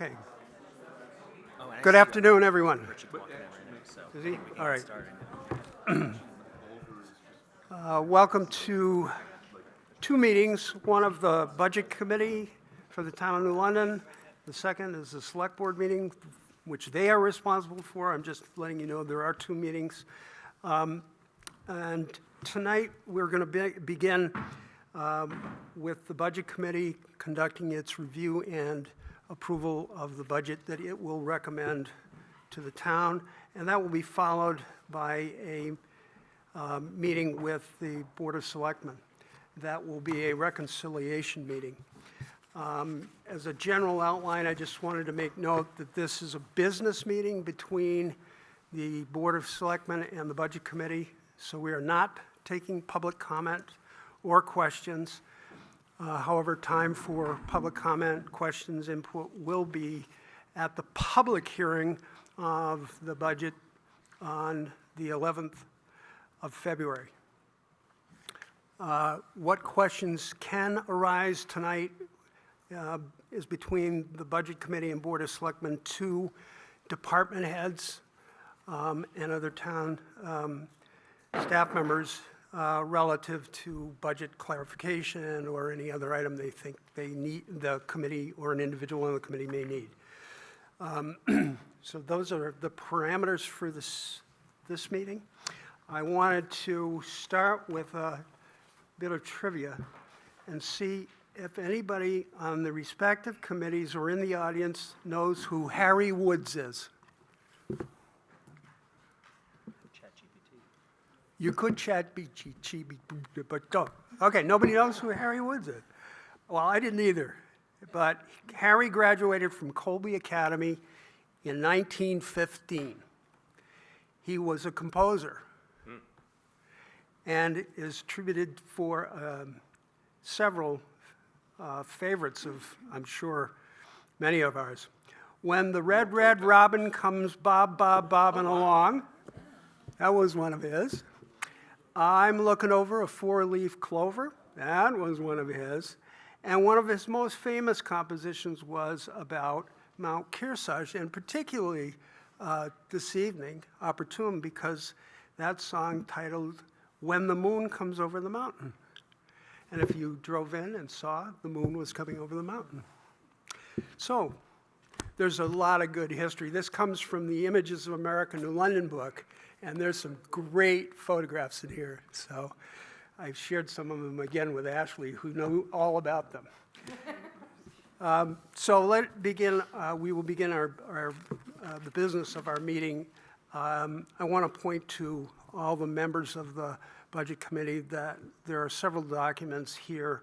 Okay. Oh, and Good afternoon, everyone. Richard walking in right now, so Is he? we can All right. get started. Welcome to two meetings, one of the Budget Committee for the Town of New London. The second is the Select Board meeting, which they are responsible for. I'm just letting you know there are two meetings. And tonight, we're going to begin with the Budget Committee conducting its review and approval of the budget that it will recommend to the town. And that will be followed by a meeting with the Board of Selectmen. That will be a reconciliation meeting. As a general outline, I just wanted to make note that this is a business meeting between the Board of Selectmen and the Budget Committee, so we are not taking public comment or questions. However, time for public comment, questions, input will be at the public hearing of the budget on the 11th of February. What questions can arise tonight is between the Budget Committee and Board of Selectmen, two department heads and other town staff members relative to budget clarification or any other item they think they need, the committee or an individual on the committee may need. So those are the parameters for this meeting. I wanted to start with a bit of trivia and see if anybody on the respective committees or in the audience knows who Harry Woods is. You could chat but don't. Okay, nobody knows who Harry Woods is. Well, I didn't either. But Harry graduated from Colby Academy in 1915. He was a composer and is attributed for several favorites of, I'm sure, many of ours. When the red, red robin comes bobbing along, that was one of his. I'm looking over a four-leaf clover, that was one of his. And one of his most famous compositions was about Mount Kearsarge, and particularly this evening, opportune, because that song titled When the Moon Comes Over the Mountain. And if you drove in and saw, the moon was coming over the mountain. So there's a lot of good history. This comes from the Images of America New London book, and there's some great photographs in here. So I've shared some of them again with Ashley, who know all about them. So we will begin the business of our meeting. I want to point to all the members of the Budget Committee that there are several documents here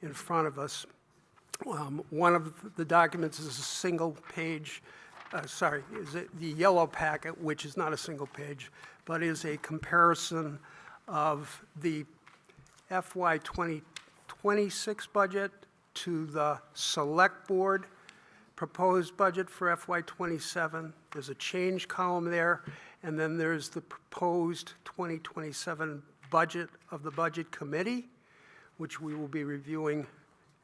in front of us. One of the documents is a single page, is it the yellow packet, which is not a single page, but is a comparison of the FY 2026 budget to the Select Board proposed budget for FY 27. There's a change column there, and then there's the proposed 2027 budget of the Budget Committee, which we will be reviewing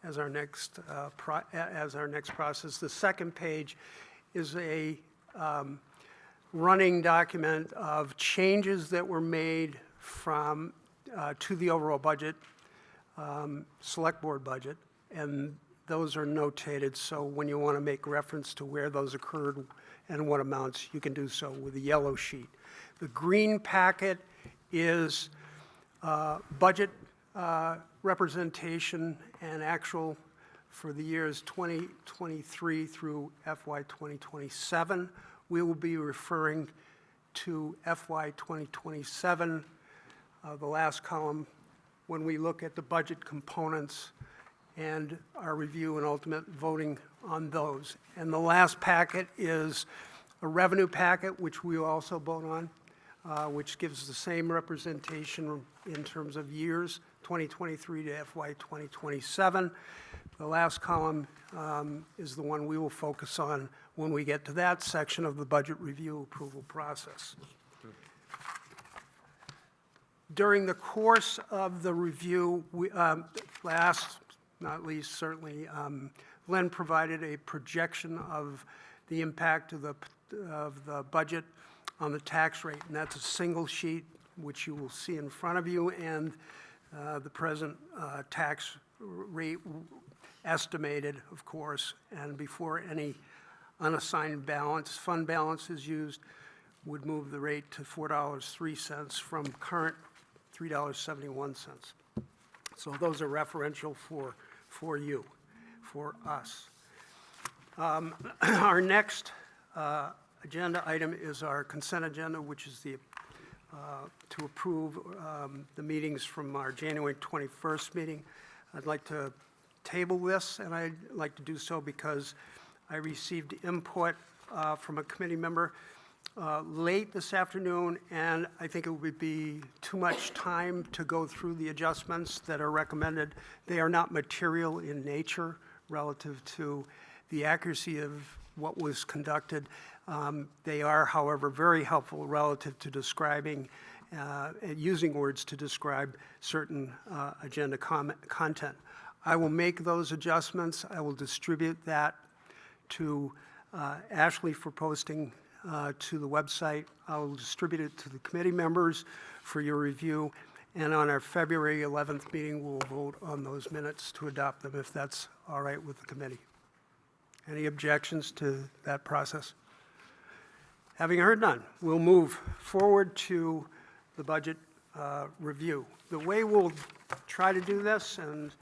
as our next process. The second page is a running document of changes that were made from to the overall budget, Select Board budget, and those are notated, so when you want to make reference to where those occurred and what amounts, you can do so with a yellow sheet. The green packet is budget representation and actual for the years 2023 through FY 2027. We will be referring to FY 2027, the last column, when we look at the budget components and our review and ultimate voting on those. And the last packet is a revenue packet, which we will also vote on, which gives the same representation in terms of years, 2023 to FY 2027. The last column is the one we will focus on when we get to that section of the budget review approval process. During the course of the review, last, not least, certainly, Glenn provided a projection of the impact of the budget on the tax rate, and that's a single sheet, which you will see in front of you, and the present tax rate estimated, of course, and before any unassigned balance, fund balance is used, would move the rate to $4.03 from current $3.71. So those are referential for you, for us. Our next agenda item is our consent agenda, which is the to approve the meetings from our January 21st meeting. I'd like to table this, and I'd like to do so because I received input from a committee member late this afternoon, and I think it would be too much time to go through the adjustments that are recommended. They are not material in nature relative to the accuracy of what was conducted. They are, however, very helpful relative to describing and using words to describe certain agenda content. I will make those adjustments. I will distribute that to Ashley for posting to the website. I will distribute it to the committee members for your review. And on our February 11th meeting, we'll vote on those minutes to adopt them, if that's all right with the committee. Any objections to that process? Having heard none, we'll move forward to the budget review. The way we'll try to do this, and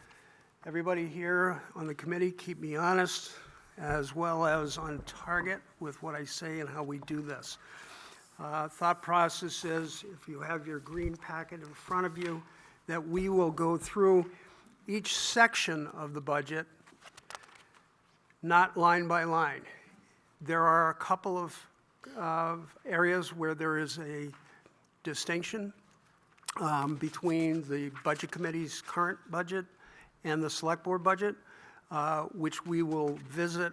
everybody here on the committee, keep me honest, as well as on target with what I say and how we do this. Thought process is, if you have your green packet in front of you, that we will go through each section of the budget, not line by line. There are a couple of areas where there is a distinction between the Budget Committee's current budget and the Select Board budget, which we will visit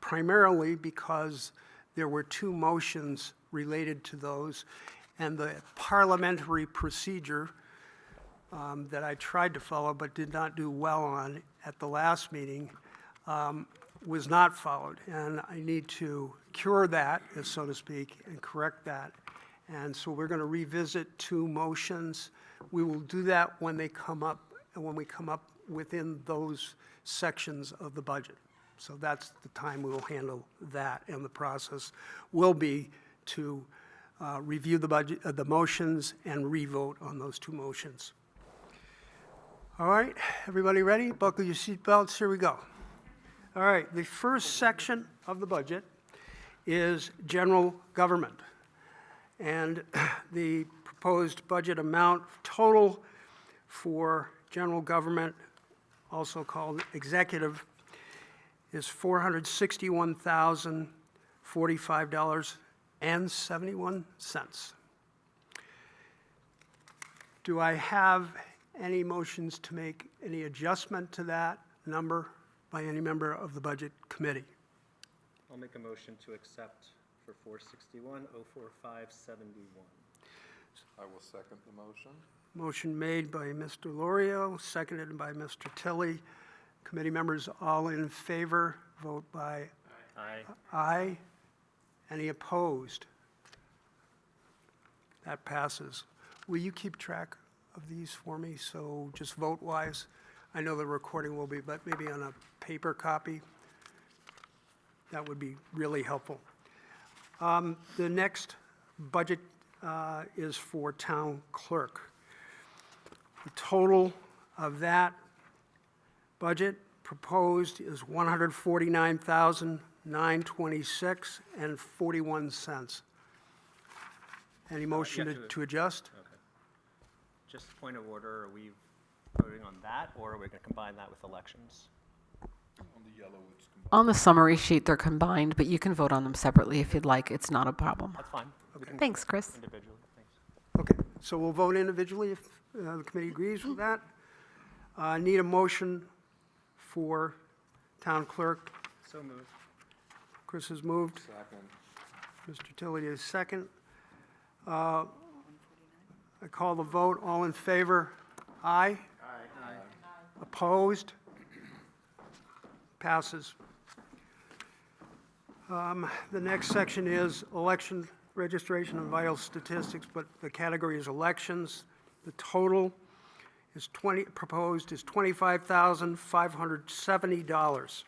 primarily because there were two motions related to those, and the parliamentary procedure that I tried to follow but did not do well on at the last meeting was not followed, and I need to cure that, so to speak, and correct that. And so we're going to revisit two motions. We will do that when they come up, and when we come up within those sections of the budget. So that's the time we will handle that, and the process will be to review the budget, the motions, and re-vote on those two motions. All right, everybody ready? Buckle your seatbelts. Here we go. All right, the first section of the budget is general government. And the proposed budget amount total for general government, also called executive, is $461,045.71. Do I have any motions to make any adjustment to that number by any member of the Budget Committee? I'll make a motion to accept for 461,045.71. I will second the motion. Motion made by Mr. Lorio, seconded by Mr. Tilley. Committee members all in favor, vote by Aye. aye. Any opposed? That passes. Will you keep track of these for me, so just vote-wise? I know the recording will be, but maybe on a paper copy. That would be really helpful. The next budget is for town clerk. The total of that budget proposed is $149,926.41. Any motion have to- to adjust? Okay. Just a point of order, are we voting on that, or are we going to combine that with elections? On the yellow, it's combined. On the summary sheet, they're combined, but you can vote on them separately if you'd like. It's not a problem. That's fine. We can Thanks, Chris. individually, thanks. Okay, so we'll vote individually if the committee agrees with that. Need a motion for town clerk. So moved. Chris has moved. Second. Mr. Tilley is second. I call the vote. All in favor? Aye. Aye. Opposed? Passes. The next section is election registration and vital statistics, but the category is elections. The total is proposed is $25,570.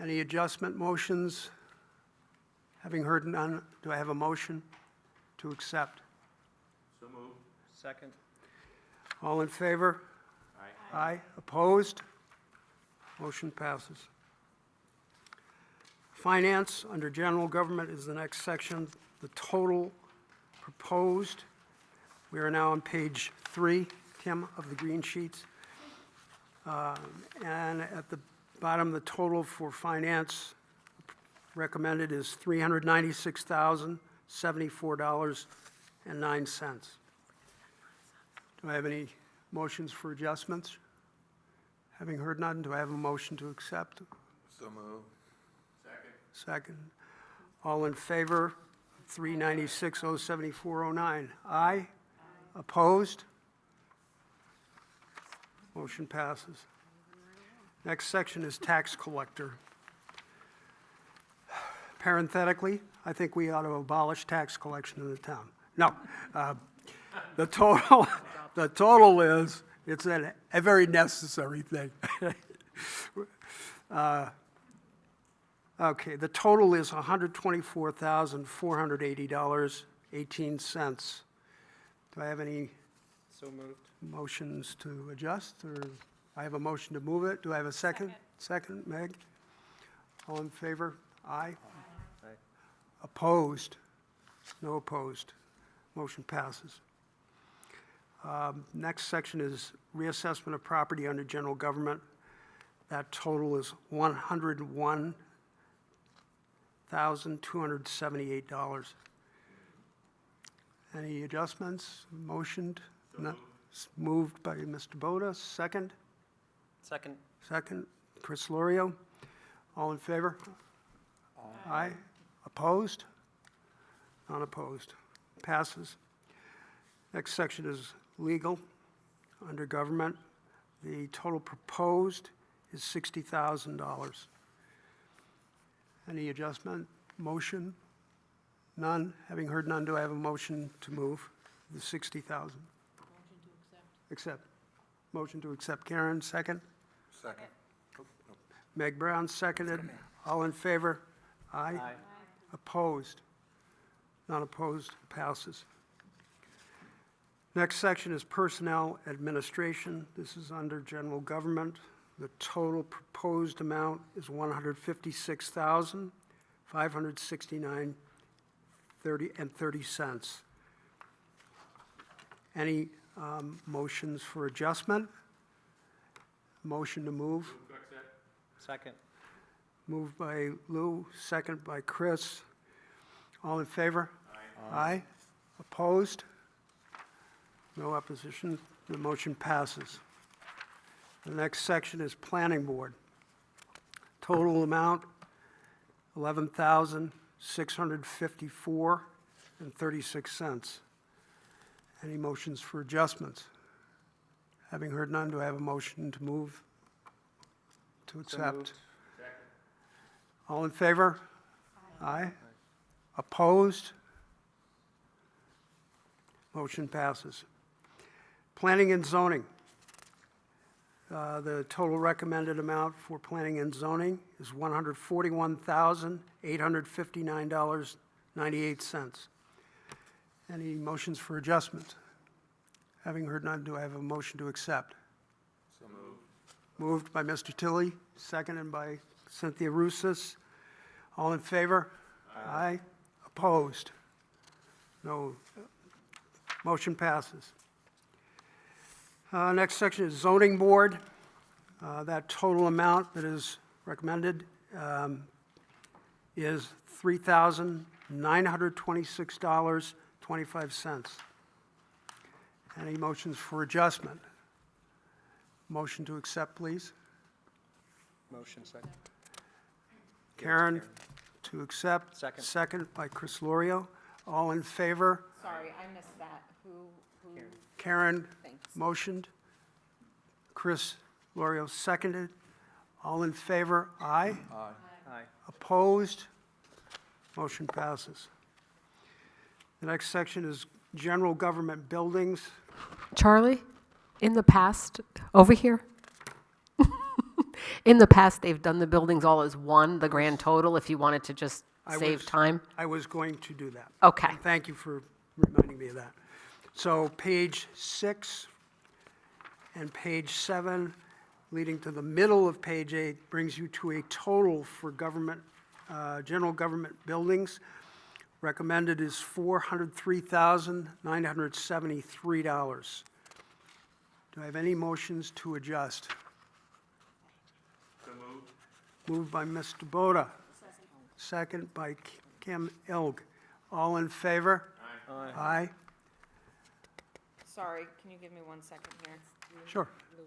Any adjustment motions? Having heard none, do I have a motion to accept? Second. All in favor? Aye. Opposed? Motion passes. Finance, under general government, is the next section. The total proposed, we are now on page 3, Tim, of the green sheets. And at the bottom, the total for finance recommended is $396,074.09. Do I have any motions for adjustments? Having heard none, do I have a motion to accept? So moved. Second. All in favor? 396,074.09. Aye. Opposed? Motion passes. Next section is tax collector. Parenthetically, I think we ought to abolish tax collection in the town. No. The total is, it's a very necessary thing. Okay, the total is $124,480.18. Do I have any So moved. motions to adjust, or I have a motion to move it? Do I have a second? Second, Meg? All in favor? Aye. Aye. Opposed? No opposed. Motion passes. Next section is reassessment of property under general government. That total is $101,278. Any adjustments? Motioned? No. Moved by Mr. Boda. Second? Second. Second, Chris Lorio. All in favor? Aye. Opposed? Unopposed. Passes. Next section is legal. Under government, the total proposed is $60,000. Any adjustment? Motion? None? Having heard none, do I have a motion to move the $60,000? Motion to accept. Motion to accept. Karen, second. Second. Meg Brown, seconded. All in favor? Aye. Aye. Opposed? Not opposed, passes. Next section is personnel administration. This is under general government. The total proposed amount is $156,569.30. Any motions for adjustment? Motion to move? Second. Moved by Lou, second by Chris. All in favor? Aye. Opposed? No opposition. The motion passes. The next section is planning board. Total amount, $11,654.36. Any motions for adjustments? Having heard none, do I have a motion to move? To accept? moved. All in favor? Aye. Opposed? Motion passes. Planning and zoning. The total recommended amount for planning and zoning is $141,859.98. Any motions for adjustment? Having heard none, do I have a motion to accept? So moved. Moved by Mr. Tilley, seconded by Cynthia Rousas. All in favor? Aye. Opposed? No. Motion passes. Next section is zoning board. That total amount that is recommended is $3,926.25. Any motions for adjustment? Motion to accept, please. Motion second. Karen, to accept. Second. Second by Chris Lorio. All in favor? Sorry, I missed that. Who, Karen thanks. motioned. Chris Lorio seconded. All in favor? Aye. Aye. Aye. Opposed? Motion passes. The next section is general government buildings. Charlie, in the past, over here, in the past, they've done the buildings all as one, the grand total, if you wanted to just I save was- time. I was going to do that. Okay. Thank you for reminding me of that. So page 6 and page 7, leading to the middle of page 8, brings you to a total for government, general government buildings. Recommended is $403,973. Do I have any motions to adjust? Moved by Mr. Boda. Second by Kim Ilg. All in favor? Aye. Aye. Sorry, can you give me 1 second here? Sure. Lou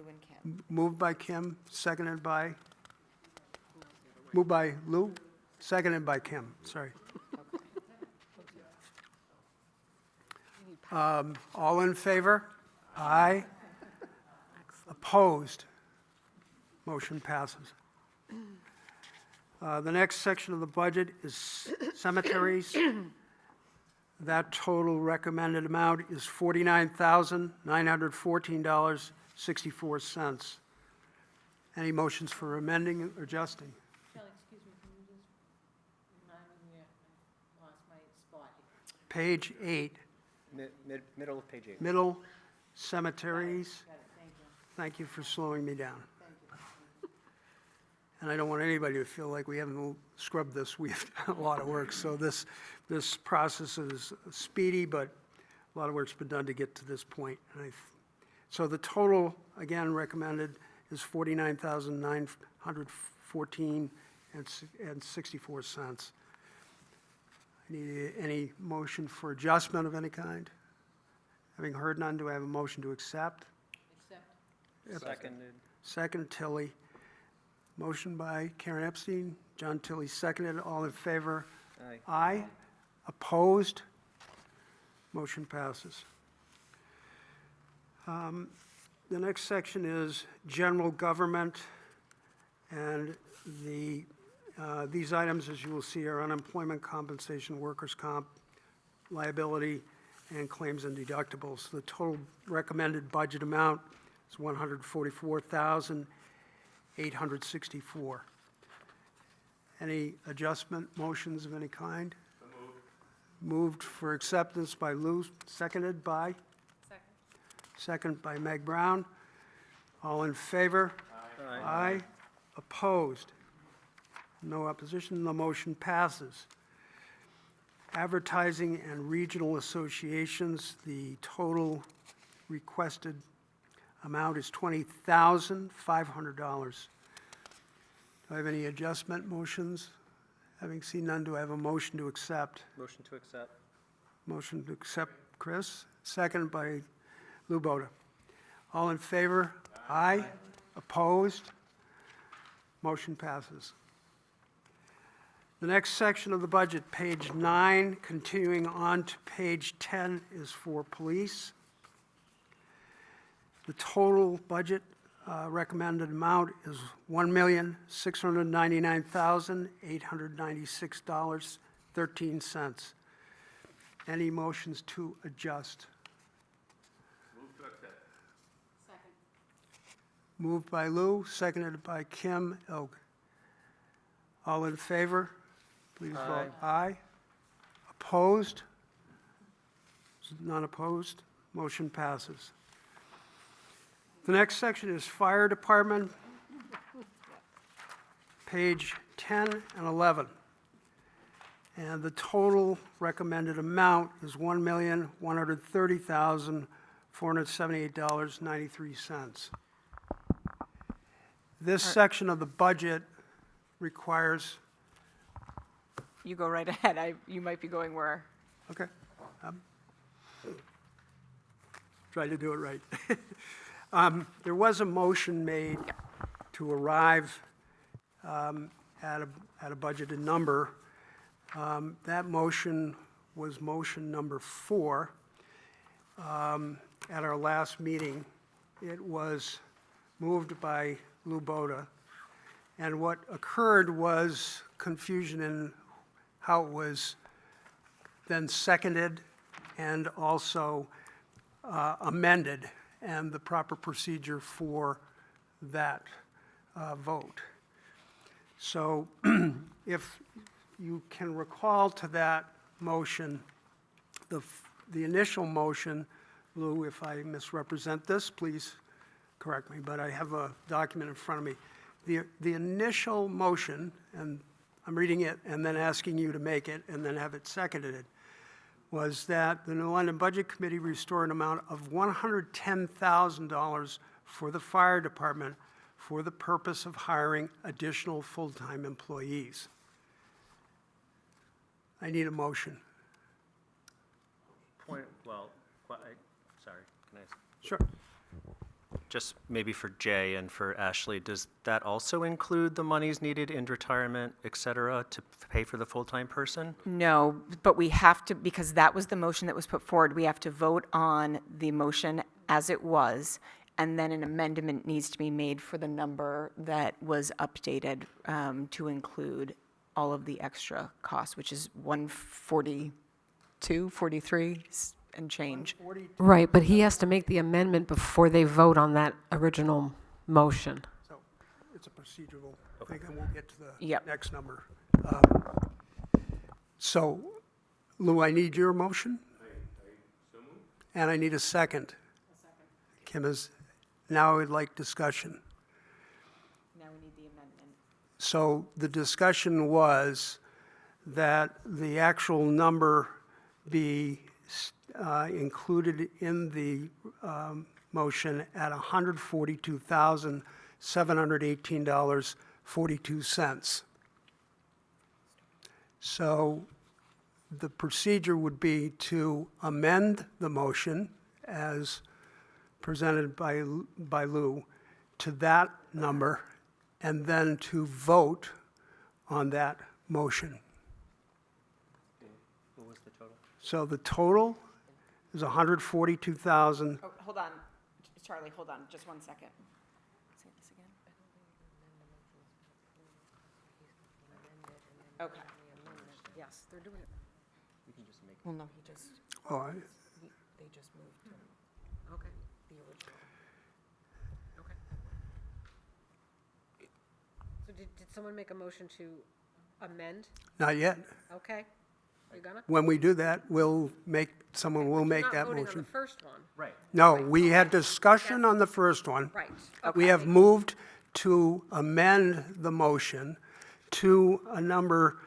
and Kim. Moved by Kim, seconded by? Moved by Lou, seconded by Kim, sorry. All in favor? Aye. Opposed? Motion passes. The next section of the budget is cemeteries. That total recommended amount is $49,914.64. Any motions for amending or adjusting? Shelley, excuse me, can you just remind me, I lost my spot. Page 8, Middle of page 8. middle, cemeteries. Got it, thank you. Thank you for slowing me down. And I don't want anybody to feel like we haven't scrubbed this. We have done a lot of work. So this process is speedy, but a lot of work's been done to get to this point. So the total, again, recommended is $49,914.64. Need any motion for adjustment of any kind? Having heard none, do I have a motion to accept? Except, Seconded. Second, Tilly. Motion by Karen Epstein, John Tilly seconded. All in favor? Aye. Aye. Opposed? Motion passes. The next section is general government, and these items, as you will see, are unemployment compensation, workers' comp, liability, and claims and deductibles. The total recommended budget amount is $144,864. Any adjustment motions of any kind? Moved for acceptance by Lou, seconded by? Second. Second by Meg Brown. All in favor? Aye. Opposed? No opposition, the motion passes. Advertising and regional associations, the total requested amount is $20,500. Do I have any adjustment motions? Having seen none, do I have a motion to accept? Motion to accept. Motion to accept, Chris, second by Lou Boda. All in favor? Aye. Opposed? Motion passes. The next section of the budget, page 9, continuing on to page 10, is for police. The total budget recommended amount is $1,699,896.13. Any motions to adjust? second, Moved by Lou, seconded by Kim Ilg. All in favor? Please vote aye. Opposed? None opposed? Motion passes. The next section is Fire Department, page 10 and 11. And the total recommended amount is $1,130,478.93. This section of the budget requires, You go right ahead. You might be going where? okay, try to do it right. There was a motion made to arrive at a budgeted number. That motion was motion number 4. At our last meeting, it was moved by Lou Boda. And what occurred was confusion in how it was then seconded and also amended, and the proper procedure for that vote. So if you can recall to that motion, the initial motion, Lou, if I misrepresent this, please correct me, but I have a document in front of me. The initial motion, and I'm reading it and then asking you to make it and then have it seconded, was that the New London Budget Committee restore an amount of $110,000 for the fire department for the purpose of hiring additional full-time employees. I need a motion. Sorry, can I? Sure. Just maybe for Jay and for Ashley, does that also include the monies needed in retirement, et cetera, to pay for the full-time person? No, but we have to, because that was the motion that was put forward, we have to vote on the motion as it was, and then an amendment needs to be made for the number that was updated to include all of the extra costs, which is 142, 43 and change. Right, but he has to make the amendment before they vote on that original motion. So it's a procedural thing, and we'll get to the Yep. next number. So, Lou, I need your motion? And I need a second. Kim is, now I would like discussion. Now we need the amendment. So the discussion was that the actual number be included in the motion at $142,718.42. So the procedure would be to amend the motion as presented by Lou to that number, and then to vote on that motion. What was the total? So the total is 142,000. Oh, hold on, Charlie, hold on, just 1 second. Say this again. Okay. Yes, they're doing it. Well, no, he just, Oh, I- They just moved to, okay, the original. Okay. So did someone make a motion to amend? Not yet. Okay, are you gonna? When we do that, someone will make that You're not voting on motion. the first one. Right. No, we had discussion on the first one. Right. We have moved to amend the motion to a number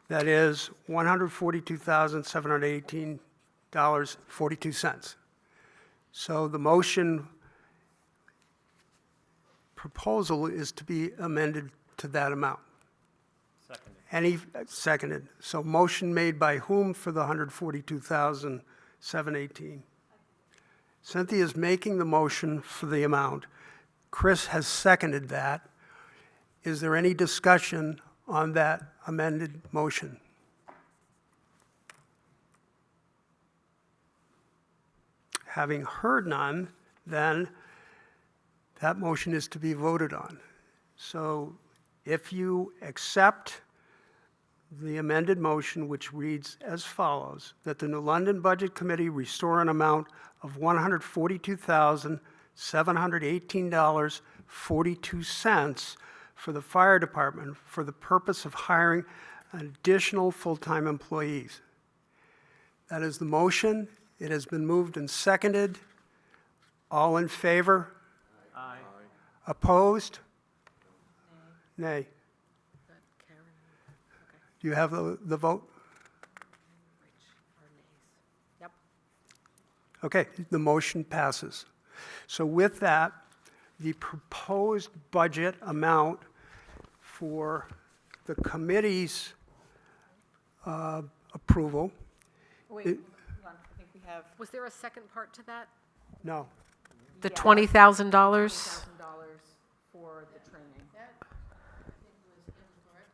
that is $142,718.42. So the motion proposal is to be amended to that amount. Seconded. Seconded. So motion made by whom for the 142,718? Cynthia is making the motion for the amount. Chris has seconded that. Is there any discussion on that amended motion? Having heard none, then that motion is to be voted on. So if you accept the amended motion, which reads as follows, that the New London Budget Committee restore an amount of $142,718.42 for the fire department for the purpose of hiring additional full-time employees. That is the motion. It has been moved and seconded. All in favor? Aye. Opposed? Nay. That Karen, Do you have the vote? Rich, or nays? Yep. Okay, the motion passes. So with that, the proposed budget amount for the committee's approval, wait, It- hold on, I think we have Was there a second part to that? no, The Yeah. $20,000? $1,000 for the training.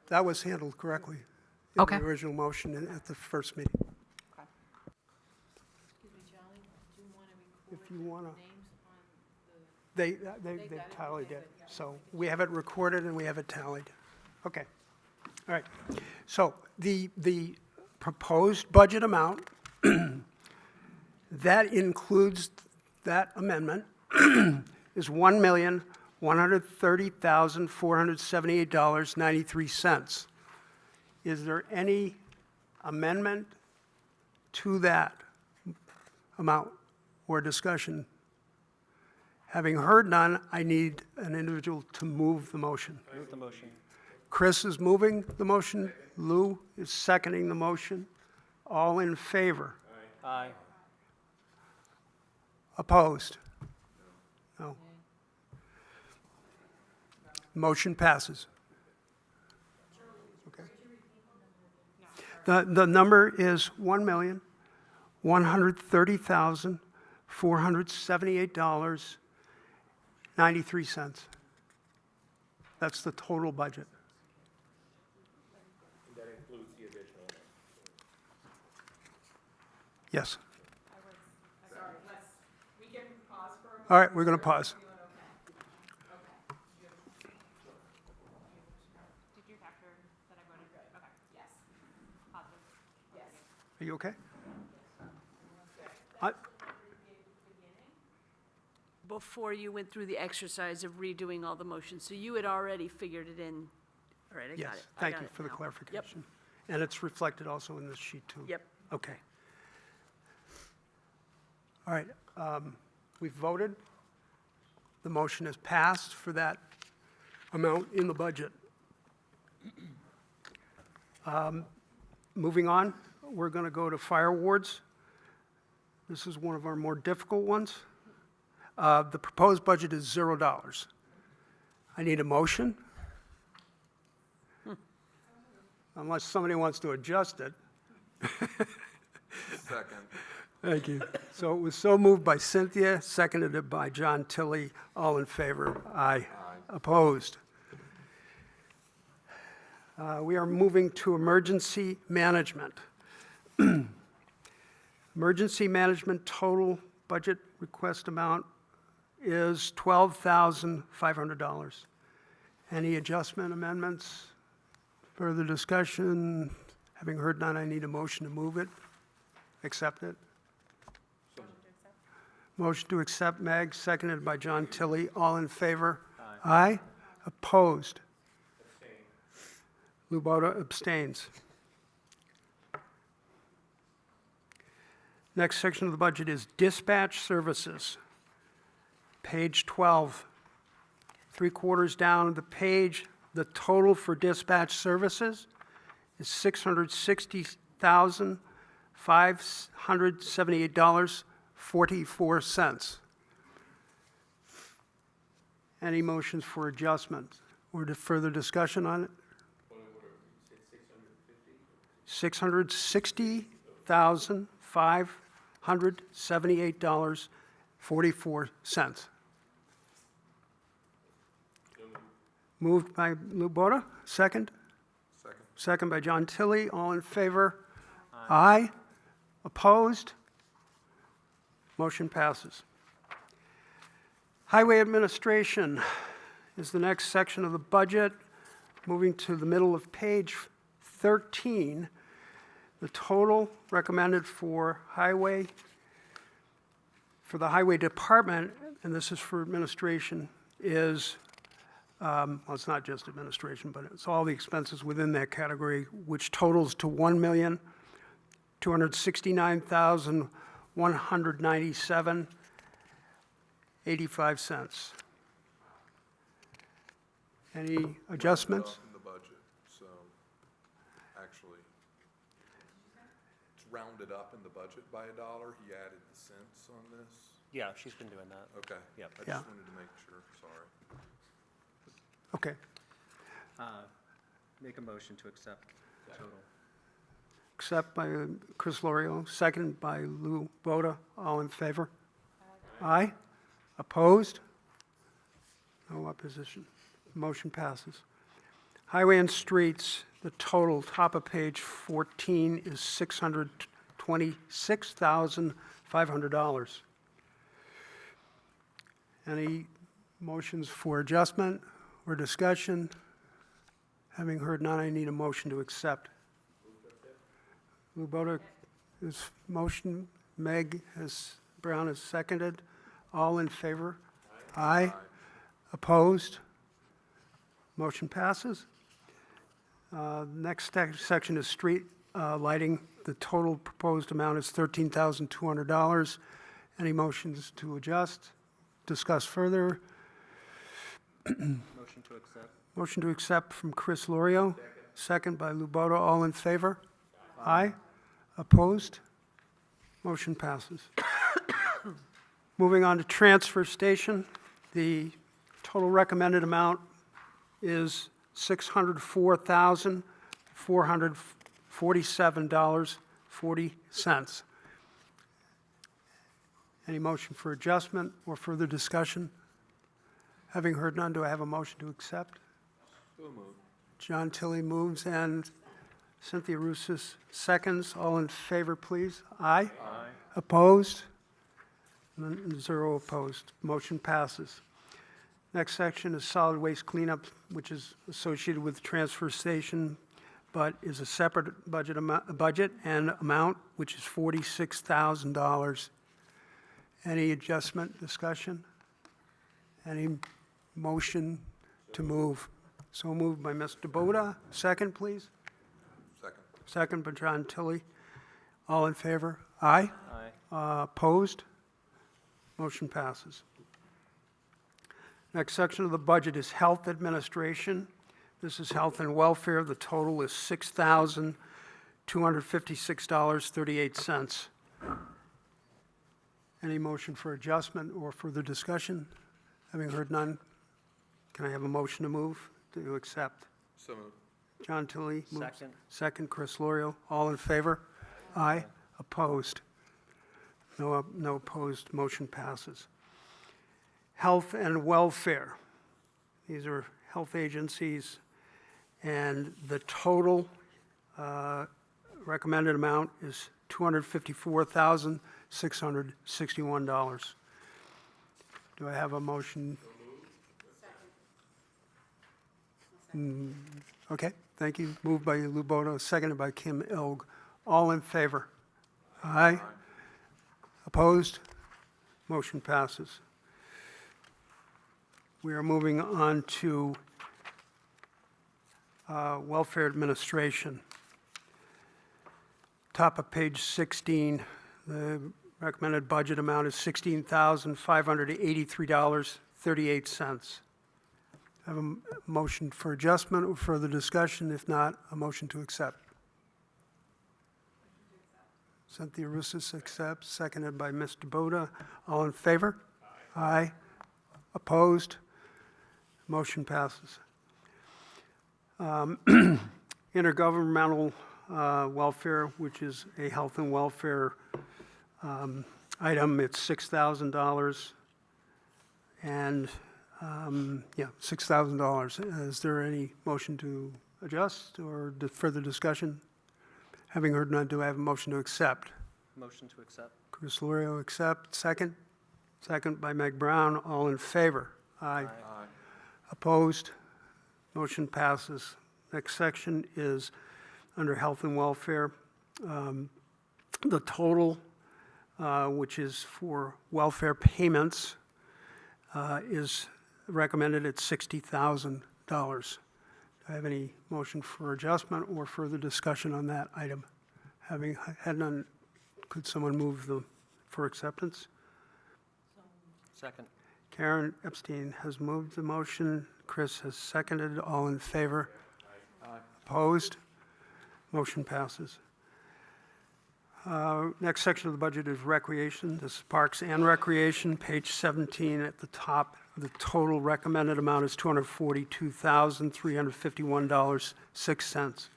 that was handled correctly in Okay. the original motion at the first meeting. Excuse me, Charlie, do you want to If record you want to, names on They tallied it. So we have it recorded and we have it tallied. Okay. All right. So the proposed budget amount, that includes that amendment, is $1,130,478.93. Is there any amendment to that amount or discussion? Having heard none, I need an individual to move the motion. Move the motion. Chris is moving the motion. Lou is seconding the motion. All in favor? Aye. Opposed? No. Motion passes. Okay. The number is $1,130,478.93. That's the total budget. That includes the additional. Yes. Sorry, we can pause for a moment. All right, we're going to pause. Did you capture that I voted? Okay, yes. Positive. Yes. Are you okay? Before you went through the exercise of redoing all the motions, so you had already figured it in. All right, I got Yes, it. I thank got you it for the now. clarification. And it's reflected also in this sheet, too. Yep. Okay. All right, we've voted. The motion is passed for that amount in the budget. Moving on, we're going to go to fire awards. This is one of our more difficult ones. The proposed budget is $0. I need a motion. Unless somebody wants to adjust it. Second. Thank you. So it was so moved by Cynthia, seconded by John Tilley. All in favor? Aye. Opposed? We are moving to emergency management. Emergency management total budget request amount is $12,500. Any adjustment, amendments, further discussion? Having heard none, I need a motion to move it. Accept it. Motion to accept, Meg, seconded by John Tilley. All in favor? Aye. Opposed? Lou Boda abstains. Next section of the budget is dispatch services. Page 12. 3/4 down the page, the total for dispatch services is $660,578.44. Any motions for adjustment or to further discussion on it? $660,578.44. Moved by Lou Boda, second? Second. Second by John Tilley, all in favor? Aye. Opposed? Motion passes. Highway Administration is the next section of the budget. Moving to the middle of page 13, the total recommended for the Highway Department, and this is for administration, is well, it's not just administration, but it's all the expenses within that category, which totals to $1,269,197.85. Any adjustments? In the budget, so actually, it's rounded up in the budget by $1. He added the cents on this. Yeah, she's been doing that. Okay. Yep. I Yeah. just wanted to make sure, sorry. Okay. Make a motion to accept the total. Accept by Chris Lorio, second by Lou Boda. All in favor? Aye. Opposed? No opposition. Motion passes. Highway and Streets, the total, top of page 14, is $626,500. Any Motions for adjustment or discussion? Having heard none, I need a motion to accept. Lou Boda is motion, Brown has seconded. All in favor? Aye. Opposed? Motion passes. Next section is street lighting. The total proposed amount is $13,200. Any motions to adjust? Discuss further? Motion to accept. Motion to accept from Chris Lorio. Second by Lou Boda. All in favor? Aye. Opposed? Motion passes. Moving on to transfer station. The total recommended amount is $604,447.40. Any motion for adjustment or further discussion? Having heard none, do I have a motion to accept? So moved. John Tilley moves and Cynthia Rousas seconds. All in favor, please. Aye. Aye. Opposed? None, 0 opposed. Motion passes. Next section is solid waste cleanup, which is associated with the transfer station, but is a separate budget and amount, which is $46,000. Any adjustment, discussion? Any motion to move? So moved by Mr. Boda. Second, please. Second. Second by John Tilley. All in favor? Aye. Aye. Opposed? Motion passes. Next section of the budget is health administration. This is health and welfare. The total is $6,256.38. Any motion for adjustment or further discussion? Having heard none, can I have a motion to move, to accept? So moved. John Tilley moves. Second. Second, Chris Lorio. All in favor? Aye. Opposed? No opposed. Motion passes. Health and welfare. These are health agencies, and the total recommended amount is $254,661. Do I have a motion? Okay, thank you. Moved by Lou Boda, seconded by Kim Ilg. All in favor? Aye. Opposed? Motion passes. We are moving on to welfare administration. Top of page 16, the recommended budget amount is $16,583.38. Have a motion for adjustment or further discussion? If not, a motion to accept. Cynthia Rousas accepts, seconded by Mr. Boda. All in favor? Aye. Opposed? Motion passes. Intergovernmental welfare, which is a health and welfare item, it's $6,000. And, $6,000. Is there any motion to adjust or further discussion? Having heard none, do I have a motion to accept? Motion to accept. Chris Lorio, accept. Second? Second by Meg Brown. All in favor? Aye. Aye. Opposed? Motion passes. Next section is under health and welfare. The total, which is for welfare payments, is recommended at $60,000. Do I have any motion for adjustment or further discussion on that item? Having had none, could someone move for acceptance? Second. Karen Epstein has moved the motion. Chris has seconded. All in favor? Aye. Opposed? Motion passes. Next section of the budget is recreation. This is Parks and Recreation, page 17 at the top. The total recommended amount is $242,351.06.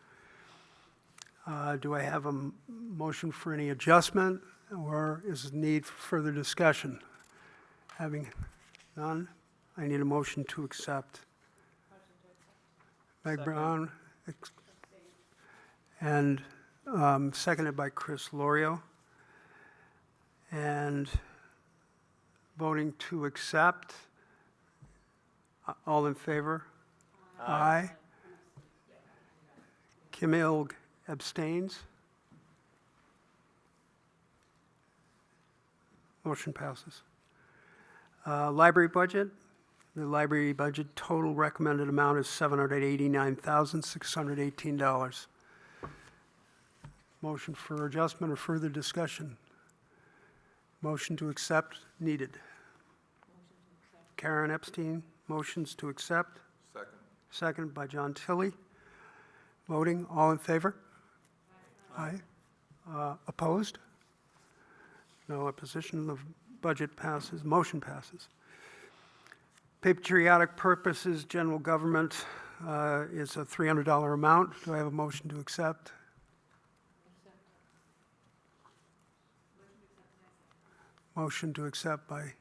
Do I have a motion for any adjustment, or is there need for further discussion? Having none, I need a motion to accept. Meg Brown, and seconded by Chris Lorio. And voting to accept All in favor? Aye. Kim Il abstains. Motion passes. Library budget. The library budget total recommended amount is $789,618. Motion for adjustment or further discussion? Motion to accept needed. Karen Epstein, motions to accept. Second. Second by John Tilley. Voting, all in favor? Aye. Opposed? No opposition. The budget passes, motion passes. Patriotic purposes, general government is a $300 amount. Do I have a motion to accept? Motion to accept by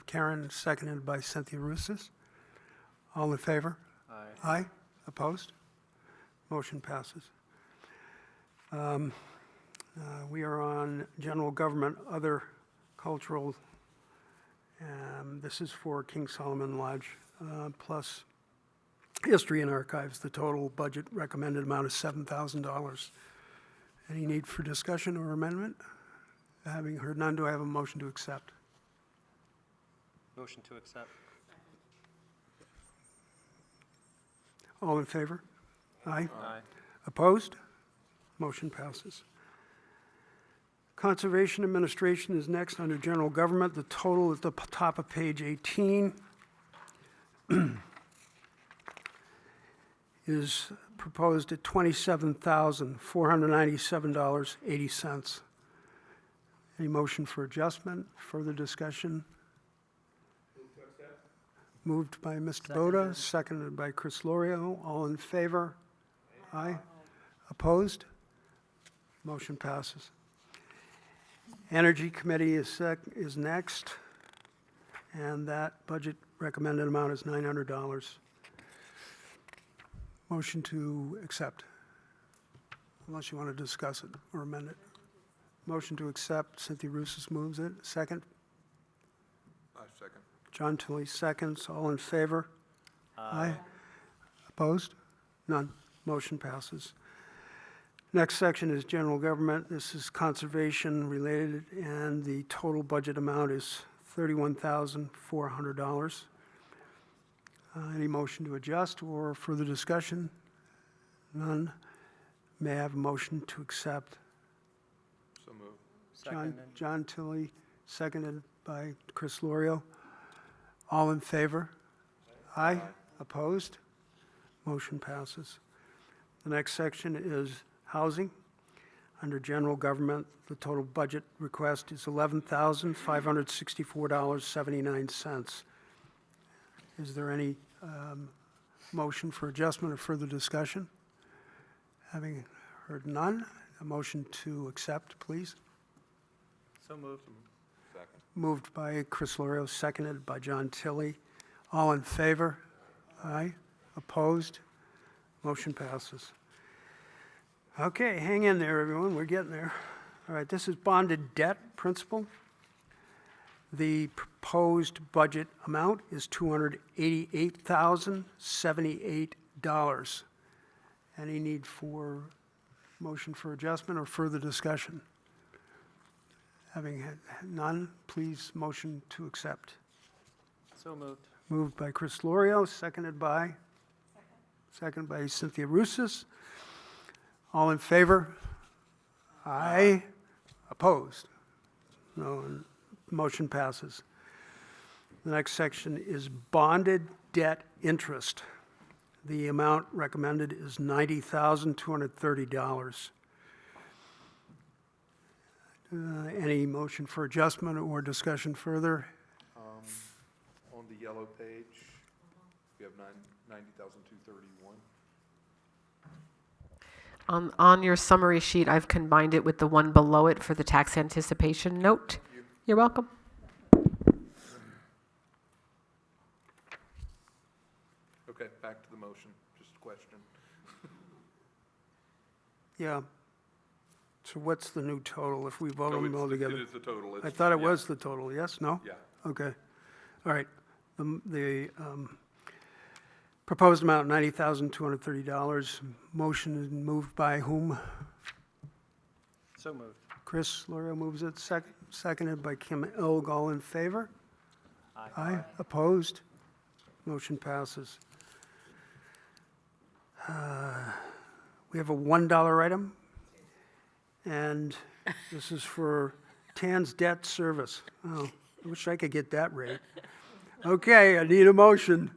Karen, seconded by Cynthia Rousas. All in favor? Aye. Aye. Opposed? Motion passes. We are on general government, other cultural. This is for King Solomon Lodge, plus history and archives. The total budget recommended amount is $7,000. Any need for discussion or amendment? Having heard none, do I have a motion to accept? Motion to accept. All in favor? Aye. Aye. Opposed? Motion passes. Conservation Administration is next under General Government. The total at the top of page 18 is proposed at $27,497.80. Any motion for adjustment? Further discussion? Moved by Mr. Boda, seconded by Chris Lorio. All in favor? Aye. Opposed? Motion passes. Energy Committee is next, and that budget recommended amount is $900. Motion to accept, unless you want to discuss it or amend it. Motion to accept, Cynthia Rousas moves it. Second, I second. John Tilley seconds. All in favor? Aye. Opposed? None. Motion passes. Next section is general government. This is conservation related, and the total budget amount is $31,400. Any motion to adjust or further discussion? None. May I have a motion to accept? So moved. John Tilley, seconded by Chris Lorio. All in favor? Aye. Opposed? Motion passes. The next section is housing. Under general government, the total budget request is $11,564.79. Is there any motion for adjustment or further discussion? Having heard none, a motion to accept, please. So moved. Second. Moved by Chris Lorio, seconded by John Tilley. All in favor? Aye. Opposed? Motion passes. Okay, hang in there, everyone. We're getting there. All right, this is bonded debt principal. The proposed budget amount is $288,078. Any need for motion for adjustment or further discussion? Having had none, please motion to accept. So moved. Moved by Chris Lorio, seconded by? Second by Cynthia Rousas. All in favor? Aye. Opposed? No, and motion passes. The next section is bonded debt interest. The amount recommended is $90,230. Any motion for adjustment or discussion further? On the yellow page, we have 90,231. On your summary sheet, I've combined it with the one below it for the tax anticipation note. You're welcome. Okay, back to the motion, just a question. Yeah. So what's the new total if we vote So them all together? It is the total. I It's- thought it yeah, was the total, yes, no? Yeah. Okay, all right. The Proposed amount, $90,230. Motion is moved by whom? So moved. Chris Lorio moves it, seconded by Kim Ilg. All in favor? Aye. Opposed? Motion passes. We have a $1 item, and this is for Tan's debt service. Oh, I wish I could get that rate. Okay, I need a motion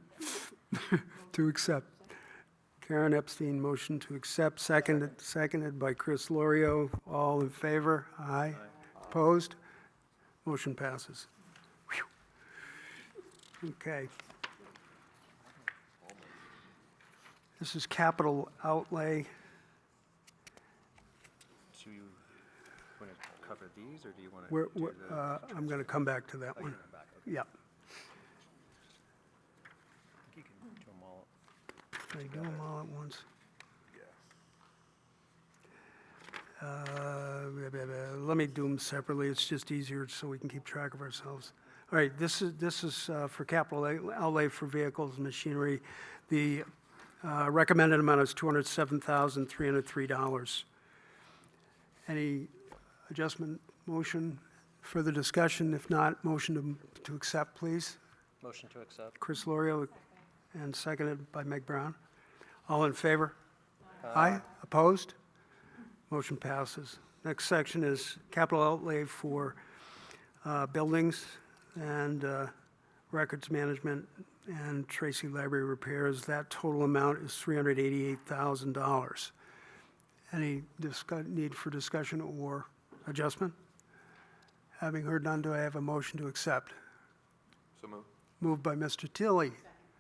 to accept. Karen Epstein, motion to accept, seconded by Chris Lorio. All in favor? Aye. Opposed? Motion passes. Whew. Okay. This is capital outlay. Do you want to cover these, or do you want We're- to do we're, the? I'm going to come back to that one. Yeah. You can do them all. Can I do them all at once? Let me do them separately. It's just easier so we can keep track of ourselves. All right, this is for capital outlay for vehicles and machinery. The recommended amount is $207,303. Any adjustment, motion, further discussion? If not, motion to accept, please. Motion to accept. Chris Lorio, and seconded by Meg Brown. All in favor? Aye. Opposed? Motion passes. Next section is capital outlay for buildings and records management and Tracy Library repairs. That total amount is $388,000. Any need for discussion or adjustment? Having heard none, do I have a motion to accept? So moved. Moved by Mr. Tilly,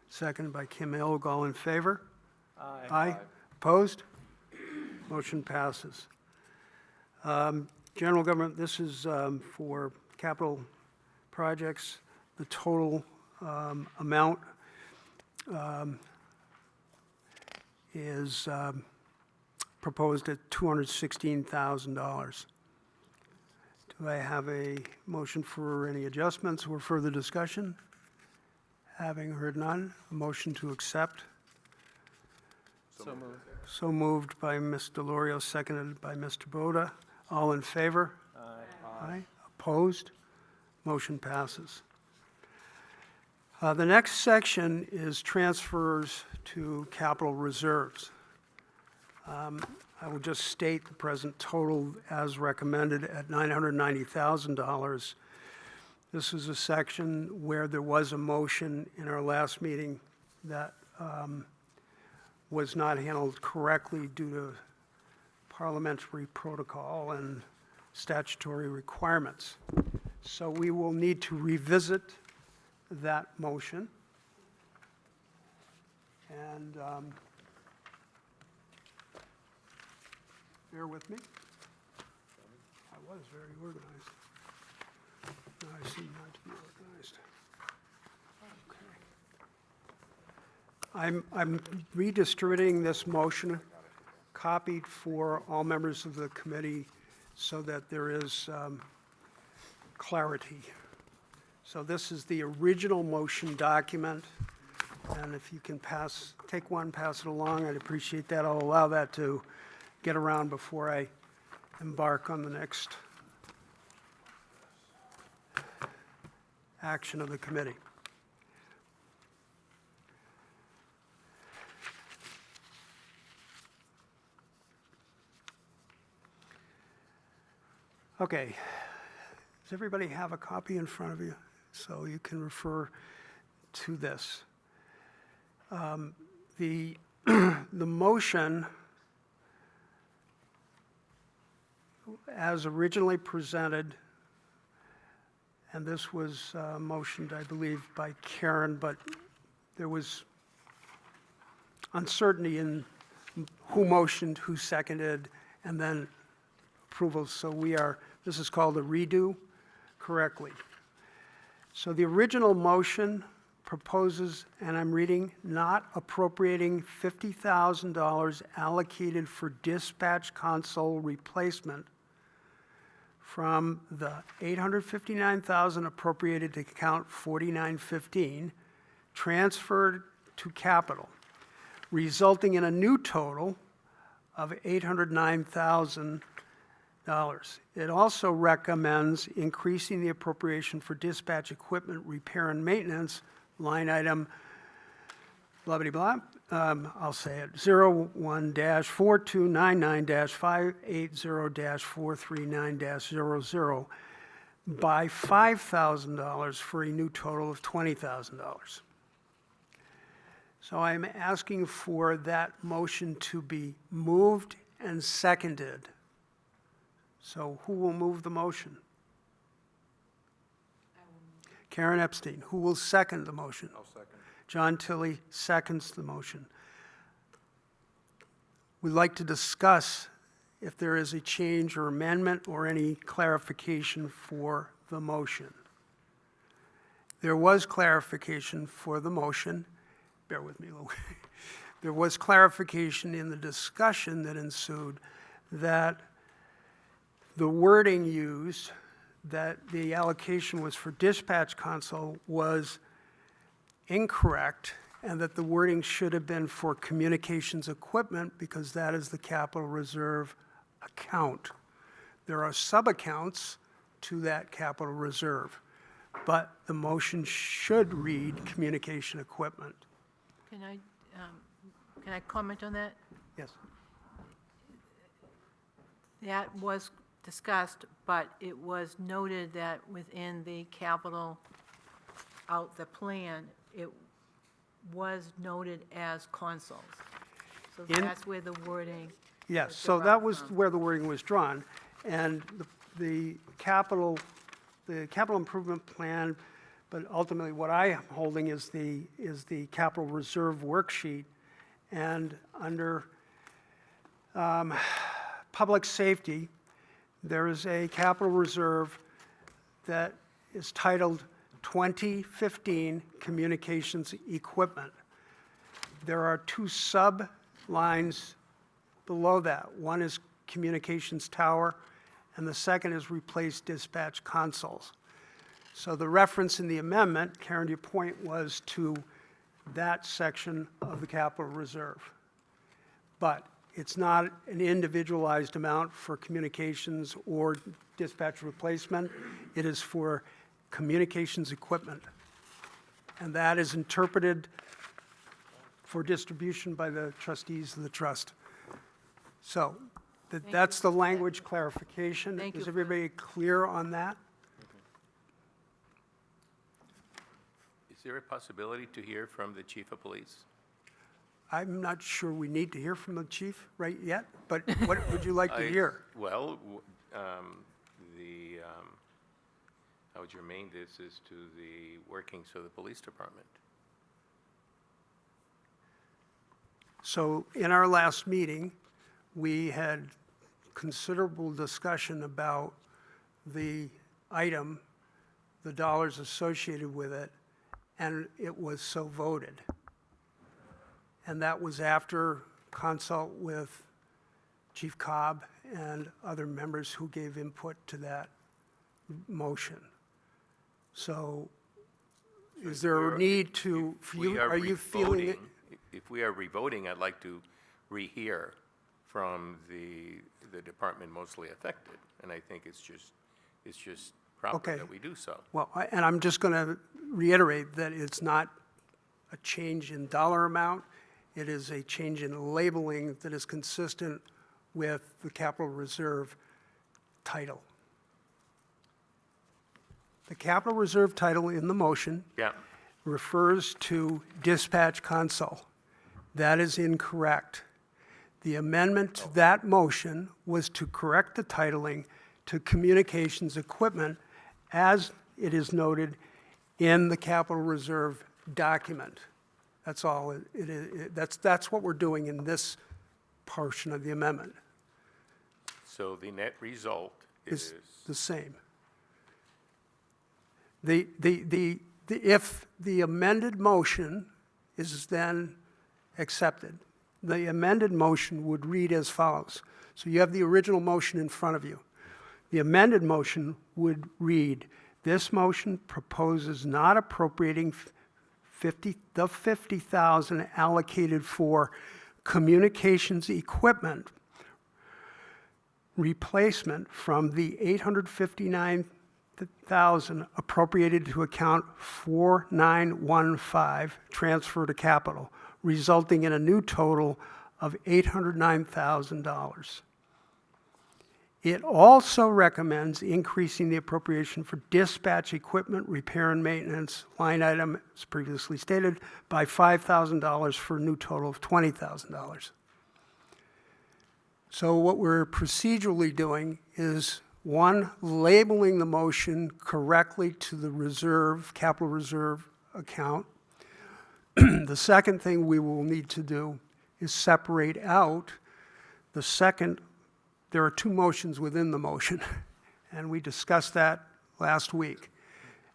seconded by Kim Ilg. All in favor? Aye. Opposed? Motion passes. General government, this is for capital projects. The total amount is proposed at $216,000. Do I have a motion for any adjustments or further discussion? Having heard none, a motion to accept. So moved. So moved by Ms. Delorio, seconded by Mr. Boda. All in favor? Aye. Opposed? Motion passes. The next section is transfers to capital reserves. I will just state the present total as recommended at $990,000. This is a section where there was a motion in our last meeting that was not handled correctly due to parliamentary protocol and statutory requirements. So we will need to revisit that motion. And bear with me. I was very organized. Now I seem not to be organized. Okay. I'm redistributing this motion, copied for all members of the committee, so that there is clarity. So this is the original motion document, and if you can take one, pass it along, I'd appreciate that. I'll allow that to get around before I embark on the next action of the committee. Okay. Does everybody have a copy in front of you so you can refer to this? The motion, as originally presented, and this was motioned, I believe, by Karen, but there was uncertainty in who motioned, who seconded, and then approval. So this is called a redo correctly. So the original motion proposes, and I'm reading, not appropriating $50,000 allocated for dispatch console replacement from the $859,000 appropriated to account 4915, transferred to capital. resulting in a new total of $809,000. It also recommends increasing the appropriation for dispatch equipment repair and maintenance, line item, blah, blah, blah, I'll say it, 01-4299-580-439-00, by $5,000 for a new total of $20,000. So I'm asking for that motion to be moved and seconded. So who will move the motion? Karen Epstein. Who will second the motion? I'll second. John Tilley seconds the motion. We'd like to discuss if there is a change or amendment or any clarification for the motion. There was clarification for the motion. Bear with me, Lou. There was clarification in the discussion that ensued that the wording used, that the allocation was for dispatch console, was incorrect, and that the wording should have been for communications equipment because that is the capital reserve account. There are sub-accounts to that capital reserve, but the motion should read communication equipment. Can I comment on that? Yes. That was discussed, but it was noted that within the capital the plan, it was noted as consoles. So that's where the wording. Yes, was so that derived was from. where the wording was drawn. And the capital improvement plan, but ultimately what I am holding is the capital reserve worksheet. And under public safety, there is a capital reserve that is titled 2015 Communications Equipment. There are two sub-lines below that. One is communications tower, and the second is replace dispatch consoles. So the reference in the amendment, Karen, your point was to that section of the capital reserve. But it's not an individualized amount for communications or dispatch replacement. It is for communications equipment. And that is interpreted for distribution by the trustees of the trust. So that's the language clarification. Thank you Is for- everybody clear on that? Is there a possibility to hear from the chief of police? I'm not sure we need to hear from the chief right yet, but what would you like to hear? Well, how germane this is to the workings of the police department. So in our last meeting, we had considerable discussion about the item, the dollars associated with it, and it was so voted. And that was after consult with Chief Cobb and other members who gave input to that motion. So is there a need to, for you, are you feeling it? If we are revoting, I'd like to rehear from the department mostly affected, and I think it's just proper Okay. that we do so. Well, and I'm just going to reiterate that it's not a change in dollar amount. It is a change in labeling that is consistent with the capital reserve title. The capital reserve title in the motion Yeah, refers to dispatch console. That is incorrect. The amendment to that motion was to correct the titling to communications equipment as it is noted in the capital reserve document. That's all it is. That's what we're doing in this portion of the amendment, so the net result is is, the same. If the amended motion is then accepted, the amended motion would read as follows. So you have the original motion in front of you. The amended motion would read, this motion proposes not appropriating the 50,000 allocated for communications equipment replacement from the 859,000 appropriated to account 4915 transfer to capital, resulting in a new total of $809,000. It also recommends increasing the appropriation for dispatch equipment repair and maintenance line item, as previously stated, by $5,000 for a new total of $20,000. So what we're procedurally doing is, one, labeling the motion correctly to the reserve, capital reserve account. The second thing we will need to do is separate out the second. There are two motions within the motion, and we discussed that last week.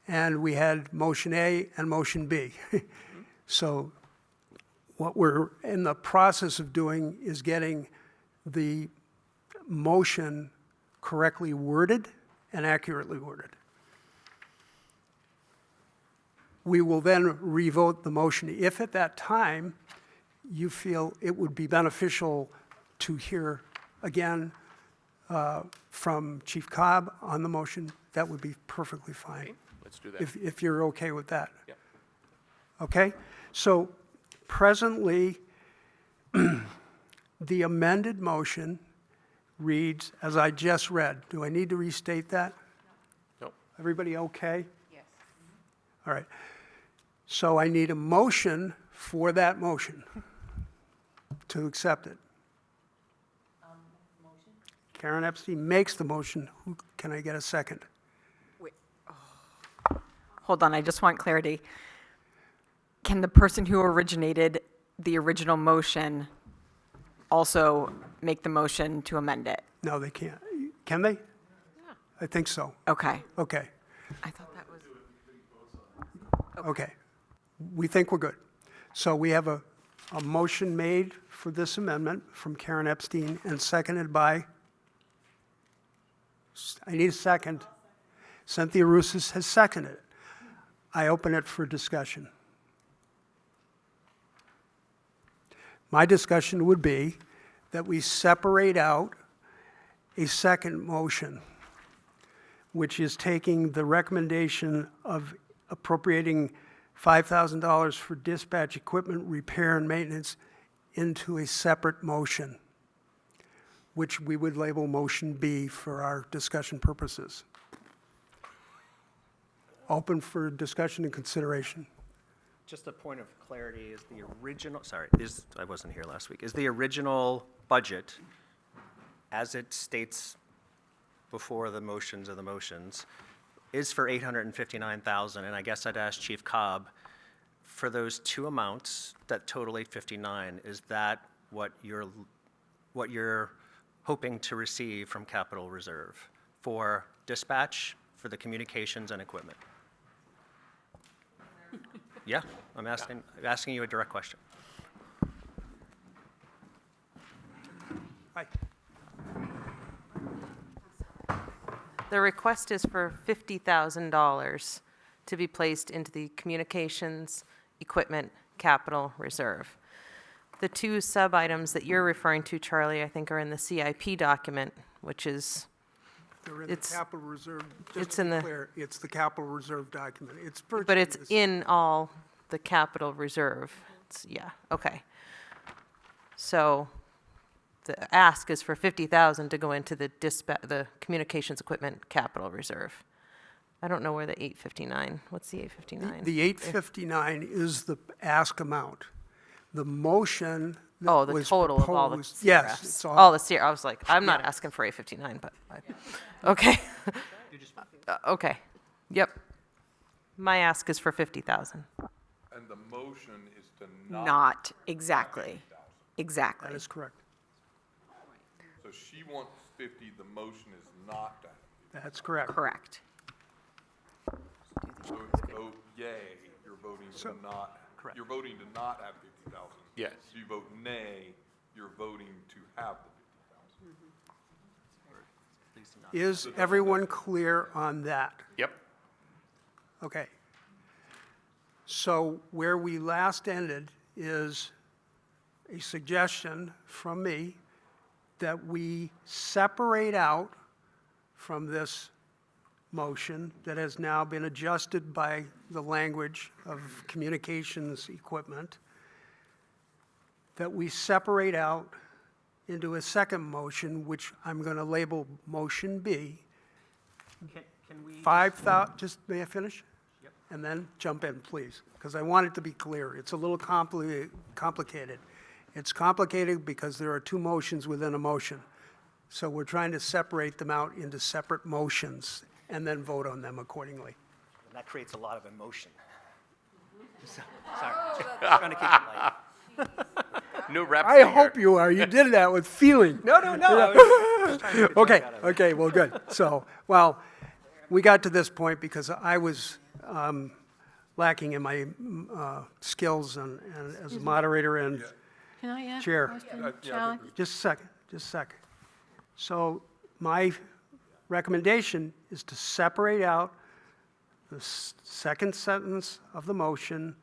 And we had motion A and motion B. So what we're in the process of doing is getting the motion correctly worded and accurately worded. We will then revote the motion if at that time you feel it would be beneficial to hear again from Chief Cobb on the motion. That would be perfectly fine. Okay, let's do that. If you're okay with that. Yep. Okay? So presently, the amended motion reads, as I just read. Do I need to restate that? No. Everybody okay? Yes. All right. So I need a motion for that motion to accept it. Karen Epstein makes the motion. Can I get a second? Hold on, I just want clarity. Can the person who originated the original motion also make the motion to amend it? No, they can't. Can they? Yeah. I think so. Okay. Okay. I thought that was, Okay. We think we're good. So we have a motion made for this amendment from Karen Epstein and seconded by, I need a second. Cynthia Rousas has seconded it. I open it for discussion. My discussion would be that we separate out a second motion, which is taking the recommendation of appropriating $5,000 for dispatch equipment repair and maintenance into a separate motion, which we would label motion B for our discussion purposes. Open for discussion and consideration. Just a point of clarity, is the original, sorry, I wasn't here last week, is the original budget, as it states before the motions of the motions, is for $859,000, and I guess I'd ask Chief Cobb, for those two amounts that total $859, is that what you're hoping to receive from capital reserve for dispatch, for the communications and equipment? Yeah, I'm asking you a direct question. Hi. The request is for $50,000 to be placed into the communications equipment capital reserve. The two sub-items that you're referring to, Charlie, I think are in the CIP document, which is, They're in the capital reserve. Just it's to in be the- clear, it's the capital reserve document. It's virtually but it's the same. in all the capital reserve. Yeah, okay. So the ask is for $50,000 to go into the the communications equipment capital reserve. I don't know where the 859, what's the 859? The 859 is the ask amount. The motion that Oh, the was total of all the proposed- CRFs. Yes, it's all. All the CR, I was like, I'm not Yeah. asking for 859, but, okay. Okay, yep. My ask is for 50,000. And the motion is to not. not, exactly, That exactly. is correct. So she wants 50, the motion is not that. That's correct. Correct. So if you vote yay, you're voting to not, you're voting to not have 50,000. Yes. If you vote nay, you're voting to have the 50,000. Is everyone clear on that? Yep. Okay. So where we last ended is a suggestion from me that we separate out from this motion that has now been adjusted by the language of communications equipment, that we separate out into a second motion, which I'm going to label Motion B. Can we? 5,000, just, may I finish? Yep. And then jump in, please, because I want it to be clear. It's a little complicated. It's complicated because there are two motions within a motion. So we're trying to separate them out into separate motions and then vote on them accordingly. And that creates a lot of emotion. Sorry, trying to keep it light. New rap I singer. hope you are. You did that with feeling. No. I was just trying to get the Okay, joke out of it. okay, well, good. So, well, we got to this point because I was lacking in my skills and as a moderator and Can I ask Chair. a question, Charlie? just a second. So my recommendation is to separate out the second sentence of the motion,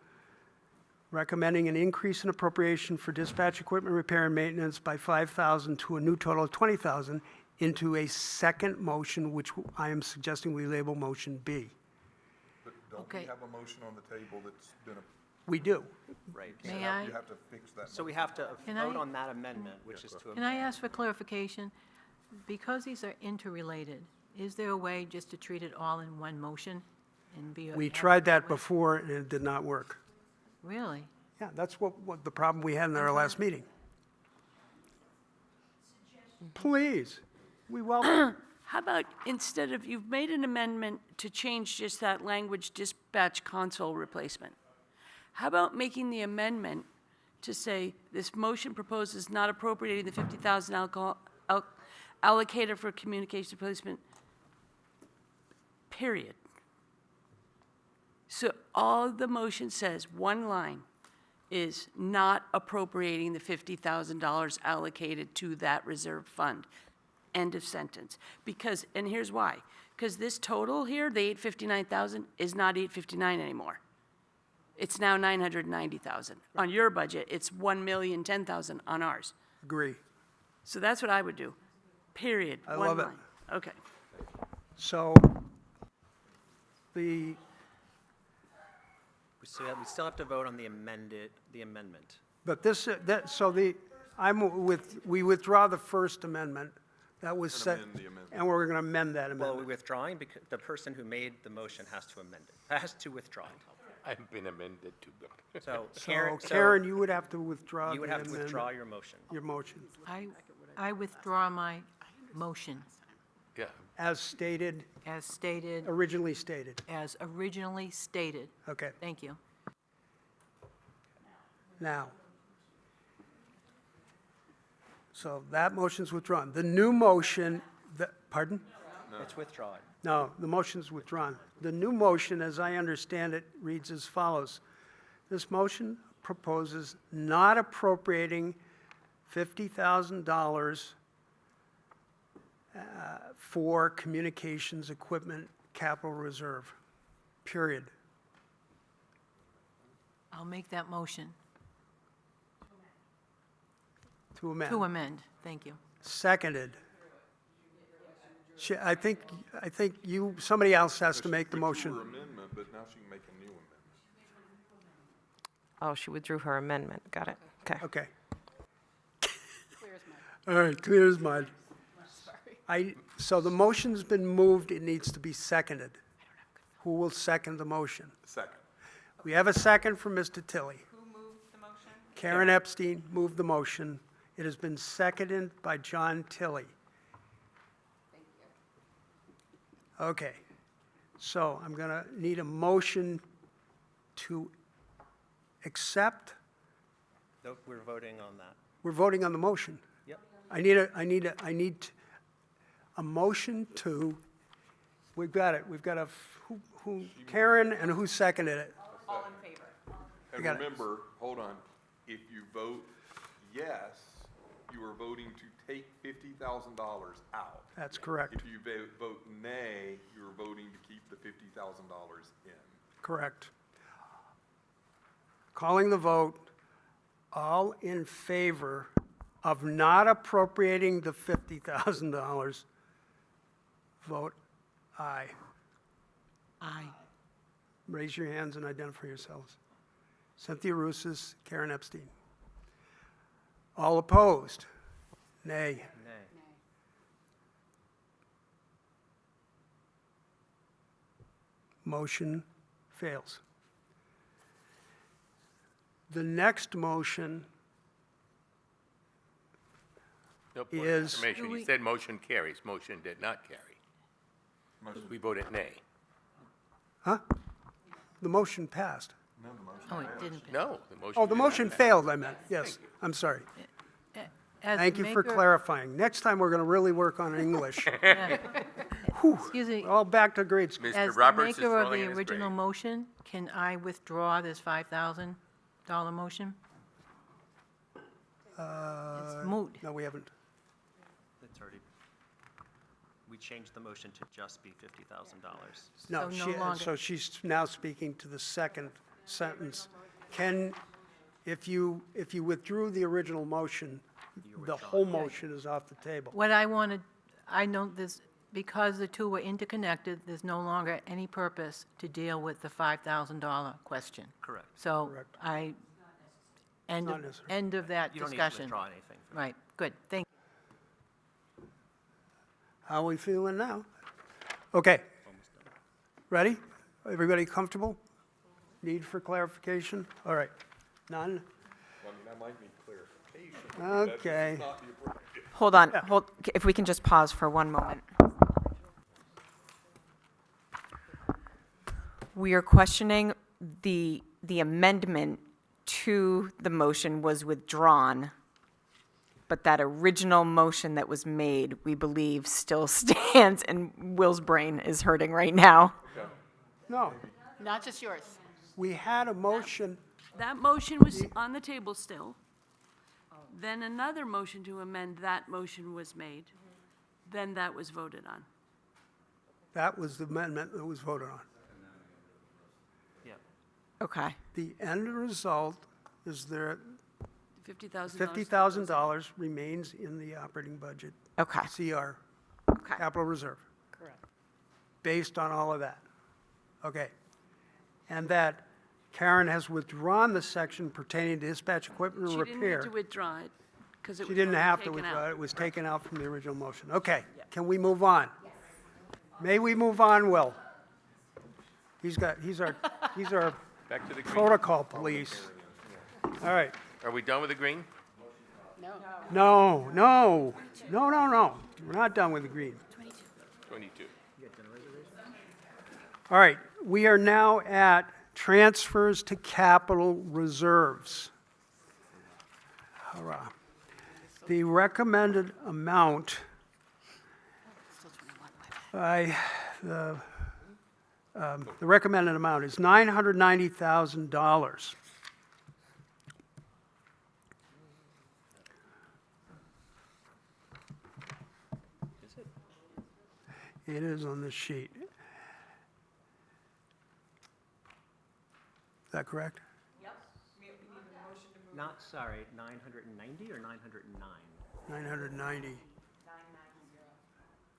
recommending an increase in appropriation for dispatch equipment repair and maintenance by 5,000 to a new total of 20,000 into a second motion, which I am suggesting we label Motion B. But don't we Okay. have a motion on the table that's been, We do. Right. May I? you have to fix that. So we have to Can vote I- on that amendment, which is to Can I ask for clarification? Because these are interrelated, is there a way just to treat it all in one motion and be? We tried that before and it did not work. Really? Yeah, that's what the problem we had in our last meeting. Please, we welcome. How about instead of, you've made an amendment to change just that language, dispatch console replacement. How about making the amendment to say, this motion proposes not appropriating the 50,000 allocated for communication replacement, period. So all the motion says, one line, is not appropriating the $50,000 allocated to that reserve fund. End of sentence. Because, and here's why. Because this total here, the 859,000, is not 859 anymore. It's now 990,000. On your budget, it's 1,010,000 on ours. Agree. So that's what I would do. Period. I One love it. line. Okay. So the, we still have to vote on the amendment. but this, so we withdraw the First Amendment. That was set. amend the amendment. And we're going to amend that Well, we're amendment. withdrawing because the person who made the motion has to amend it, has to withdraw it. I've been amended to go. So So Karen, Karen, you would have to withdraw you would the have to withdraw amendment, your motion. your motion, I withdraw my motion Yeah, as stated, as stated, originally stated. as originally stated. Okay, Thank you. now. So that motion's withdrawn. The new motion, pardon? It's withdrawn. No, the motion's withdrawn. The new motion, as I understand it, reads as follows. This motion proposes not appropriating $50,000 for communications equipment capital reserve, period. I'll make that motion To amend. to amend. Thank you. Seconded. I think somebody else has to make the motion. Her amendment, but now she can make a new amendment. Oh, she withdrew her amendment. Got it. Okay. Okay. All right, clear as mud. So the motion's been moved, it needs to be seconded. Who will second the motion? Second. We have a second from Mr. Tilly. Who moved the motion? Karen Epstein moved the motion. It has been seconded by John Tilly. Thank you. Okay, so I'm going to need a motion to accept. Nope, we're voting on that. We're voting on the motion. Yep. I need a motion to, we've got it, who, Karen, and who seconded it? And got it. remember, hold on, if you vote yes, you are voting to take $50,000 out. That's correct, If you vote nay, you are voting to keep the $50,000 in. correct. calling the vote. All in favor of not appropriating the $50,000, vote aye. Aye. Raise your hands and identify yourselves. Cynthia Rousas, Karen Epstein. All opposed? Nay. Nay. Motion fails. The next motion No point of Is- information. You said motion carries. Motion did not carry. We voted nay. the motion passed. Oh, it didn't. No, the motion. Oh, the did not motion pass. failed, I meant, yes. I'm sorry. As Thank you for maker- clarifying. Next time, we're going to really work on English. Excuse me, All back to grade school. Mr. as the Roberts is maker of rolling the in his original grave. motion, can I withdraw this $5,000 motion? It's moot. No, we haven't. It's already, we changed the motion to just be $50,000. No, So no longer- so she's now speaking to the second sentence. If you withdrew the original motion, the whole motion is off the table. What I wanted, I know this, because the two were interconnected, there's no longer any purpose to deal with the $5,000 question. Correct. So Correct. end Not of, necessary. end of that You don't need to discussion. withdraw anything. Right, good, thank you. How are we feeling now? Okay. Ready? Everybody comfortable? Need for clarification? All right. None? Well, I mean, I might need clarification. Okay. Not the appropriate. Hold on, if we can just pause for one moment. We are questioning the amendment to the motion was withdrawn, but that original motion that was made, we believe, still stands, and Will's brain is hurting right now. No. Not just yours. We had a motion. That motion was on the table still. Then another motion to amend that motion was made. Then that was voted on. That was the amendment that was voted on. Yeah. Okay, The end result is there, $50,000. $50,000 remains in the operating budget, okay, CR, okay. capital reserve. Correct. Based on all of that. Okay. And that Karen has withdrawn the section pertaining to dispatch equipment She and didn't need repair. to withdraw it, because it She was didn't already have to taken withdraw out. it. It was taken out from the original motion. Okay. Can we move on? May we move on, Will? He's our Back to the green. protocol police. All right. Are we done with the green? No. We're not done with the green. 22. All right, we are now at transfers to capital reserves. Hurrah. The recommended amount the recommended amount is $990,000. It is on this sheet. Is that correct? Not, sorry, 990 or 909? 990.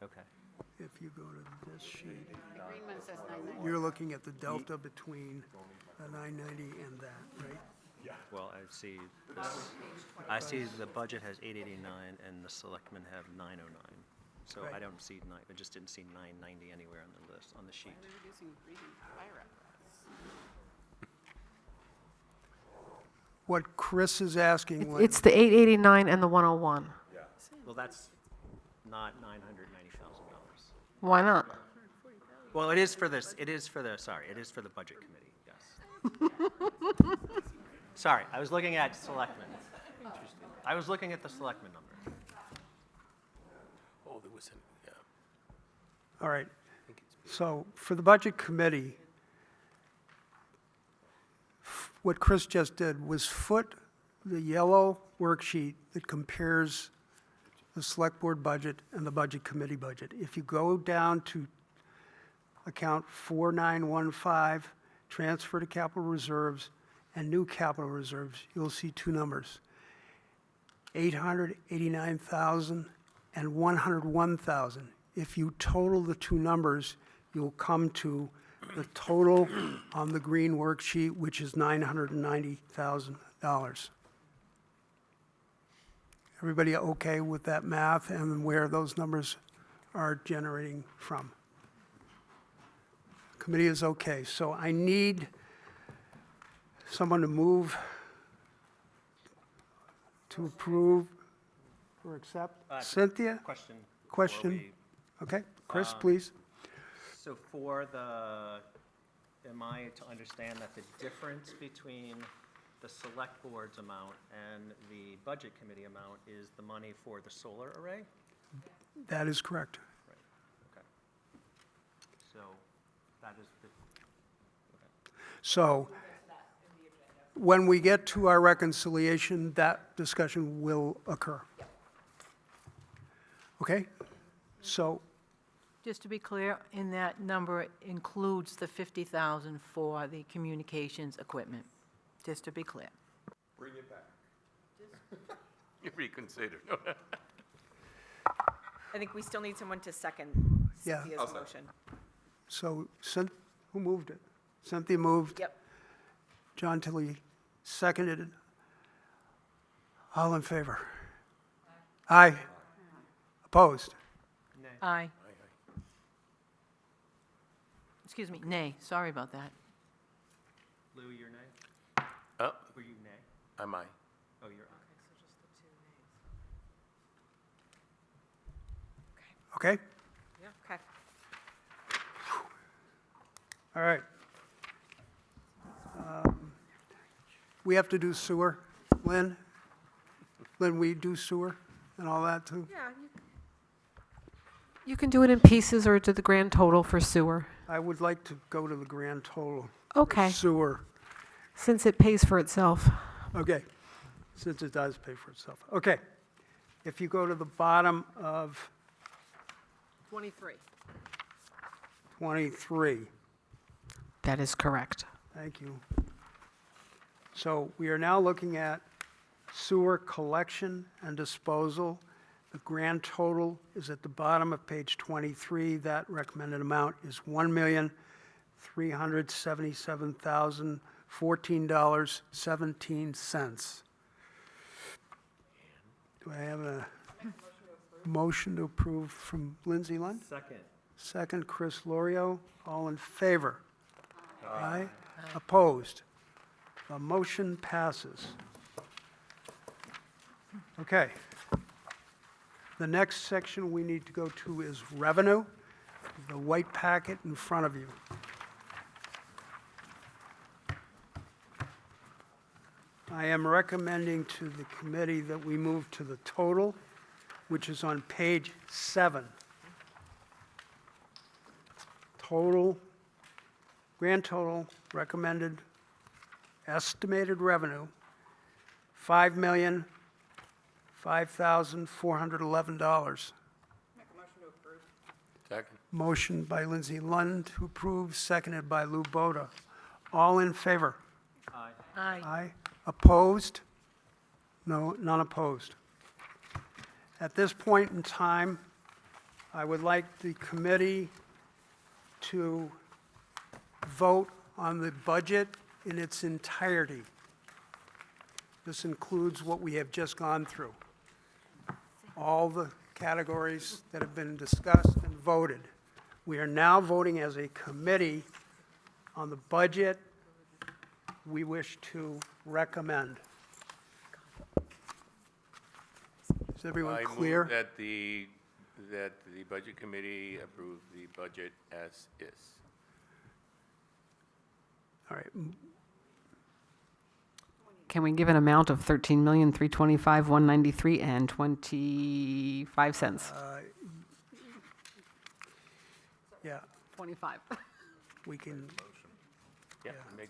Okay. If you go to this sheet, you're looking at the delta between the 990 and that, right? Well, I see the budget has 889 and the selectmen have 909. So I Right. don't see I just didn't see 990 anywhere on the list, on the sheet. What Chris is asking, It's the 889 and the 101. Well, that's not $990,000. Why not? Well, it is for this, it is for the budget committee, yes. Sorry, I was looking at selectmen. I was looking at the selectmen number. Oh, there was an, yeah. all right, so for the Budget Committee, what Chris just did was foot the yellow worksheet that compares the Select Board budget and the Budget Committee budget. If you go down to account 4915, transfer to capital reserves, and new capital reserves, you'll see two numbers, 889,000 and 101,000. If you total the two numbers, you'll come to the total on the green worksheet, which is $990,000. Everybody okay with that math and where those numbers are generating from? Committee is okay. So I need someone to move to approve or accept. Cynthia? Question. before Question? we- Okay, Chris, please. So for the, am I to understand that the difference between the select board's amount and the budget committee amount is the money for the solar array? That is correct. Right, okay. So that is the, So when we get to our reconciliation, that discussion will occur. Okay? So, Just to be clear, in that number includes the 50,000 for the communications equipment, just to be clear. Bring it back. Reconsider. I think we still need someone to second Yeah. Cynthia's I'll second. motion. so who moved it? Cynthia moved. Yep. John Tilly seconded it. All in favor? Aye. Opposed? Aye. Excuse me, nay, sorry about that. Lou, you're nay? Oh, Were you nay? am I? Oh, you're aye. Okay? Okay. All right. We have to do sewer. Lynn? Lynn, we do sewer and all that too? Yeah. You can do it in pieces or to the grand total for sewer. I would like to go to the grand total. Okay, Sewer. since it pays for itself. Okay, since it does pay for itself. Okay, if you go to the bottom of 23. 23, That is correct. thank you. So we are now looking at sewer collection and disposal. The grand total is at the bottom of page 23. That recommended amount is $1,377,014.17. Do I have a motion to approve from Lindsay Lund? Second. Second, Chris Lorio. All in favor? Aye. Opposed? The motion passes. Okay. The next section we need to go to is revenue, the white packet in front of you. I am recommending to the committee that we move to the total, which is on page 7. Total, grand total, recommended estimated revenue, $5,005,411. Second. Motion by Lindsay Lund to approve, seconded by Lou Boda. All in favor? Aye. Aye. Aye. Opposed? No, none opposed. At this point in time, I would like the committee to vote on the budget in its entirety. This includes what we have just gone through. All the categories that have been discussed and voted. We are now voting as a committee on the budget we wish to recommend. Is everyone clear? I move that the Budget Committee approve the budget as is. All right, Can we give an amount of $13,325,193.25? yeah, 25. we can, Yeah. Yeah. Make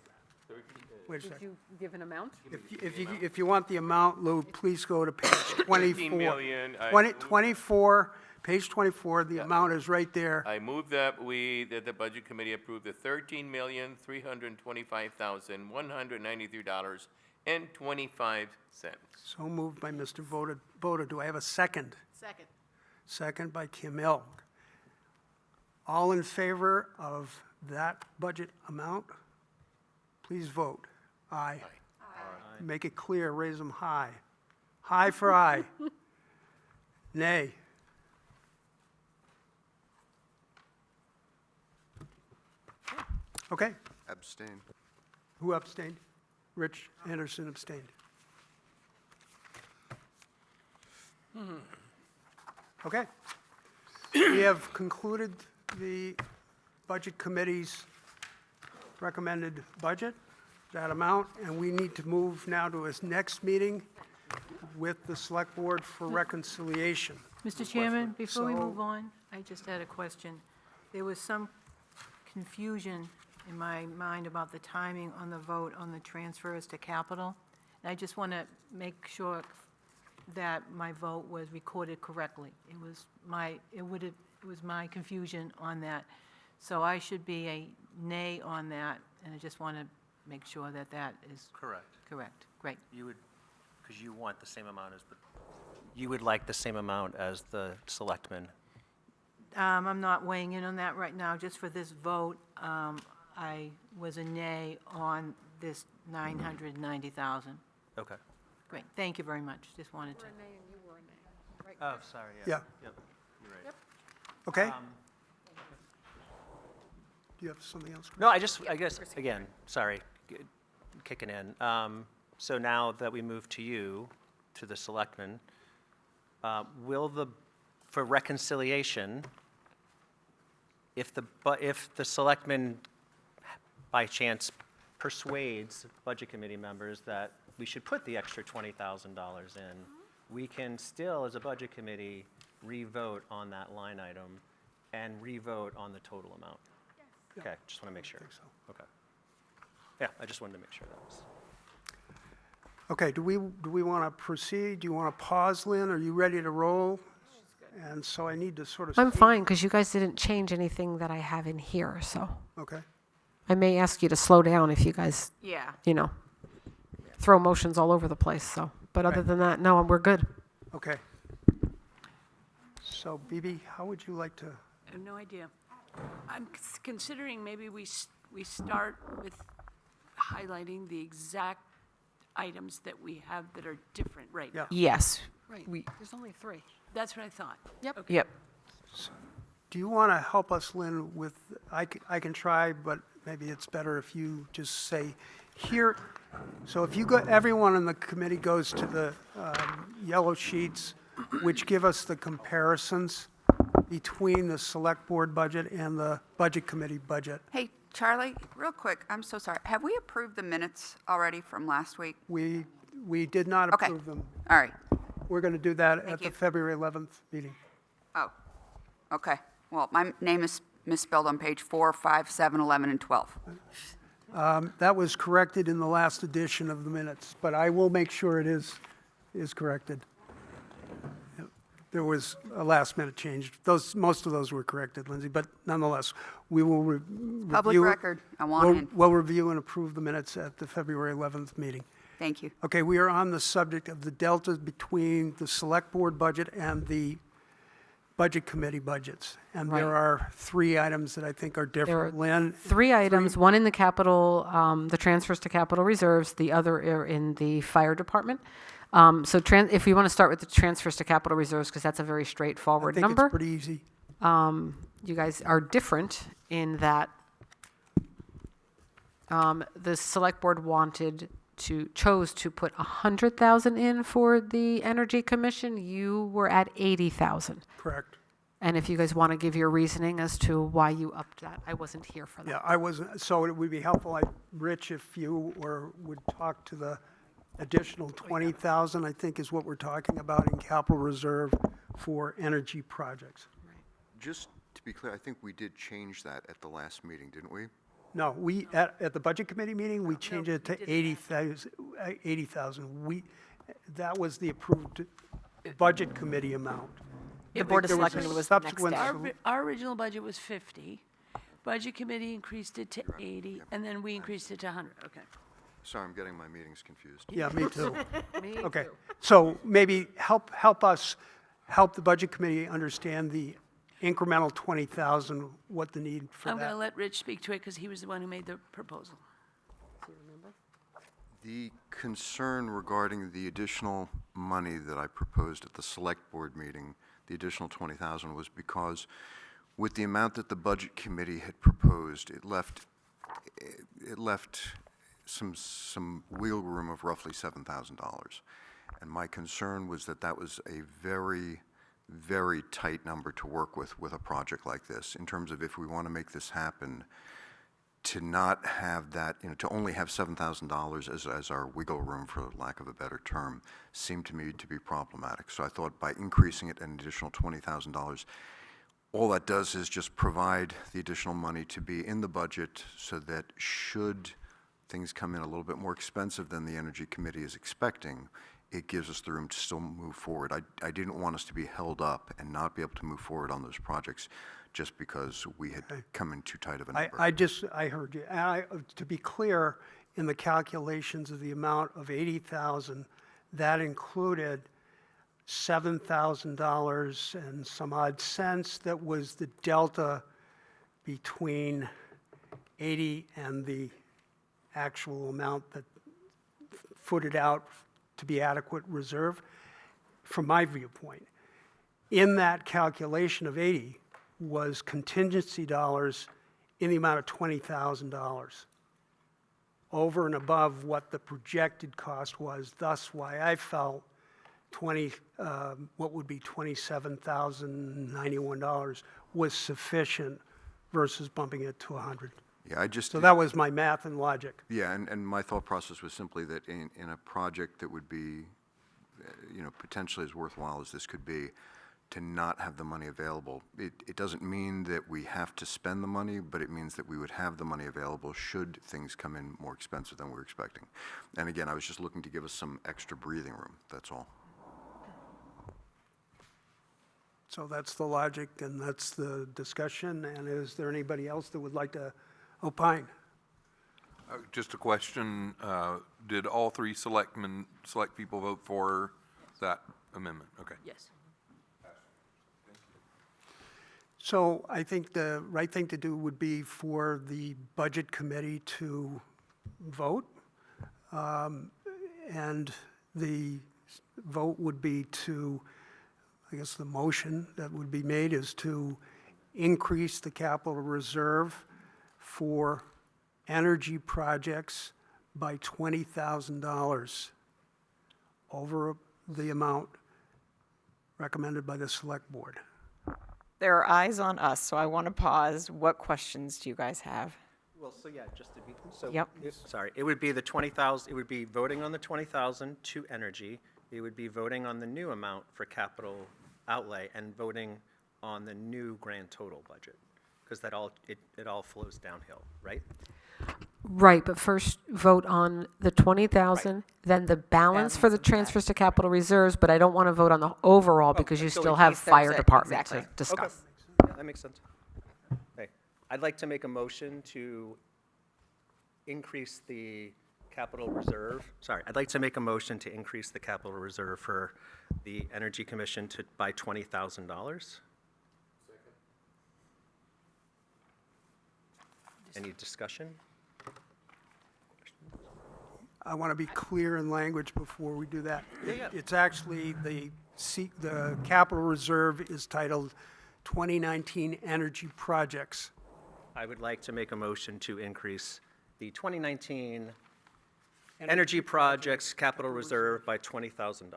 wait a second. you give an amount? If you want the amount, Lou, please go to page 24. 13 million, I 20 move- 24, Page 24, the amount is right there. I move that that the Budget Committee approve the $13,325,193.25. So moved by Mr. Voda. Do I have a second? Second. Second by Kim Ilk. All in favor of that budget amount? Please vote. Aye. Make it clear, raise them high. High for aye. Nay. Okay, Abstain. who abstained? Rich Anderson abstained. Okay. We have concluded the Budget Committee's recommended budget, that amount, and we need to move now to his next meeting with the Select Board for reconciliation. Mr. Chairman, before we So- move on, I just had a question. There was some confusion in my mind about the timing on the vote on the transfers to capital. And I just want to make sure that my vote was recorded correctly. It was my confusion on that. So I should be a nay on that, and I just want to make sure that that is Correct. correct. Great. You would, because you want the same amount as you would like the same amount as the selectmen. I'm not weighing in on that right now. Just for this vote, I was a nay on this 990,000. Okay. Great, thank you very much. Just wanted to. Oh, sorry, Yeah. Yep, you're right. Okay? Do you have something else? No, I guess, again, sorry, kicking in. So now that we move to you, to the selectmen, for reconciliation, if the selectmen by chance persuades Budget Committee members that we should put the extra $20,000 in, we can still, as a Budget Committee, re-vote on that line item and re-vote on the total amount. Okay, just want to make sure. I think so. Okay. Yeah, I just wanted to make sure that was. Okay, do we want to proceed? Do you want to pause, Lynn? Are you ready to roll? And so I need to sort of. I'm fine, because you guys didn't change anything that I have in here, so Okay, I may ask you to slow down if you guys, Yeah. throw motions all over the place, so. But other than that, no, we're good. okay. So, Bibi, how would you like to? I have no idea. I'm considering maybe we start with highlighting the exact items that we have that are different right now. Yeah. Yes. Right. There's only 3. That's what I thought. Yep. Okay. Yep. Do you want to help us, Lynn, with, I can try, but maybe it's better if you just say, here, so if you go, everyone in the committee goes to the yellow sheets, which give us the comparisons between the Select Board budget and the Budget Committee budget. Hey, Charlie, real quick, I'm so sorry. Have we approved the minutes already from last week? We did not Okay. approve them. All right. We're going to do that Thank at the you. February 11th meeting. Oh, okay. Well, my name is misspelled on page 4, 5, 7, 11, and 12. That was corrected in the last edition of the minutes, but I will make sure it is corrected. There was a last-minute change. Most of those were corrected, Lindsay, but nonetheless, we will Public review. record, I want in. We'll review and approve the minutes at the February 11th meeting. Thank you. Okay, we are on the subject of the delta between the Select Board budget and the Budget Committee budgets. And there Right. are 3 items that I think are different. Lynn? 3 items, one in the capital, the transfers to capital reserves, the other are in the fire department. So if we want to start with the transfers to capital reserves, because that's a very I straightforward think it's number. pretty easy. You guys are different in that the select board chose to put 100,000 in for the Energy Commission. You were at 80,000. Correct. And if you guys want to give your reasoning as to why you upped that, I wasn't here for that. Yeah, I wasn't, so it would be helpful, Rich, if you would talk to the additional 20,000, I think is what we're talking about in capital reserve for energy projects. Just to be clear, I think we did change that at the last meeting, didn't we? No, at the Budget Committee meeting, we changed it to 80,000. That was the approved Budget Committee amount. The Board of there was a Selectmen was the next subsequent day. Our original budget was 50. Budget committee increased it to 80, and then we increased it to 100. Okay. Sorry, I'm getting my meetings confused. Yeah, me too. Me Okay, too. so maybe help the Budget Committee understand the incremental 20,000, what the need for I'm going to that. let Rich speak to it because he was the one who made the proposal. The concern regarding the additional money that I proposed at the Select Board meeting, the additional 20,000, was because with the amount that the Budget Committee had proposed, it left some wiggle room of roughly $7,000. And my concern was that that was a very, very tight number to work with a project like this, in terms of if we want to make this happen, to not have that, to only have $7,000 as our wiggle room, for lack of a better term, seemed to me to be problematic. So I thought by increasing it an additional $20,000, all that does is just provide the additional money to be in the budget, so that should things come in a little bit more expensive than the Energy Committee is expecting, it gives us the room to still move forward. I didn't want us to be held up and not be able to move forward on those projects just because we had come in too tight of a number. I heard you. And to be clear, in the calculations of the amount of 80,000, that included $7,000 and some odd cents. That was the delta between 80 and the actual amount that footed out to be adequate reserve, from my viewpoint. In that calculation of 80 was contingency dollars in the amount of $20,000, over and above what the projected cost was. Thus why I felt what would be $27,091 was sufficient versus bumping it to 100. Yeah, So that was my math and logic. Yeah, and my thought process was simply that in a project that would be, potentially as worthwhile as this could be, to not have the money available. It doesn't mean that we have to spend the money, but it means that we would have the money available should things come in more expensive than we were expecting. And again, I was just looking to give us some extra breathing room, that's all. So that's the logic and that's the discussion. And is there anybody else that would like to opine? Just a question, did all three select people vote for that amendment? Okay. Yes. So I think the right thing to do would be for the Budget Committee to vote. And the vote would be to, I guess the motion that would be made is to increase the capital reserve for energy projects by $20,000 over the amount recommended by the Select Board. There are eyes on us, so I want to pause. What questions do you guys have? Well, so yeah, just to be, so. Yep. Sorry, it would be the 20,000, it would be voting on the 20,000 to energy. It would be voting on the new amount for capital outlay and voting on the new grand total budget. Because that all, it all flows downhill, right? Right, but first vote on the 20,000, then the balance for the transfers to capital reserves, but I don't want to vote on the overall because you so still in have case there's fire a- department exactly. to discuss. Yeah, that makes sense. Okay, I'd like to make a motion to increase the capital reserve. Sorry, I'd like to make a motion to increase the capital reserve for the Energy Commission by $20,000. Any discussion? I want to be clear in language before we do that. Yeah. It's actually, the capital reserve is titled 2019 Energy Projects. I would like to make a motion to increase the 2019 Energy Projects Capital Reserve by $20,000.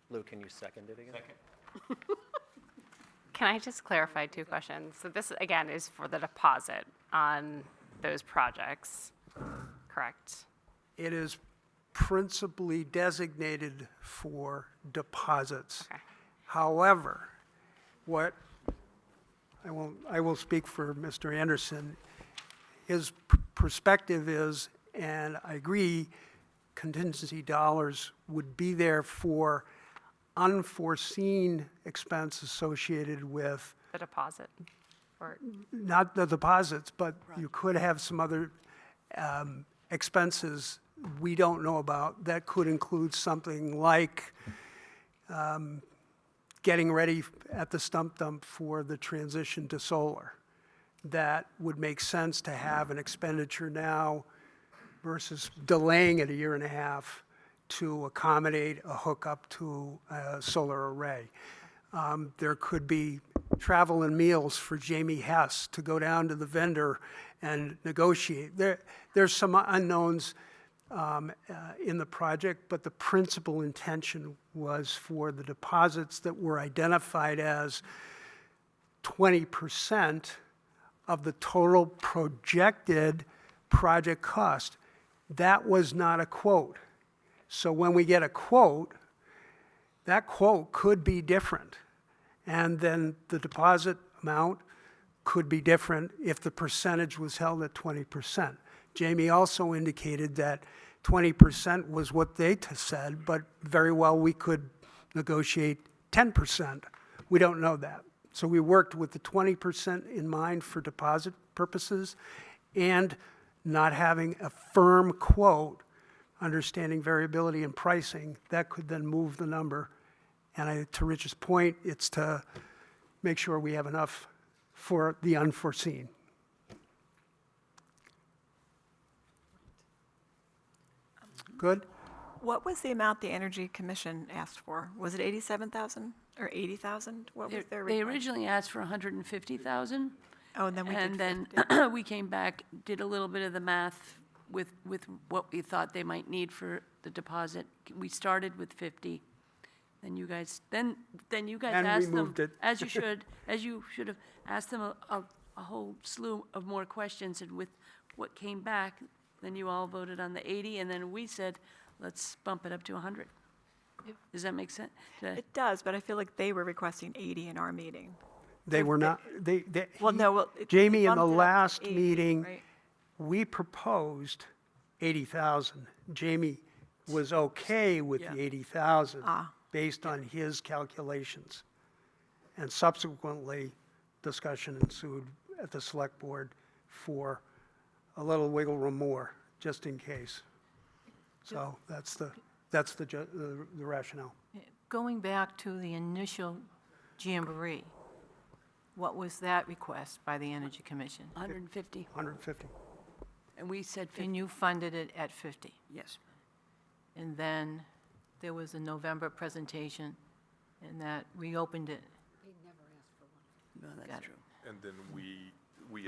Lou, can you second it again? Second. Can I just clarify two questions? So this, again, is for the deposit on those projects, correct? It is principally designated for deposits. Okay. However, what, I will speak for Mr. Anderson, his perspective is, and I agree, contingency dollars would be there for unforeseen expense associated with The deposit, or, not the deposits, but you could have some other expenses we don't know about that could include something like getting ready at the stump dump for the transition to solar. That would make sense to have an expenditure now versus delaying it a year and a half to accommodate a hookup to a solar array. There could be travel and meals for Jamie Hess to go down to the vendor and negotiate. There's some unknowns in the project, but the principal intention was for the deposits that were identified as 20% of the total projected project cost. That was not a quote. So when we get a quote, that quote could be different. And then the deposit amount could be different if the percentage was held at 20%. Jamie also indicated that 20% was what they said, but very well we could negotiate 10%. We don't know that. So we worked with the 20% in mind for deposit purposes and not having a firm quote, understanding variability in pricing, that could then move the number. And to Rich's point, it's to make sure we have enough for the unforeseen. Good? What was the amount the Energy Commission asked for? Was it 87,000 or 80,000? What was their They request? originally asked for 150,000. Oh, and then we did And then 50. we came back, did a little bit of the math with what we thought they might need for the deposit. We started with 50. Then you guys And we asked them, moved it. as you should have asked them a whole slew of more questions, and with what came back, then you all voted on the 80, and then we said, let's bump it up to 100. Does that make sense? It does, but I feel like they were requesting 80 in our meeting. They were not, Well, no, well. Jamie, in the bumped it up to last 80, meeting, right? we proposed 80,000. Jamie was okay with the 80,000 based on his calculations. And subsequently, discussion ensued at the select board for a little wiggle room more, just in case. So that's the rationale. Going back to the initial jamboree, what was that request by the Energy Commission? 150, 150. and we said 50. And you funded it at 50. Yes. And then there was a November presentation, and that reopened it. No, Got that's it. true. And then we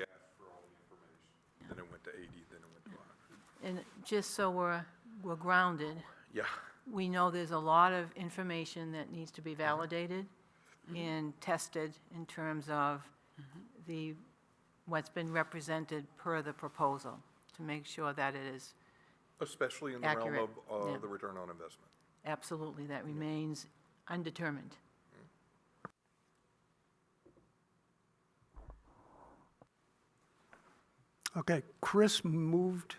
asked for all the information. Then it went to 80, then it went to 100. And just so we're grounded, Yeah. we know there's a lot of information that needs to be validated and tested in terms of what's been represented per the proposal, to make sure that it is Especially in the realm Accurate, of yeah. the return on investment. absolutely, that remains undetermined. Okay, Chris moved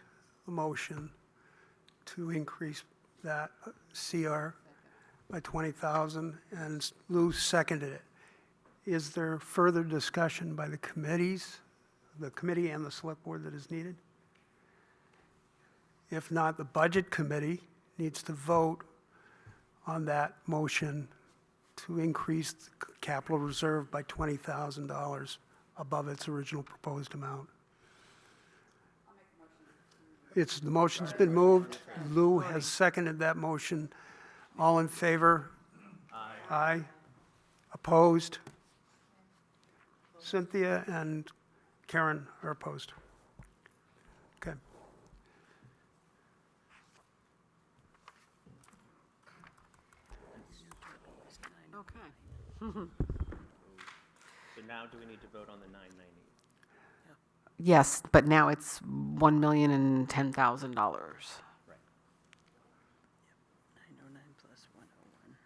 a motion to increase that CR by 20,000, and Lou seconded it. Is there further discussion by the committees, the committee and the select board that is needed? If not, the budget committee needs to vote on that motion to increase the capital reserve by $20,000 above its original proposed amount. The motion's been moved. Lou has seconded that motion. All in favor? Aye. Opposed? Cynthia and Karen are opposed. Okay. Okay. So now do we need to vote on the 990? Yes, but now it's $1,010,000. $909 Right. plus 101.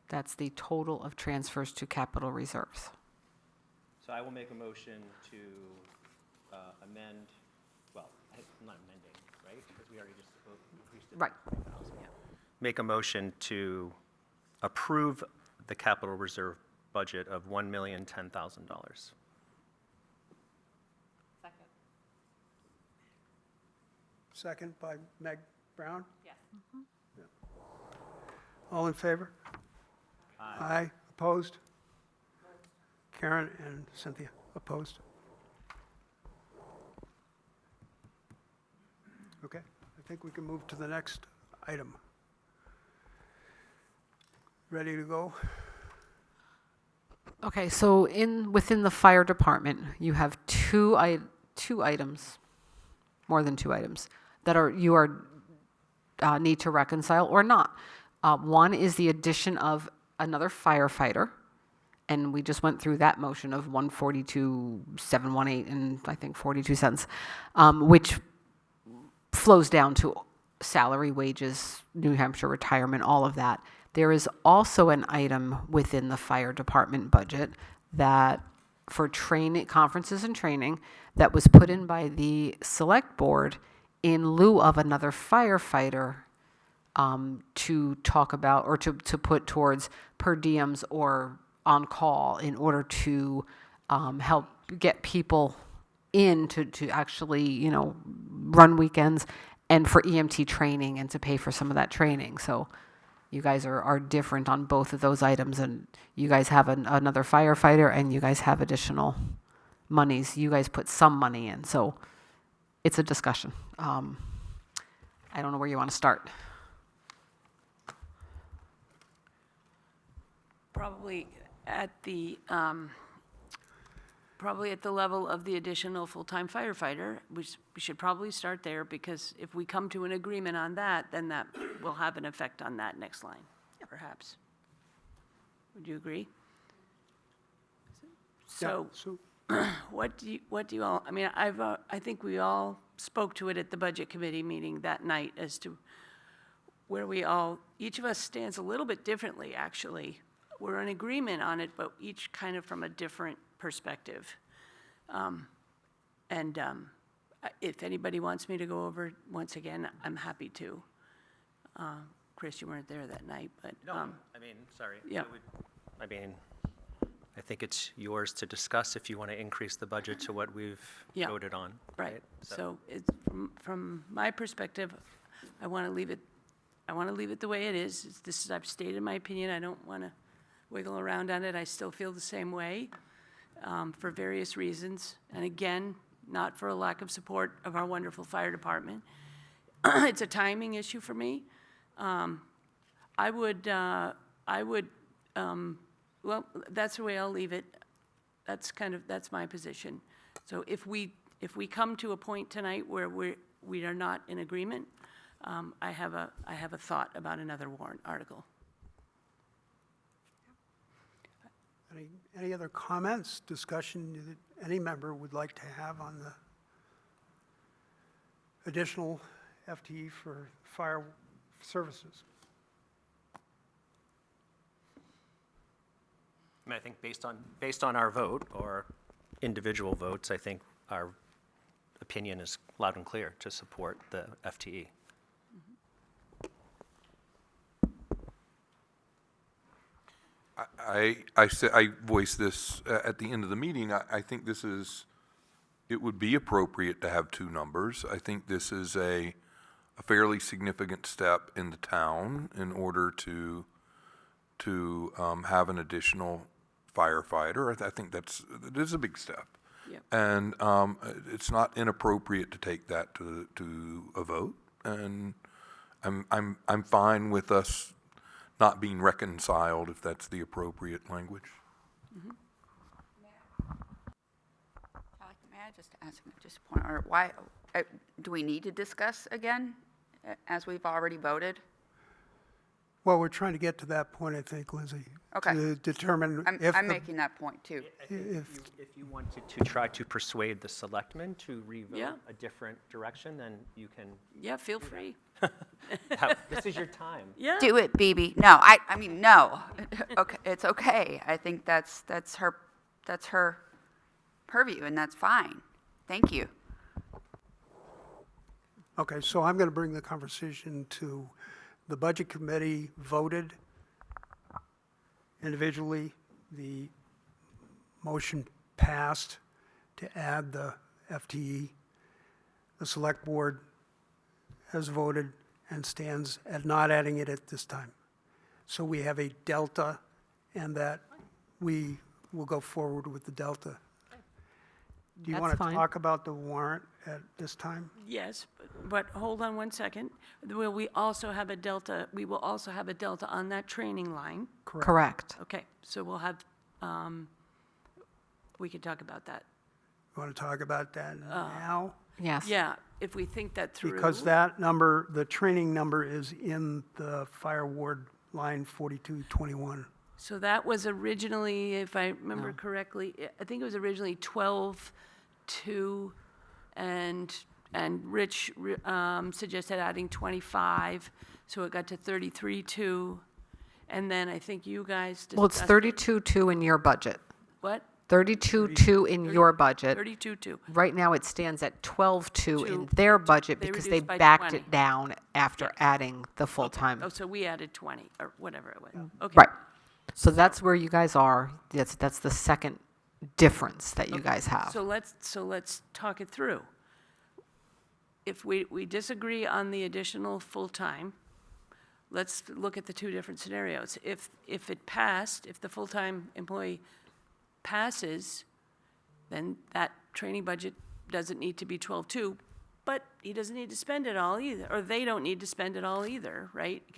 That's the total of transfers to capital reserves. So I will make a motion to amend, well, I'm not amending, right? Because we already just increased it. Right. Make a motion to approve the capital reserve budget of $1,010,000. Second by Meg Brown? Yes. All in favor? Aye. Opposed? Karen and Cynthia, opposed? Okay, I think we can move to the next item. Ready to go? Okay, so within the fire department, you have two items, more than two items, that you need to reconcile or not. One is the addition of another firefighter, and we just went through that motion of 142,718 and I think 42 cents, which flows down to salary, wages, New Hampshire retirement, all of that. There is also an item within the fire department budget that for training, conferences and training, that was put in by the select board in lieu of another firefighter to talk about or to put towards per diems or on call in order to help get people in to actually, run weekends and for EMT training and to pay for some of that training. So you guys are different on both of those items, and you guys have another firefighter and you guys have additional monies. You guys put some money in, so it's a discussion. I don't know where you want to start. Probably at the level of the additional full-time firefighter. We should probably start there, because if we come to an agreement on that, then that will have an effect on that next line, perhaps. Would you agree? So, what do you all, I mean, I think we all spoke to it at the Budget Committee meeting that night as to where each of us stands a little bit differently, actually. We're in agreement on it, but each kind of from a different perspective. If anybody wants me to go over once again, I'm happy to. Chris, you weren't there that night, but. Sorry. Yeah. I think it's yours to discuss if you want to increase the budget to what we've voted on. Right. So it's from my perspective, I want to leave it the way it is. I've stated my opinion. I don't want to wiggle around on it. I still feel the same way for various reasons. And again, not for a lack of support of our wonderful fire department. It's a timing issue for me. Well, that's the way I'll leave it. That's my position. So if we come to a point tonight where we are not in agreement, I have a thought about another warrant article. Any other comments, discussion that any member would like to have on the additional FTE for fire services? I think based on our vote or individual votes, I think our opinion is loud and clear to support the FTE. I voiced this at the end of the meeting. I think it would be appropriate to have two numbers. I think this is a fairly significant step in the town in order to have an additional firefighter. I think it is a big step. Yep. And it's not inappropriate to take that to a vote. And I'm fine with us not being reconciled, if that's the appropriate language. May I just ask just a point, or why, do we need to discuss again, as we've already voted? Well, we're trying to get to that point, I think, Lindsay. Okay. To determine if I'm the- making that point, too. If you wanted to try to persuade the selectmen to revote Yeah. a different direction, then you can, Yeah, feel free. this is your time. Yeah. Do it, BB. No, I mean, no. Okay, it's okay. I think that's her purview, and that's fine. Thank you. Okay, so I'm going to bring the conversation to the Budget Committee voted individually. The motion passed to add the FTE. The Select Board has voted and stands at not adding it at this time. So we have a delta, and that we will go forward with the delta. Do you That's want to fine. talk about the warrant at this time? Yes, but hold on one second. Will we also have a delta, we will also have a delta on that training line? Correct. Okay, so we'll have, we can talk about that. You want to talk about that now? Yes. Yeah, if we think that through. Because that number, the training number is in the fire ward line 4221. So that was originally, if I remember correctly, I think it was originally 12.2, and Rich suggested adding 25, so it got to 33.2, and then I think you guys discussed. Well, it's 32.2 in your budget. What? 32.2 in your budget. 32.2. Right now, it stands at 12.2 in Two. their budget They because they reduced by backed 20. it down after adding the full-time. Oh, so we added 20, or whatever it was. Okay. Right. So that's where you guys are. That's the second difference that you guys have. So let's talk it through. If we disagree on the additional full-time, let's look at the two different scenarios. If it passed, if the full-time employee passes, then that training budget doesn't need to be 12.2, but he doesn't need to spend it all either, or they don't need to spend it all either, right? It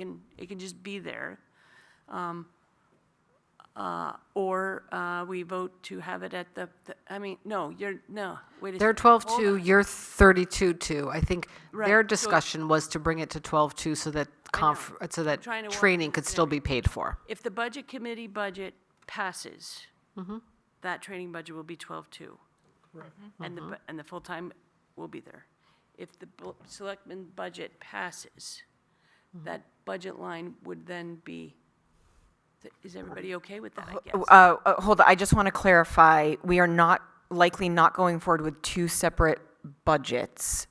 can just be there. Or we vote to have it at no, wait a They're second. Hold 12.2, on. you're 32.2. I think their Right, so- discussion was to bring it to 12.2 so that so that trying to walk training through could the still be paid for. If the budget committee budget passes, Mm-hmm. that training budget will be 12.2. And Mm-hmm. and the full-time will be there. If the selectmen budget passes, Mm-hmm. that budget line would then be, is everybody okay with that, I guess? Hold on, I just want to clarify, we are likely not going forward with two separate budgets.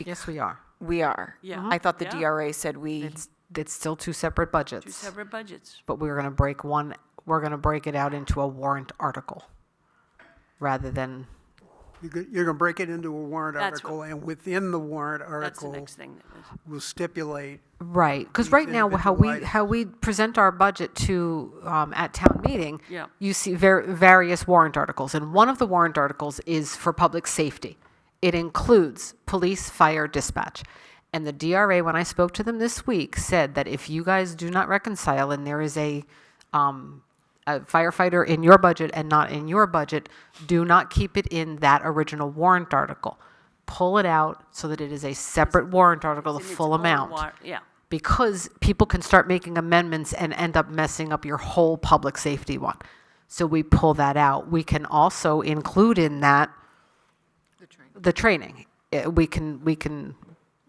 Yes, we are. We are. Yeah. I thought the Yeah. DRA said we, It's still two separate budgets. Two separate budgets. But we're going to break it out into a warrant article rather than, You're going to break it into a warrant That's article, and within the warrant That's the article, next thing that was. will stipulate, right. Because These right now, individual items. how we present our budget to, at town meeting, Yeah. you see various warrant articles. And one of the warrant articles is for public safety. It includes police, fire, dispatch. And the DRA, when I spoke to them this week, said that if you guys do not reconcile and there is a firefighter in your budget and not in your budget, do not keep it in that original warrant article. Pull it out so that it is a separate warrant article, the in its full own amount. Yeah. Because people can start making amendments and end up messing up your whole public safety one. So we pull that out. We can also include in that the training. We can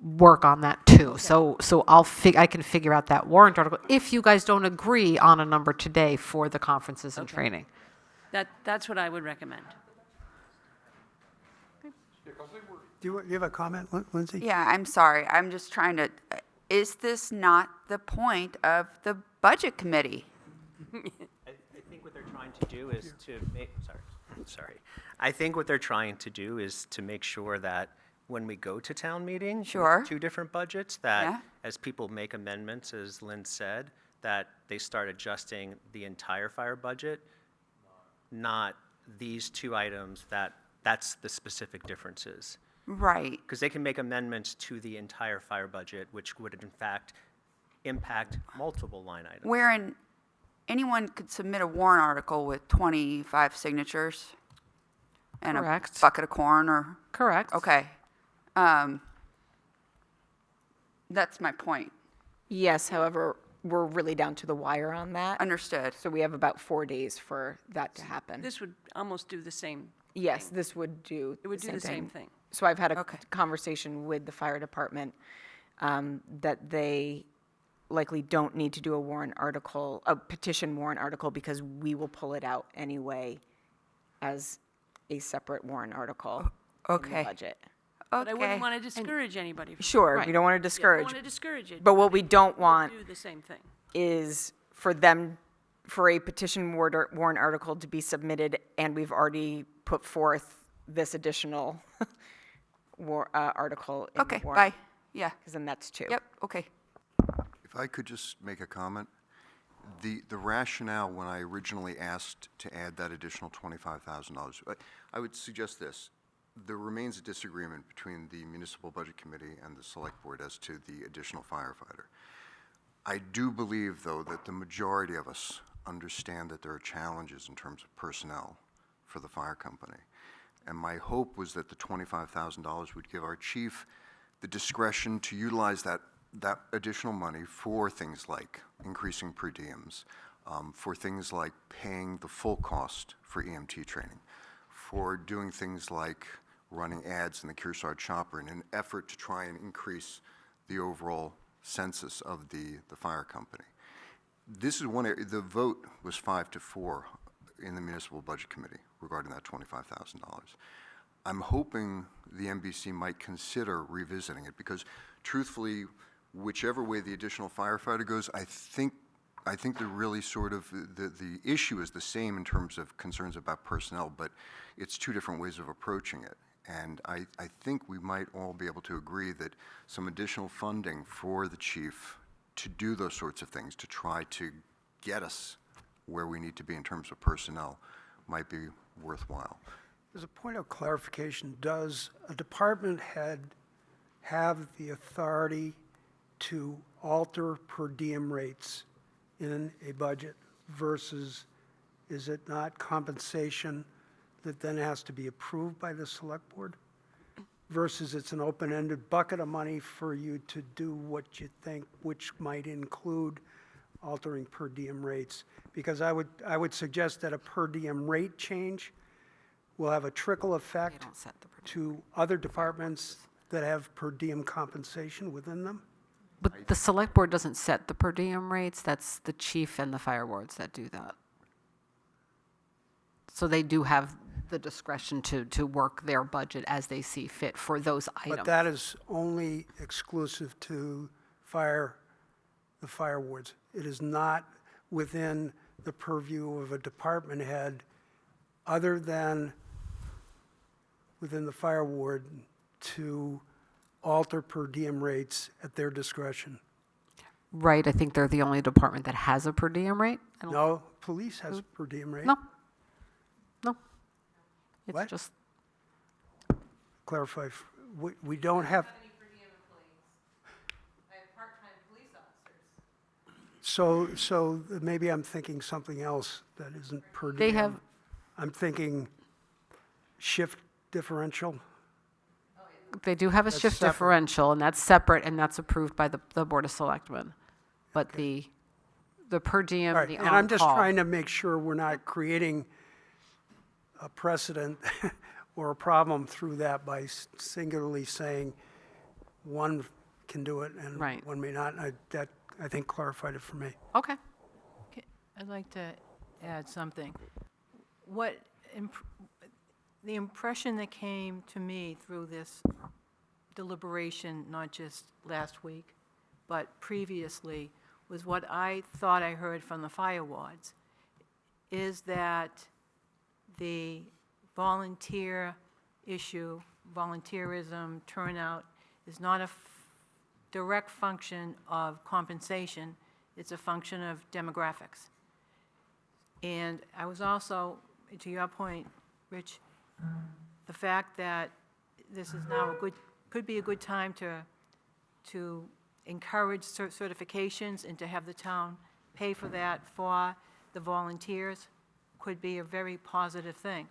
work on that too. So I can figure out that warrant article if you guys don't agree on a number today for the conferences and training. That's what I would recommend. do you have a comment, Lindsay? Yeah, I'm sorry, I'm just trying to, is this not the point of the budget committee? I think what they're trying to do is to make, sorry. I think what they're trying to do is to make sure that when we go to town meeting. with Sure. two different budgets, Yeah. that as people make amendments, as Lynn said, that they start adjusting the entire fire budget, not these two items, that's the specific differences. Right, Because they can make amendments to the entire fire budget, which would in fact impact multiple line items. wherein anyone could submit a warrant article with 25 signatures and a Correct. bucket of corn, or, Correct. okay. That's my point, yes, however, we're really down to the wire on that. understood. So we have about 4 days for that to happen. This would almost do the same. Yes, this would do It would do the same thing. So I've had a Okay. conversation with the fire department that they likely don't need to do a warrant article, a petition warrant article, because we will pull it out anyway as a separate warrant article in the Okay. budget. But I wouldn't Okay, want to discourage anybody. from- Sure, we Right. don't want to Yeah, don't discourage, want to discourage it. but what we don't We'll want do the same thing. is for them for a petition warrant article to be submitted, and we've already put forth this additional article in the Okay, warrant. bye, yeah, Because then that's two. yep, okay. If I could just make a comment, the rationale when I originally asked to add that additional $25,000, I would suggest this. There remains a disagreement between the Municipal Budget Committee and the Select Board as to the additional firefighter. I do believe, though, that the majority of us understand that there are challenges in terms of personnel for the fire company. And my hope was that the $25,000 would give our chief the discretion to utilize that additional money for things like increasing per diems, for things like paying the full cost for EMT training, for doing things like running ads in the Kearsarge Chopper in an effort to try and increase the overall census of the fire company. This is one area, the vote was 5-4 in the Municipal Budget Committee regarding that $25,000. I'm hoping the MBC might consider revisiting it because truthfully, whichever way the additional firefighter goes, I think they're really sort of, the issue is the same in terms of concerns about personnel, but it's two different ways of approaching it. And I think we might all be able to agree that some additional funding for the chief to do those sorts of things, to try to get us where we need to be in terms of personnel, might be worthwhile. As a point of clarification, does a department head have the authority to alter per diem rates in a budget versus, is it not compensation that then has to be approved by the select board? Versus it's an open-ended bucket of money for you to do what you think, which might include altering per diem rates? Because I would suggest that a per diem rate change will have a trickle effect don't set the per diem to other departments that have per diem compensation within them. But the select board doesn't set the per diem rates, that's the chief and the fire wards that do that. So they do have the discretion to work their budget as they see fit for those items. But that is only exclusive to the fire wards. It is not within the purview of a department head other than within the fire ward to alter per diem rates at their discretion. Right, I think they're the only department that has a per diem rate. I don't- No, police has a per diem rate. No. It's What? just, Clarify, we don't have, so maybe I'm thinking something else that isn't per diem. They have- I'm thinking shift differential. they do have a That's shift separate. differential, and that's separate, and that's approved by the Board of Selectmen. But the per diem, All right, the and I'm just on-call- trying to make sure we're not creating a precedent or a problem through that by singularly saying one can do it and Right. one may not. That, I think, clarified it for me. Okay. I'd like to add something. The impression that came to me through this deliberation, not just last week, but previously, was what I thought I heard from the fire wards, is that the volunteer issue, volunteerism, turnout, is not a direct function of compensation, it's a function of demographics. And I was also, to your point, Rich, the fact that this is now could be a good time to encourage certifications and to have the town pay for that for the volunteers could be a very positive thing.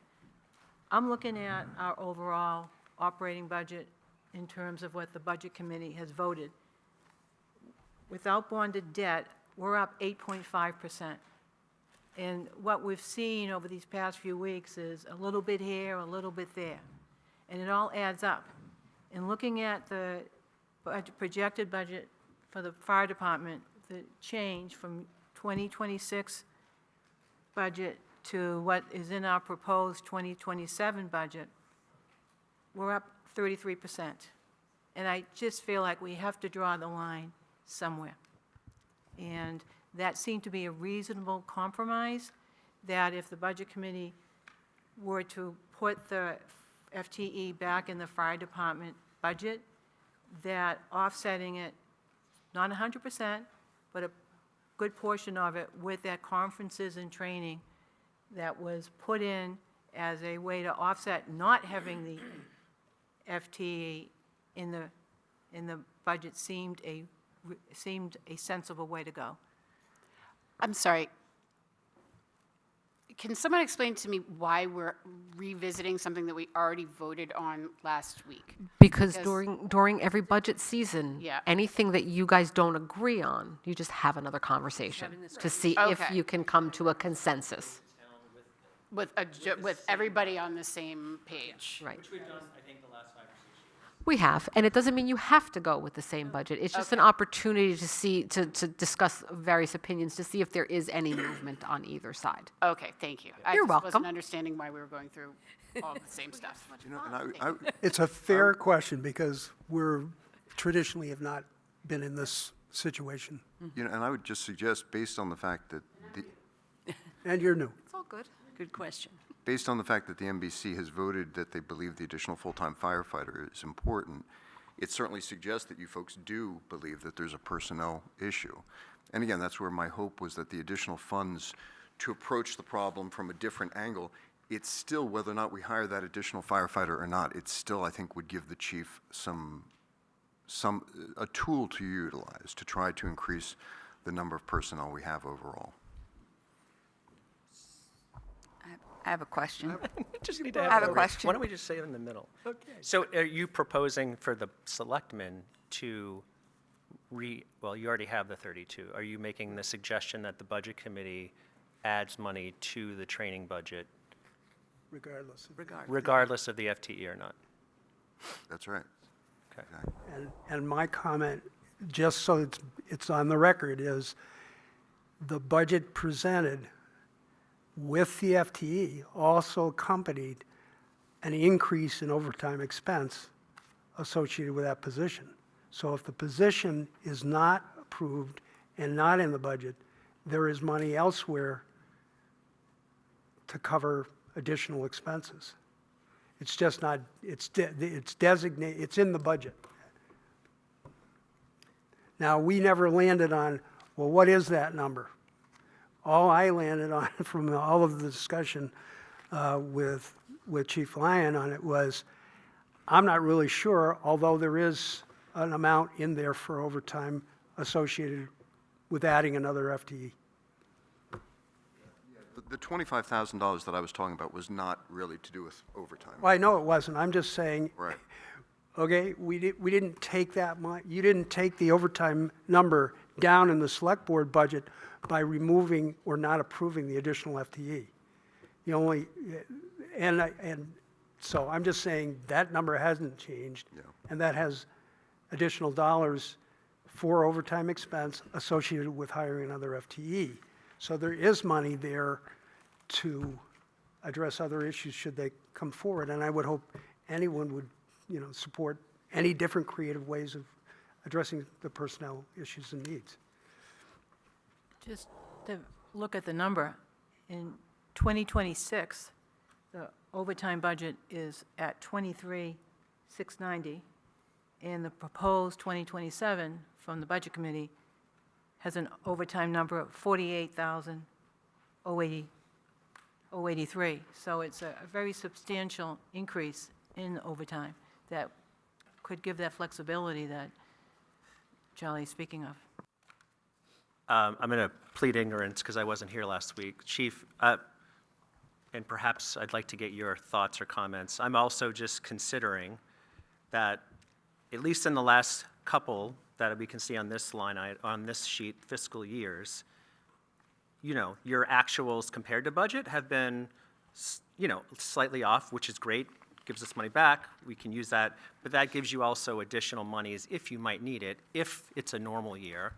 I'm looking at our overall operating budget in terms of what the Budget Committee has voted. Without bonded debt, we're up 8.5%. And what we've seen over these past few weeks is a little bit here, a little bit there. And it all adds up. And looking at the projected budget for the fire department, the change from 2026 budget to what is in our proposed 2027 budget, we're up 33%. And I just feel like we have to draw the line somewhere. And that seemed to be a reasonable compromise, that if the Budget Committee were to put the FTE back in the fire department budget, that offsetting it, not 100%, but a good portion of it with that conferences and training that was put in as a way to offset not having the FTE in the budget seemed a sensible way to go. I'm sorry. Can someone explain to me why we're revisiting something that we already voted on last week? Because Because- during every budget season, Yeah. anything that you guys don't agree on, you just have another conversation to see if Okay. you can come to a consensus. With everybody on the same page? Right. Which we've done, I think, the last 5 or 6 years. We have, and it doesn't mean you have to go with the same budget. It's just an opportunity to see, to discuss various opinions, to see if there is any movement on either side. Okay, thank you. I You're just welcome. wasn't understanding why we were going through all the same stuff. You know, and It's a fair question because we're traditionally have not been in this situation. you know, and I would just suggest, based on the fact that And you're new. It's all good. Good question. based on the fact that the MBC has voted that they believe the additional full-time firefighter is important, it certainly suggests that you folks do believe that there's a personnel issue. And again, that's where my hope was, that the additional funds to approach the problem from a different angle, it's still, whether or not we hire that additional firefighter or not, it still, I think, would give the chief a tool to utilize to try to increase the number of personnel we have overall. I have a question. Just need I have a question. Why don't we just say it in the middle? Okay. So are you proposing for the selectmen to well, you already have the 32. Are you making the suggestion that the budget committee adds money to the training budget Regardless. regardless of the FTE or not? That's right. Okay. Exactly. And my comment, just so it's on the record, is the budget presented with the FTE also accompanied an increase in overtime expense associated with that position. So if the position is not approved and not in the budget, there is money elsewhere to cover additional expenses. It's just not, it's designated, it's in the budget. Now, we never landed on, well, what is that number? All I landed on from all of the discussion with Chief Lyon on it was, I'm not really sure, although there is an amount in there for overtime associated with adding another FTE. The $25,000 that I was talking about was not really to do with overtime. Well, I know it wasn't. I'm just saying, Right. okay, we didn't take that much, you didn't take the overtime number down in the select board budget by removing or not approving the additional FTE. You only, and so I'm just saying that number hasn't changed. Yeah. And that has additional dollars for overtime expense associated with hiring another FTE. So there is money there to address other issues should they come forward. And I would hope anyone would, support any different creative ways of addressing the personnel issues and needs. Just to look at the number, in 2026, the overtime budget is at 23,690, and the proposed 2027 from the Budget Committee has an overtime number of 48,083. So it's a very substantial increase in overtime that could give that flexibility that Charlie's speaking of. I'm going to plead ignorance because I wasn't here last week. Chief, and perhaps I'd like to get your thoughts or comments. I'm also just considering that, at least in the last couple that we can see on this line, on this sheet, fiscal years, your actuals compared to budget have been, slightly off, which is great, gives us money back, we can use that, but that gives you also additional monies if you might need it, if it's a normal year,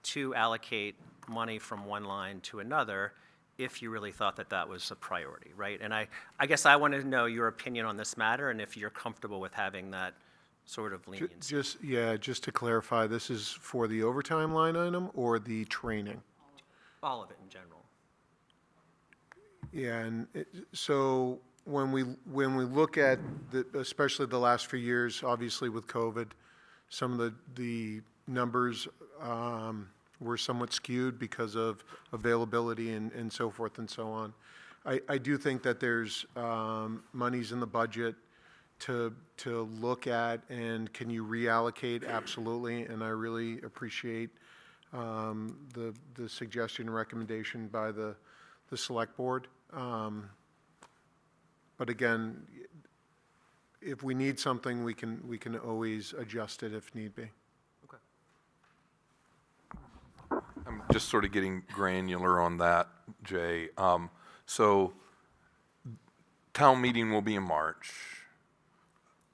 to allocate money from one line to another if you really thought that that was a priority, right? And I guess I wanted to know your opinion on this matter and if you're comfortable with having that sort of leniency. Just to clarify, this is for the overtime line item or the training? All of it in general. Yeah, and so when we look at especially the last few years, obviously with COVID, some of the numbers were somewhat skewed because of availability and so forth and so on. I do think that there's monies in the budget to look at, and can you reallocate? Absolutely, and I really appreciate the suggestion and recommendation by the select board. But again, if we need something, we can always adjust it if need be. I'm just sort of getting granular on that, Jay. So town meeting will be in March.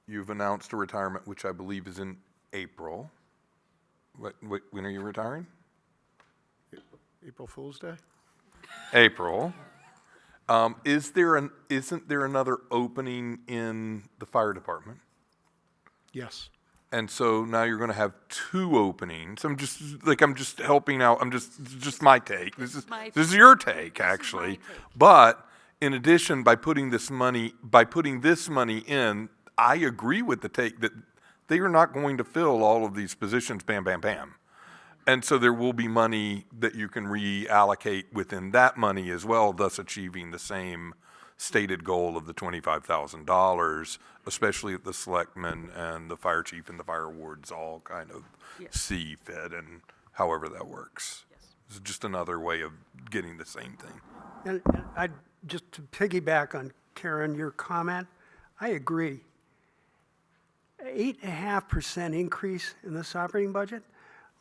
You've announced a retirement, which I believe is in April. When are you retiring? April Fool's Day? April. Isn't there another opening in the fire department? Yes. And so now you're going to have two openings. I'm just helping out. Just my take. This is your take, actually. But in addition, by putting this money in, I agree with the take that they are not going to fill all of these positions, bam, bam, bam. And so there will be money that you can reallocate within that money as well, thus achieving the same stated goal of the $25,000, especially if the selectmen and the fire chief and the fire wards all kind of see fit, and however that works. It's just another way of getting the same thing. And I, just to piggyback on Karen, your comment, I agree. 8.5% increase in this operating budget.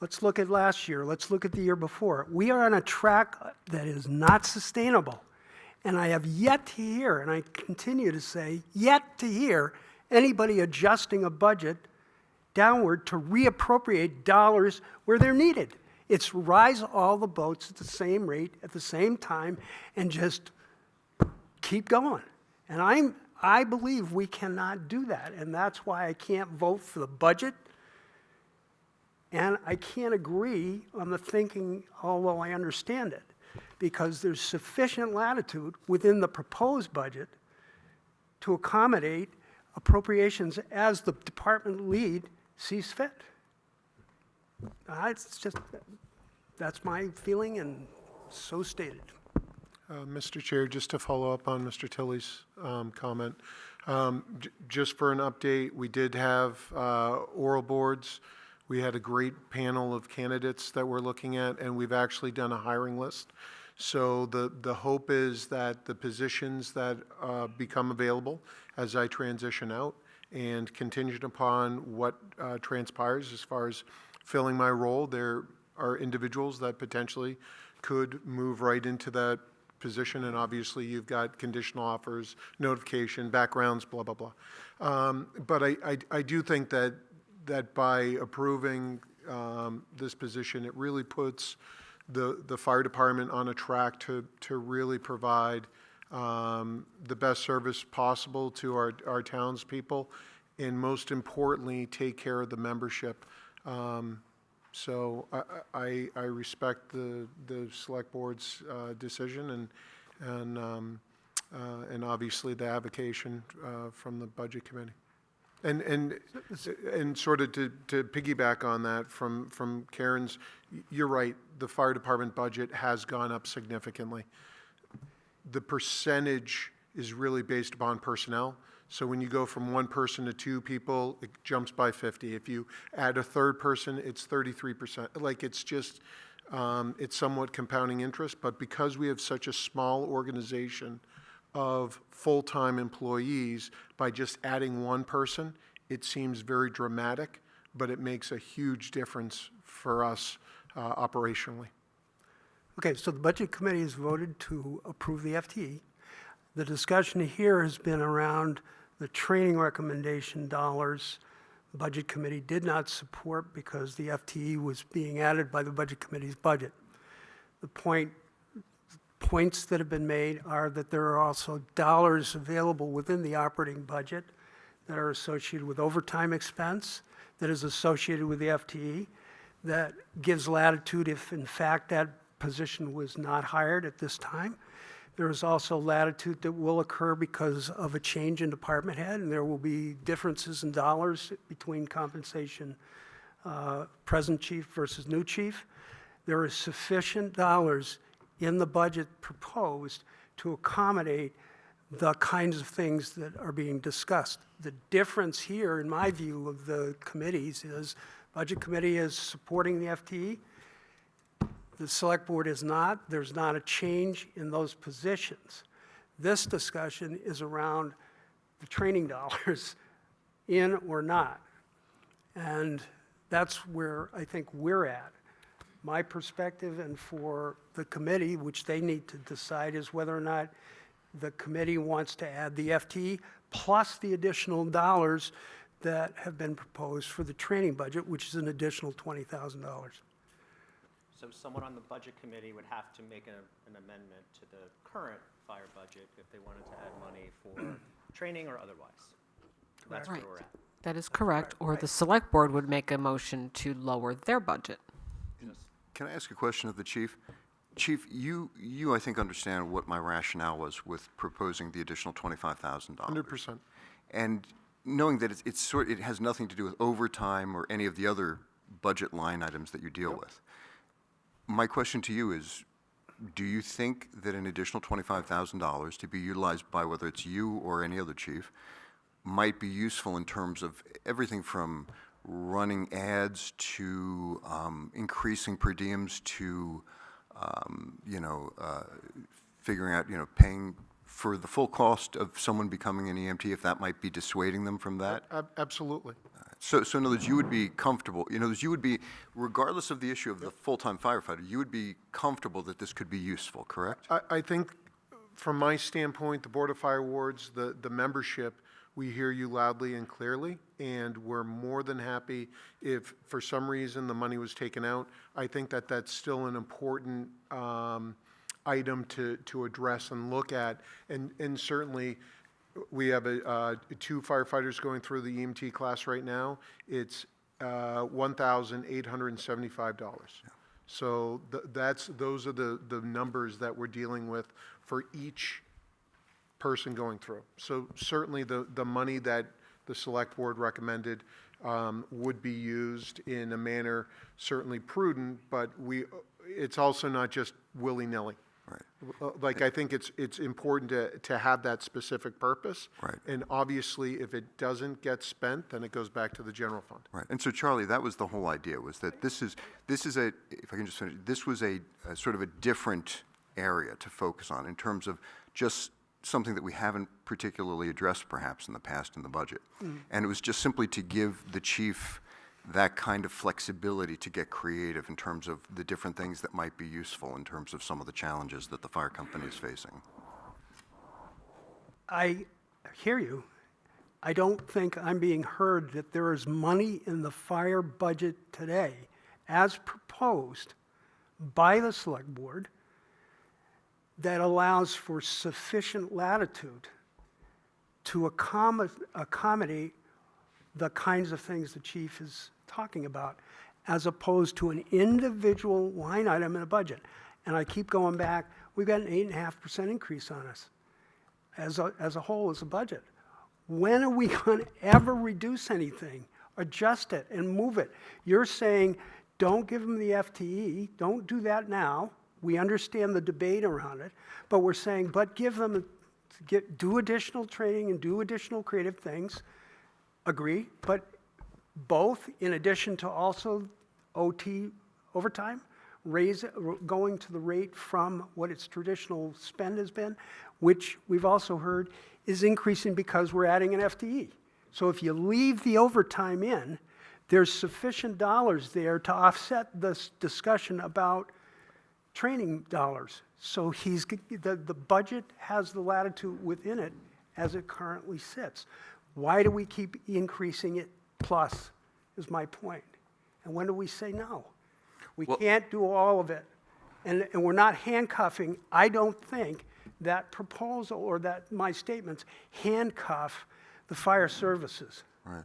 Let's look at last year. Let's look at the year before. We are on a track that is not sustainable. And I have yet to hear, and I continue to say, yet to hear anybody adjusting a budget downward to reappropriate dollars where they're needed. It's rise all the boats at the same rate, at the same time, and just keep going. And I believe we cannot do that, and that's why I can't vote for the budget. And I can't agree on the thinking, although I understand it, because there's sufficient latitude within the proposed budget to accommodate appropriations as the department lead sees fit. It's just, that's my feeling, and so stated. Mr. Chair, just to follow up on Mr. Tilley's comment, just for an update, we did have oral boards. We had a great panel of candidates that we're looking at, and we've actually done a hiring list. So the hope is that the positions that become available as I transition out, and contingent upon what transpires as far as filling my role, there are individuals that potentially could move right into that position, and obviously you've got conditional offers, notification, backgrounds, blah, blah, blah. But I do think that by approving this position, it really puts the fire department on a track to really provide the best service possible to our townspeople, and most importantly, take care of the membership. So I respect the select board's decision, and obviously the avocation from the budget committee. And sort of to piggyback on that from Karen's, you're right, the fire department budget has gone up significantly. The percentage is really based upon personnel. So when you go from one person to two people, it jumps by 50. If you add a third person, it's 33%. Like, it's just, it's somewhat compounding interest, but because we have such a small organization of full-time employees, by just adding one person, it seems very dramatic, but it makes a huge difference for us operationally. Okay, so the Budget Committee has voted to approve the FTE. The discussion here has been around the training recommendation dollars. The Budget Committee did not support because the FTE was being added by the Budget Committee's budget. The points that have been made are that there are also dollars available within the operating budget that are associated with overtime expense, that is associated with the FTE, that gives latitude if in fact that position was not hired at this time. There is also latitude that will occur because of a change in department head, and there will be differences in dollars between compensation, present chief versus new chief. There is sufficient dollars in the budget proposed to accommodate the kinds of things that are being discussed. The difference here, in my view, of the committees is Budget Committee is supporting the FTE. The Select Board is not. There's not a change in those positions. This discussion is around the training dollars, in or not. And that's where I think we're at. My perspective, and for the committee, which they need to decide, is whether or not the committee wants to add the FTE plus the additional dollars that have been proposed for the training budget, which is an additional $20,000. So someone on the budget committee would have to make an amendment to the current fire budget if they wanted to add money for training or otherwise. That's where Right. we're at. That is correct, or the select board would make a motion to lower their budget. Can I ask a question of the chief? Chief, you I think understand what my rationale was with proposing the additional $25,000. 100%. And knowing that it has nothing to do with overtime or any of the other budget line items that you deal with. My question to you is, do you think that an additional $25,000 to be utilized by whether it's you or any other chief might be useful in terms of everything from running ads to increasing per diems to, figuring out, paying for the full cost of someone becoming an EMT, if that might be dissuading them from that? Absolutely. So in other words, you would be comfortable, in other words, you would be, regardless of the issue of the full-time firefighter, you would be comfortable that this could be useful, correct? I think, from my standpoint, the Board of Fire Wards, the membership, we hear you loudly and clearly, and we're more than happy if, for some reason, the money was taken out. I think that that's still an important item to address and look at, and certainly, we have two firefighters going through the EMT class right now. It's $1,875. So those are the numbers that we're dealing with for each person going through. So certainly the money that the select board recommended would be used in a manner certainly prudent, but it's also not just willy-nilly. Right. Like, I think it's important to have that specific purpose. Right. And obviously, if it doesn't get spent, then it goes back to the general fund. Right. And so, Charlie, that was the whole idea, was that this is a, if I can just finish, this was a sort of a different area to focus on in terms of just something that we haven't particularly addressed perhaps in the past in the budget. And it was just simply to give the chief that kind of flexibility to get creative in terms of the different things that might be useful in terms of some of the challenges that the fire company is facing. I hear you. I don't think I'm being heard that there is money in the fire budget today, as proposed by the select board, that allows for sufficient latitude to accommodate the kinds of things the chief is talking about, as opposed to an individual line item in a budget. And I keep going back, we've got an 8.5% increase on us as a whole, as a budget. When are we going to ever reduce anything, adjust it, and move it? You're saying, don't give them the FTE, don't do that now. We understand the debate around it, but we're saying, but give them, do additional training and do additional creative things. Agree, but both, in addition to also OT overtime, going to the rate from what its traditional spend has been, which we've also heard is increasing because we're adding an FTE. So if you leave the overtime in, there's sufficient dollars there to offset this discussion about training dollars. So the budget has the latitude within it as it currently sits. Why do we keep increasing it plus, is my point. And when do we say no? We can't do all of it. And we're not handcuffing, I don't think, that proposal or that my statements handcuff the fire services. Right.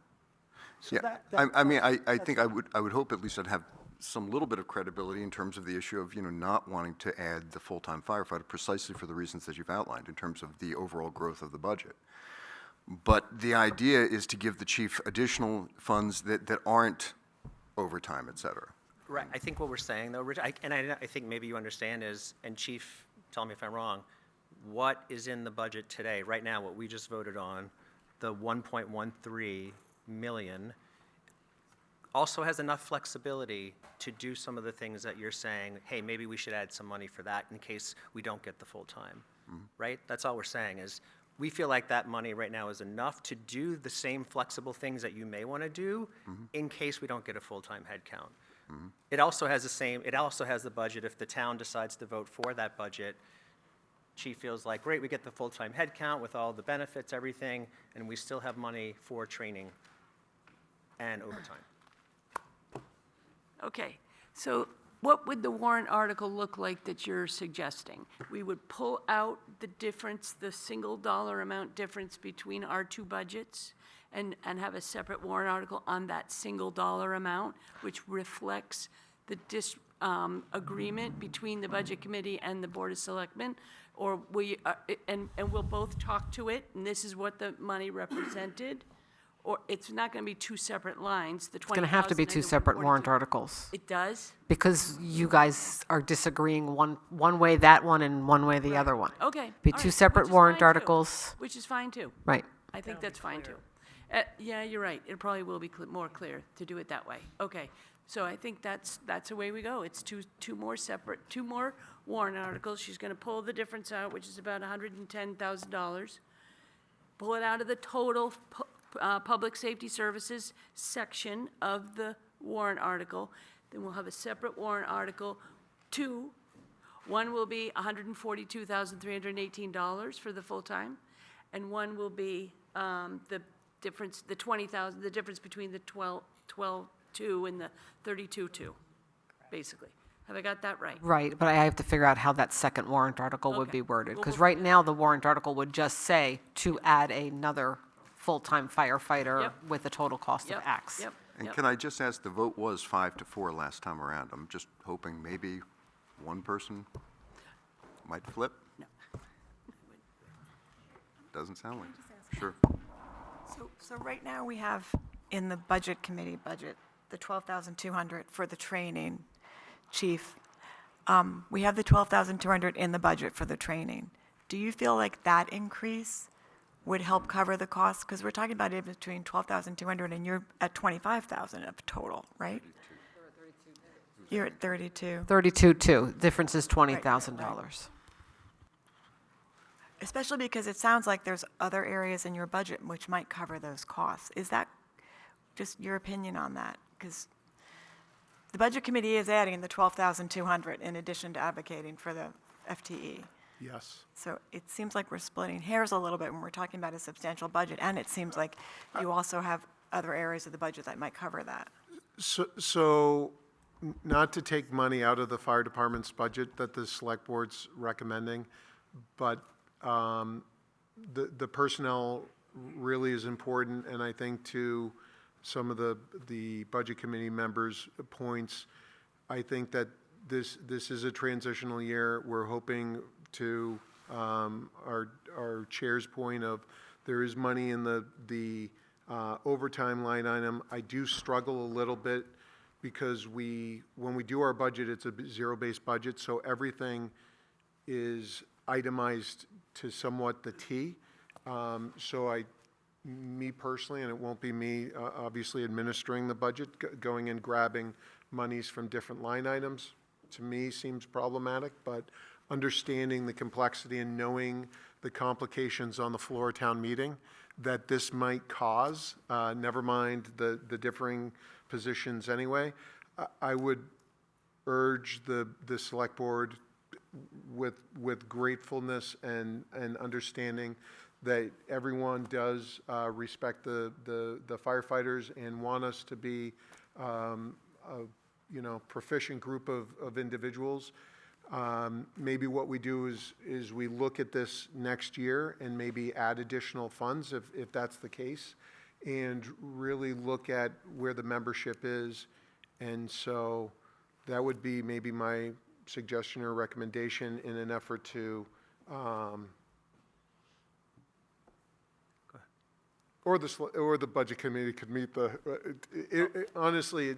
So Yeah, that- I mean, I think I would hope at least I'd have some little bit of credibility in terms of the issue of, not wanting to add the full-time firefighter precisely for the reasons that you've outlined in terms of the overall growth of the budget. But the idea is to give the chief additional funds that aren't overtime, et cetera. Right, I think what we're saying though, Rich, I think maybe you understand is, and Chief, tell me if I'm wrong, what is in the budget today, right now, what we just voted on, the 1.13 million, also has enough flexibility to do some of the things that you're saying, hey, maybe we should add some money for that in case we don't get the full-time, right? That's all we're saying is, we feel like that money right now is enough to do the same flexible things that you may want to do in case we don't get a full-time head count. It also has the budget, if the town decides to vote for that budget, Chief feels like, great, we get the full-time head count with all the benefits, everything, and we still have money for training and overtime. Okay, so what would the warrant article look like that you're suggesting? We would pull out the difference, the single dollar amount difference between our two budgets and have a separate warrant article on that single dollar amount, which reflects the agreement between the Budget Committee and the Board of Selectmen? Or and we'll both talk to it, and this is what the money represented? Or it's not going to be two separate lines, the 20,000. It's going to have to be two separate warrant articles. It does? Because you guys are disagreeing one way that one and one way the other one. Okay. Be all two right, separate which is warrant fine, too. articles. Which is fine, too. Right. I think that's fine, too. Yeah, you're right. It probably will be more clear to do it that way. Okay. So I think that's the way we go. It's two more warrant articles. She's going to pull the difference out, which is about $110,000. Pull it out of the total public safety services section of the warrant article. Then we'll have a separate warrant article. One will be $142,318 for the full-time, and one will be the difference, the $20,000, the difference between the 12.2 and the 32.2, basically. Have I got that right? Right, but I have to figure out how that second warrant article would Okay. be worded. Well, Because we'll right now, the warrant article would just say to add another full-time firefighter Yep. with a total cost of Yep, X. Yep. And yep. can I just ask, the vote was 5-4 last time around. I'm just hoping maybe one person might flip? No. Doesn't sound like, sure. So right now, we have in the Budget Committee budget, the $12,200 for the training, Chief. We have the $12,200 in the budget for the training. Do you feel like that increase would help cover the cost? Because we're talking about it between $12,200 and you're at $25,000 of total, right? You're at 32. 32.2, difference is $20,000. Especially because it sounds like there's other areas in your budget which might cover those costs. Is that just your opinion on that? Because the Budget Committee is adding the $12,200 in addition to advocating for the FTE. Yes. So it seems like we're splitting hairs a little bit when we're talking about a substantial budget, and it seems like you also have other areas of the budget that might cover that. So not to take money out of the fire department's budget that the select board's recommending, but the personnel really is important, and I think to some of the budget committee members' points, I think that this is a transitional year. We're hoping to our chair's point of there is money in the overtime line item. I do struggle a little bit because when we do our budget, it's a zero-based budget, so everything is itemized to somewhat the T. So me personally, and it won't be me obviously administering the budget, going and grabbing monies from different line items, to me seems problematic, but understanding the complexity and knowing the complications on the floor of town meeting that this might cause, never mind the differing positions anyway, I would urge the select board with gratefulness and understanding that everyone does respect the firefighters and want us to be a proficient group of individuals. Maybe what we do is we look at this next year and maybe add additional funds if that's the case, and really look at where the membership is. And so that would be maybe my suggestion or recommendation in an effort to, or the budget committee could meet honestly,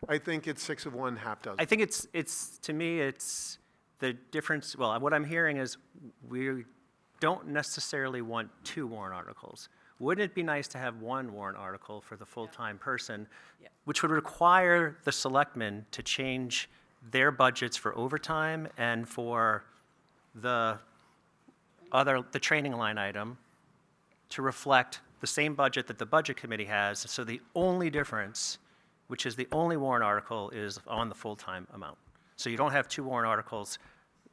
I think it's 6 of one, half dozen. I think it's, to me, it's the difference, well, what I'm hearing is we don't necessarily want 2 warrant articles. Wouldn't it be nice to have 1 warrant article for the full-time person, which would require the selectmen to change their budgets for overtime and for the training line item to reflect the same budget that the budget committee has. So the only difference, which is the only warrant article, is on the full-time amount. So you don't have 2 warrant articles.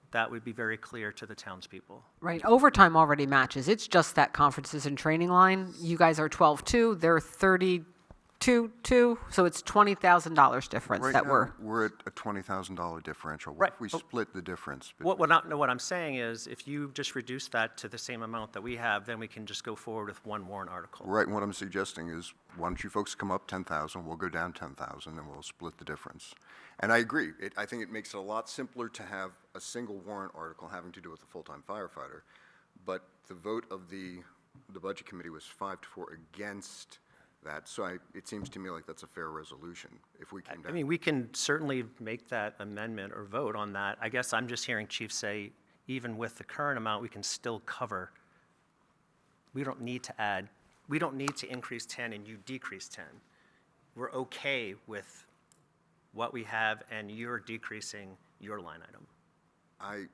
That would be very clear to the townspeople. Right, overtime already matches. It's just that conferences and training line. You guys are 12.2, they're 32.2, so it's $20,000 difference Right that now, we're at a $20,000 differential. What Right, if we but- split the difference? What I'm saying is, if you just reduce that to the same amount that we have, then we can just go forward with 1 warrant article. Right, and what I'm suggesting is, why don't you folks come up 10,000, we'll go down 10,000, and we'll split the difference. And I agree, I think it makes it a lot simpler to have a single warrant article having to do with a full-time firefighter, but the vote of the Budget Committee was 5-4 against that, so it seems to me like that's a fair resolution, if we came down. I mean, we can certainly make that amendment or vote on that. I guess I'm just hearing Chief say, even with the current amount, we can still cover. We don't need to increase 10 and you decrease 10. We're okay with what we have and you're decreasing your line item. I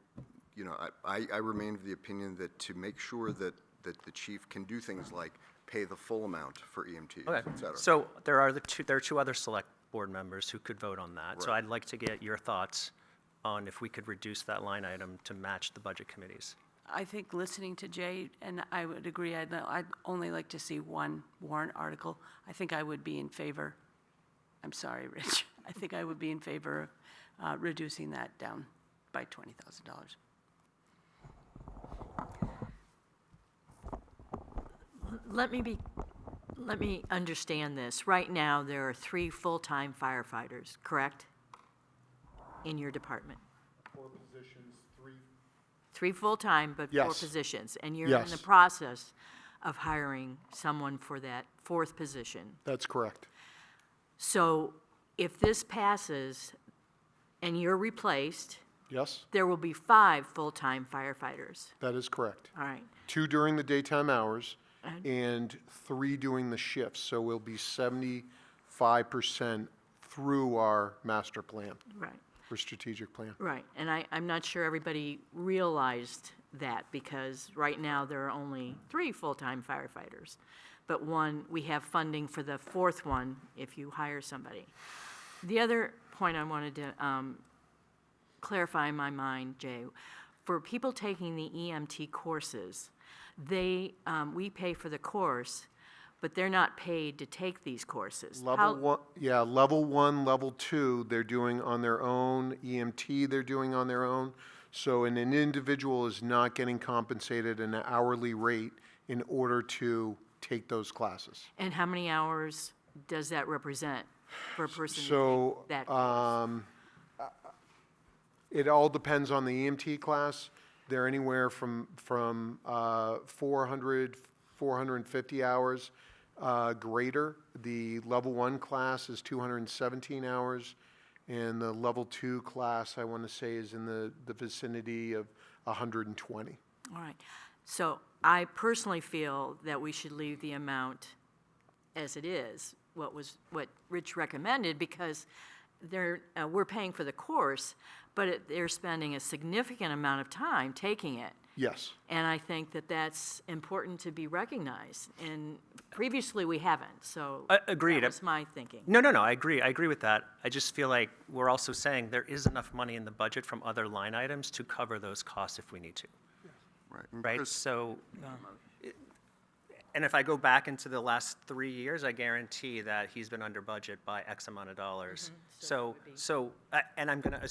remain of the opinion that to make sure that the chief can do things like pay the full amount for EMTs, Okay, et cetera. so there are 2 other select board members who could vote on that. So Right. I'd like to get your thoughts on if we could reduce that line item to match the budget committees. I think listening to Jay, and I would agree, I'd only like to see 1 warrant article. I think I would be in favor, I'm sorry, Rich, I think I would be in favor of reducing that down by $20,000. Let me understand this. Right now, there are 3 full-time firefighters, correct? In your department? 4 positions, 3. 3 full-time, but 4 Yes. positions. And you're in the Yes. process of hiring someone for that 4th position. That's correct. So if this passes and you're replaced, Yes, there will be 5 full-time firefighters. that is correct. All right. 2 during the daytime hours and 3 doing the shifts. So we'll be 75% through our master plan, Right. or strategic plan. Right, and I'm not sure everybody realized that, because right now there are only 3 full-time firefighters. But we have funding for the 4th one if you hire somebody. The other point I wanted to clarify in my mind, Jay, for people taking the EMT courses, we pay for the course, but they're not paid to take these courses. Level 1, yeah, level 1, level 2, they're doing on their own. EMT, they're doing on their own. So an individual is not getting compensated an hourly rate in order to take those classes. And how many hours does that represent for a person to So, take that course? it all depends on the EMT class. They're anywhere from 400, 450 hours greater. The level 1 class is 217 hours, and the level 2 class, I want to say, is in the vicinity of 120. All right. So I personally feel that we should leave the amount as it is, what Rich recommended, because we're paying for the course, but they're spending a significant amount of time taking it. Yes. And I think that that's important to be recognized. And previously, we haven't, so Agreed. that was my thinking. No, I agree with that. I just feel like we're also saying there is enough money in the budget from other line items to cover those costs if we need to. Right. And Right, Chris, so, and if I go back into the last 3 years, I guarantee that he's been under budget by X amount of dollars. And I'm gonna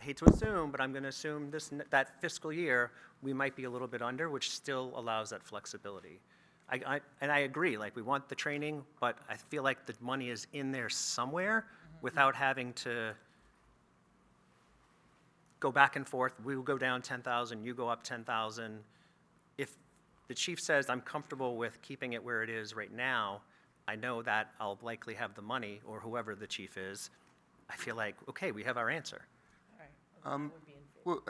hate to assume, but I'm going to assume that fiscal year, we might be a little bit under, which still allows that flexibility. And I agree, like, we want the training, but I feel like the money is in there somewhere without having to go back and forth. We will go down 10,000, you go up 10,000. If the chief says, I'm comfortable with keeping it where it is right now, I know that I'll likely have the money, or whoever the chief is. I feel like, okay, we have our answer. Well,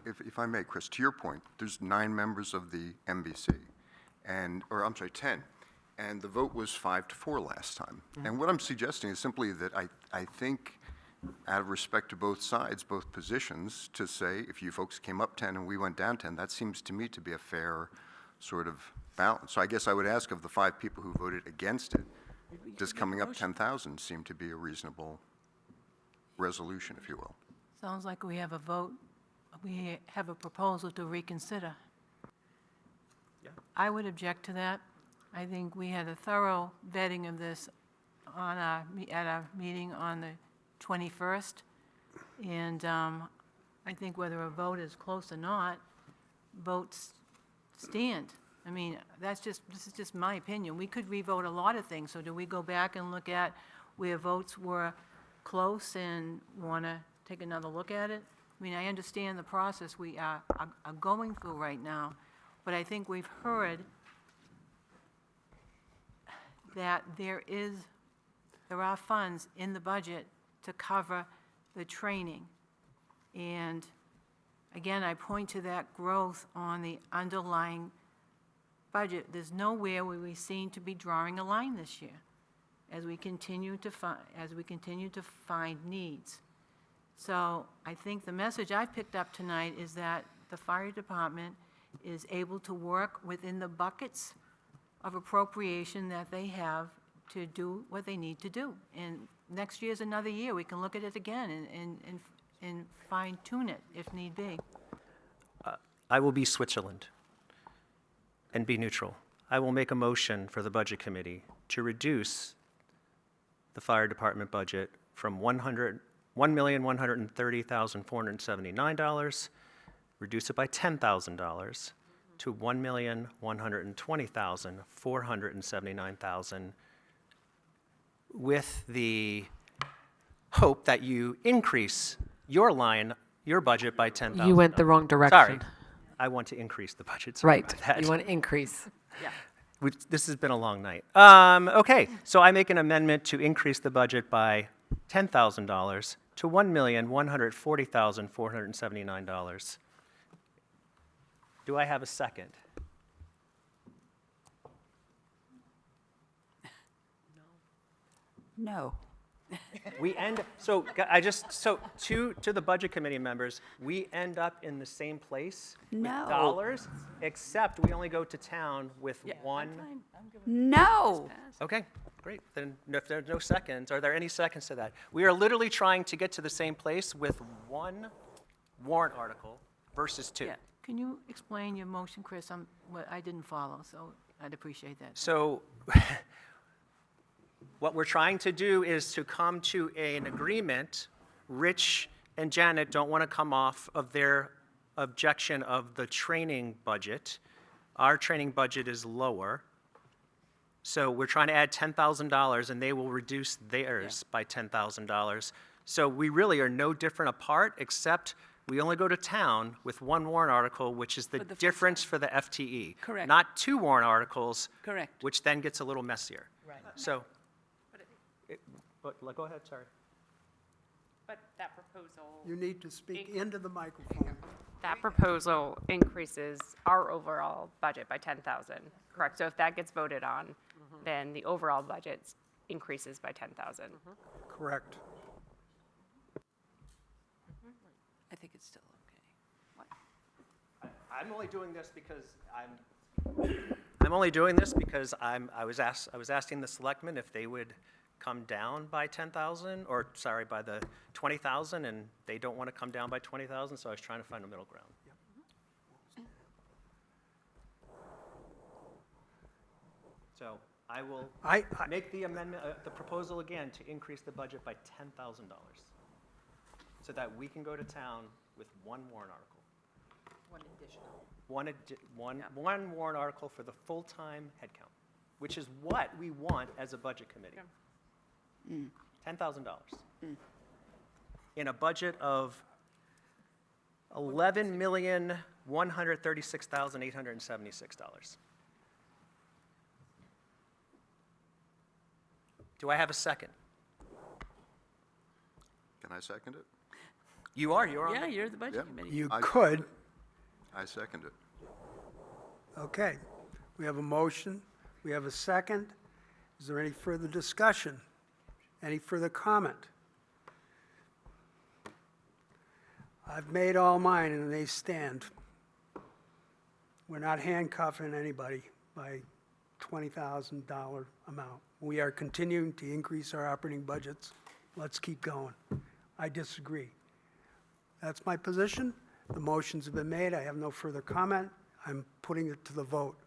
if I may, Chris, to your point, there's 9 members of the MBC, or I'm sorry, 10, and the vote was 5-4 last time. And what I'm suggesting is simply that I think, out of respect to both sides, both positions, to say, if you folks came up 10 and we went down 10, that seems to me to be a fair sort of balance. So I guess I would ask, of the 5 people who voted against it, does coming up 10,000 seem to be a reasonable resolution, if you will? Sounds like we have a vote, we have a proposal to reconsider. Yeah. I would object to that. I think we had a thorough vetting of this at our meeting on the 21st, and I think whether a vote is close or not, votes stand. I mean, this is just my opinion. We could re-vote a lot of things, so do we go back and look at where votes were close and want to take another look at it? I mean, I understand the process we are going through right now, but I think we've heard that there are funds in the budget to cover the training. And again, I point to that growth on the underlying budget. There's nowhere where we seem to be drawing a line this year as we continue to find needs. So I think the message I picked up tonight is that the fire department is able to work within the buckets of appropriation that they have to do what they need to do. And next year's another year. We can look at it again and fine-tune it if need be. I will be Switzerland and be neutral. I will make a motion for the Budget Committee to reduce the fire department budget from $1,130,479, reduce it by $10,000 to $1,120,479, with the hope that you increase your budget by $10,000. You went the wrong direction. Sorry, I want to increase the budget. Sorry Right. about that. You want to increase. This has been a long night. Okay, so I make an amendment to increase the budget by $10,000 to $1,140,479. Do I have a second? No. To the Budget Committee members, we end up in the same place with No. dollars, except we only go to town with one. No. Okay, great. Then if there are no seconds, are there any seconds to that? We are literally trying to get to the same place with one warrant article versus 2. Yeah. Can you explain your motion, Chris? I didn't follow, so I'd appreciate that. So what we're trying to do is to come to an agreement. Rich and Janet don't want to come off of their objection of the training budget. Our training budget is lower. So we're trying to add $10,000, and they will reduce theirs by $10,000. So we really are no different apart, except we only go to town with one warrant article, which is the For the first difference for the FTE. Correct. Not 2 warrant articles. Correct. Which then gets a little messier. Right. So, go ahead, sorry. But that proposal, You need to speak into the microphone. that proposal increases our overall budget by 10,000, correct? So if that gets voted on, then the overall budget increases by 10,000. Correct. I think it's still okay. I'm only doing this because I was asking the selectmen if they would come down by 10,000, or sorry, by the 20,000, and they don't want to come down by 20,000, so I was trying to find a middle ground. So I will make the amendment, the proposal again to increase the budget by $10,000. so that we can go to town with one warrant article. One warrant article for the full-time headcount, which is what we want as a budget committee. $10,000. In a budget of $11,136,876. Do I have a second? Can I second it? You're on. Yeah, you're the budget Yep. committee. You I- could, I second it. okay. We have a motion, we have a second. Is there any further discussion? Any further comment? I've made all mine and they stand. We're not handcuffing anybody by $20,000 amount. We are continuing to increase our operating budgets. Let's keep going. I disagree. That's my position. The motions have been made. I have no further comment. I'm putting it to the vote.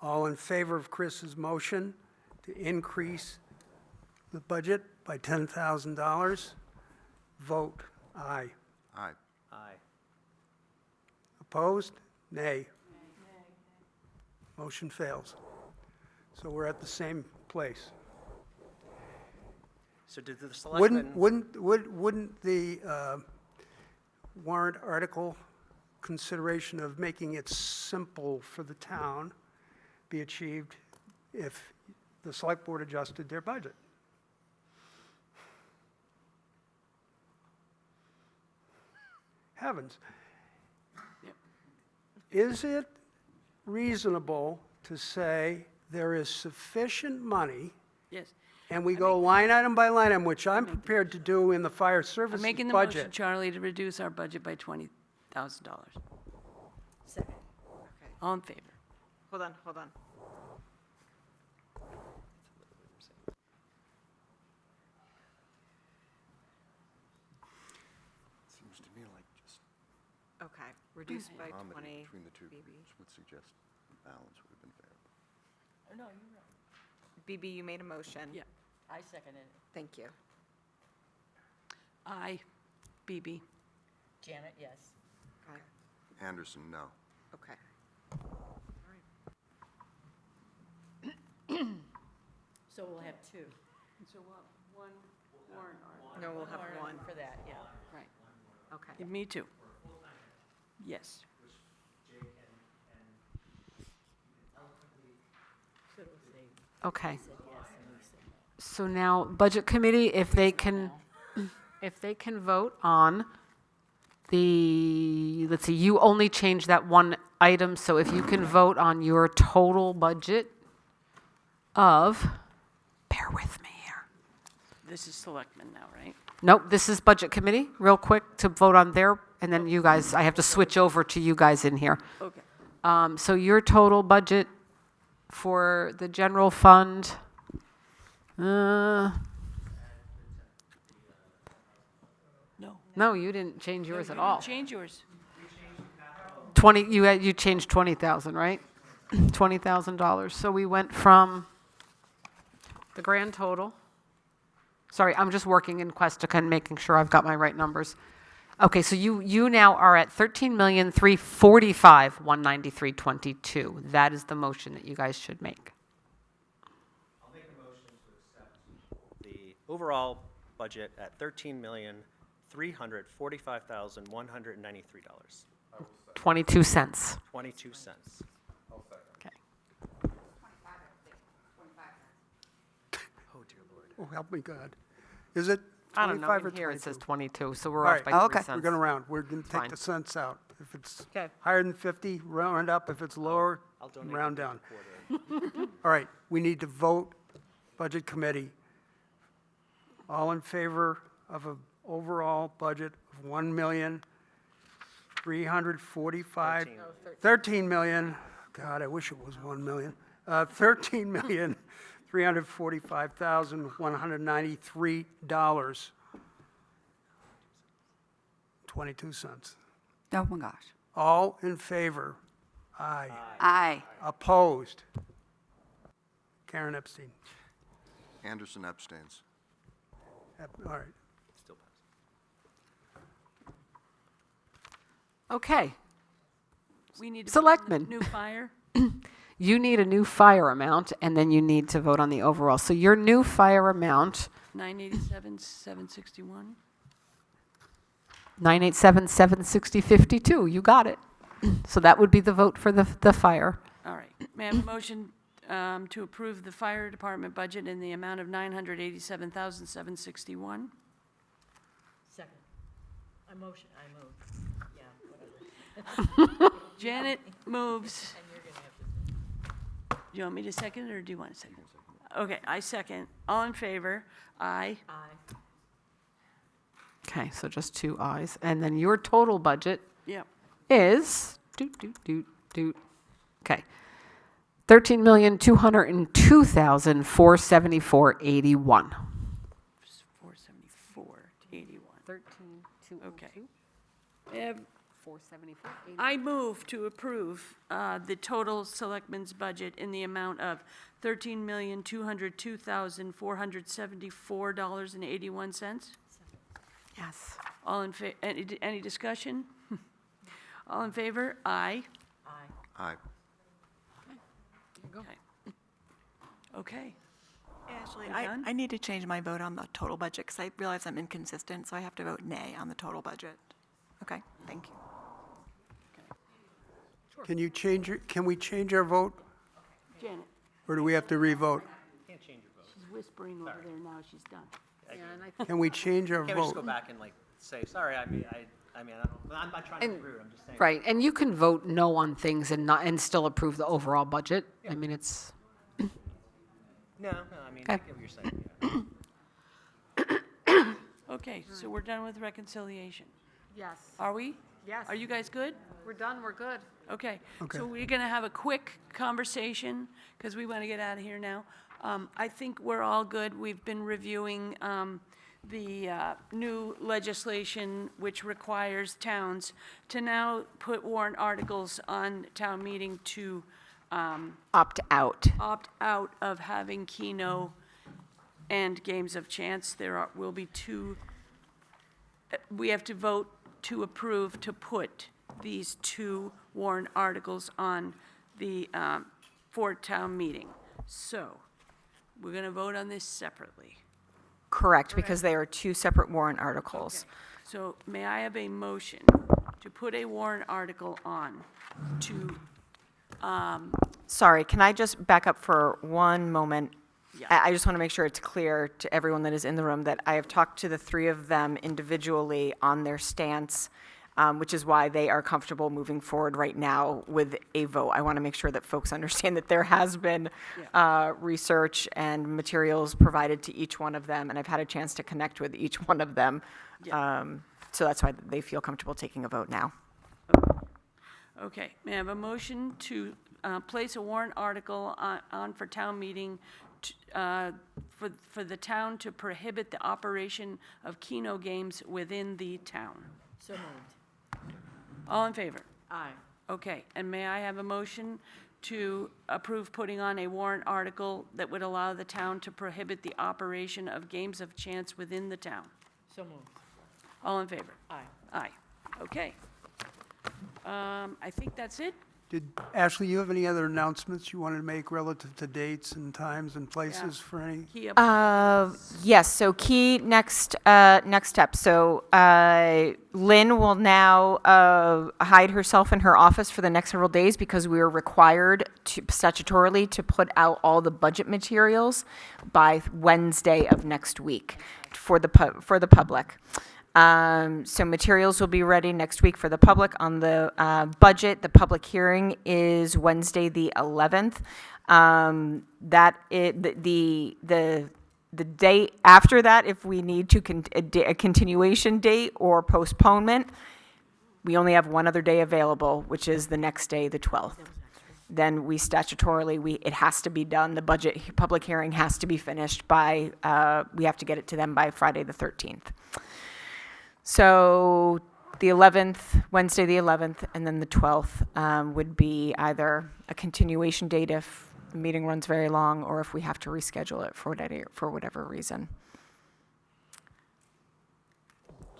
All in favor of Chris's motion to increase the budget by $10,000, vote aye. Aye. Aye. Opposed? Nay. Motion fails. So we're at the same place. So did the selectmen? Wouldn't the warrant article consideration of making it simple for the town be achieved if the select board adjusted their budget? Heavens. Is it reasonable to say there is sufficient money, Yes. and we go line item by line item, which I'm prepared to do in the fire I'm services making the motion, budget? Charlie, to reduce our budget by $20,000. Second. All in favor? Hold on, hold on. Seems to me like just Okay, reduced by comedy 20. between the two BB. would suggest balance would have been fair. No, you're right. BB, you made a motion. Yeah. I seconded it. Thank you. Aye. BB. Janet, yes. Okay. Anderson, no. Okay. So we'll have two. So what, one warrant article? No, we'll have one. For that, yeah. Right. Okay. Me too. Yes. Okay. So now, Budget Committee, if they can vote on the, let's see, you only changed that one item, so if you can vote on your total budget of, bear with me here. This is selectmen now, right? Nope, this is Budget Committee, real quick, to vote on their, and then you guys, I have to switch over to you guys in here. Okay. So your total budget for the general fund, No. no, you didn't change yours at You all. didn't change yours. 20, you changed 20,000, right? $20,000. So we went from the grand total. Sorry, I'm just working in Questica and making sure I've got my right numbers. Okay, so you now are at 13,345,193.22. That is the motion that you guys should make. I'll make a motion to accept the overall budget at $13,345,193. 22 cents. 22 cents. Okay. Oh, dear Lord. Oh, help me God. Is it I don't know, 25 or in here it says 22? 22, so we're All off right, by 3 okay. cents. We're going to round. We're going to take Fine. the cents out. If it's Okay. higher than 50, round up. If it's lower, I'll donate round the down. quarter. All right, we need to vote, Budget Committee. All in favor of an overall budget of $1,345,000? 13 million, God, I wish it was 1 million. $13,345,193. 22 cents. Oh, my gosh. All in favor? Aye. Aye. Opposed? Karen Epstein. Anderson abstains. All right. Still pass. Okay, We need to vote on the Selectmen. new fire. you need a new fire amount, and then you need to vote on the overall. So your new fire amount, 987, 761. 987, 760, 52, you got it. So that would be the vote for the fire. All right. May I have a motion to approve the fire department budget in the amount of 987,761? Second. I move, yeah, whatever. Janet moves. Do you want me to second it, or do you want to second it? Okay, I second. All in favor? Aye. Aye. Okay, so just 2 ayes. And then your total budget Yep. is, okay, 13,202,474.81. 474 to 81. 13,202. Okay. I move to approve the total selectmen's budget in the amount of $13,202,474.81. Yes. All in any discussion? All in favor? Aye. Aye. Aye. Okay. Okay. Ashley, We're done? I need to change my vote on the total budget because I realize I'm inconsistent, so I have to vote nay on the total budget. Okay, thank you. Can we change our vote, Janet, or do we have to re-vote? she's whispering over there now, she's done. Can we change our Can't we just go vote? back and like say, sorry, I don't know, I'm not trying to be rude, I'm just saying. Right, and you can vote no on things and still approve the overall budget. I mean, it's, No, I mean, I Okay. get what you're saying. Okay, so we're done with reconciliation. yes, Are we? Yes. Are you guys good? we're done, we're good. Okay, Okay. so we're going to have a quick conversation, because we want to get out of here now. I think we're all good. We've been reviewing the new legislation which requires towns to now put warrant articles on town meeting to Opt out. opt out of having Keno and Games of Chance. There will be two, we have to vote to approve to put these 2 warrant articles on the, for town meeting. So, we're going to vote on this separately. Correct, because they are 2 separate warrant articles. So, may I have a motion to put a warrant article on to, Sorry, can I just back up for one moment? Yeah. I just want to make sure it's clear to everyone that is in the room that I have talked to the 3 of them individually on their stance, which is why they are comfortable moving forward right now with a vote. I want to make sure that folks understand that there has been research and materials provided to each one of them, and I've had a chance to connect with each one of them. So that's why they feel comfortable taking a vote now. okay, may I have a motion to place a warrant article on for town meeting for the town to prohibit the operation of Keno games within the town? So moved. All in favor? Aye. Okay, and may I have a motion to approve putting on a warrant article that would allow the town to prohibit the operation of games of chance within the town? So moved. All in favor? Aye. Aye. Okay. I think that's it. Ashley, you have any other announcements you wanted to make relative to dates and times and places for any? Key up- Yes, so key next step. So Lynn will now hide herself in her office for the next several days because we are required to statutorily to put out all the budget materials by Wednesday of next week for the public. So materials will be ready next week for the public on the budget. The public hearing is Wednesday, the 11th. The date after that, if we need to, a continuation date or postponement, we only have one other day available, which is the next day, the 12th. Then we statutorily, it has to be done. The budget public hearing has to be finished by, we have to get it to them by Friday, the 13th. So the 11th, Wednesday the 11th, and then the 12th would be either a continuation date if the meeting runs very long, or if we have to reschedule it for whatever reason.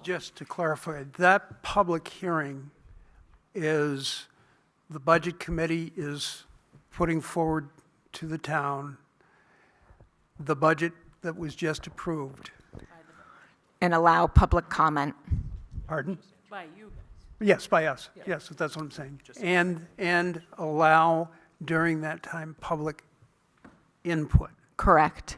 Just to clarify, that public hearing is the Budget Committee is putting forward to the town the budget that was just approved. And allow public comment. Pardon? By you guys. Yes, by us. Yes, that's what I'm saying. And allow during that time public input. Correct.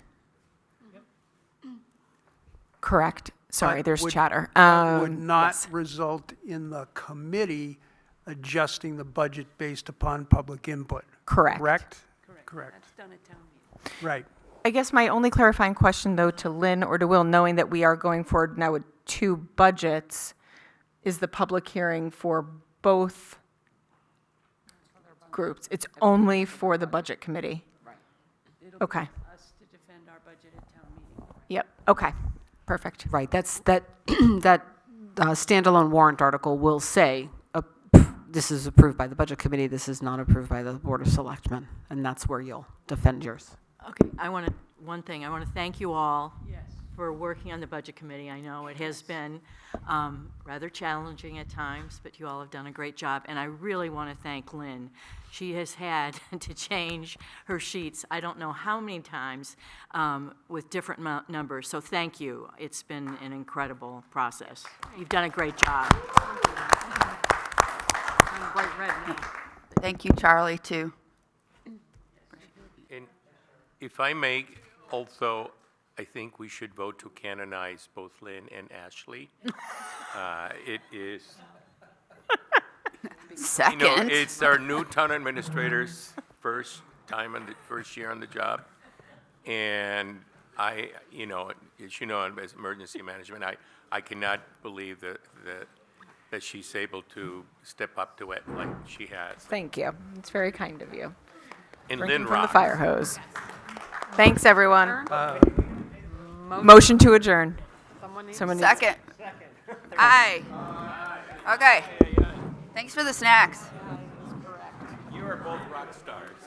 Correct. Sorry, But there's would- chatter. Would not Yes. result in the committee adjusting the budget based upon public input. Correct. Correct? Correct. That's done at town meeting. Right. I guess my only clarifying question, though, to Lynn or to Will, knowing that we are going forward now with 2 budgets, is the public hearing for both groups? It's only for the Budget Committee? It'll be Okay. us to defend our budget at town meeting. Yep, okay, perfect. Right, that standalone warrant article will say, this is approved by the Budget Committee, this is not approved by the Board of Selectmen, and that's where you'll defend yours. Okay, I want to thank you all Yes. for working on the Budget Committee. I know it has been rather challenging at times, but you all have done a great job. And I really want to thank Lynn. She has had to change her sheets, I don't know how many times, with different numbers. So thank you. It's been an incredible process. You've done a great job. I'm bright red now. Thank you, Charlie, too. And if I may, also, I think we should vote to canonize both Lynn and Ashley. It is, Second. it's our new town administrator's first year on the job. And as you know, as emergency management, I cannot believe that she's able to step up to it like she has. Thank you. It's very kind of you. And Drinking Lynn from the rocks. fire hose. Thanks, everyone. Motion to adjourn. Someone needs- Second. Aye. Okay. Thanks for the snacks. You are both rock stars.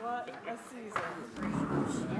What a season.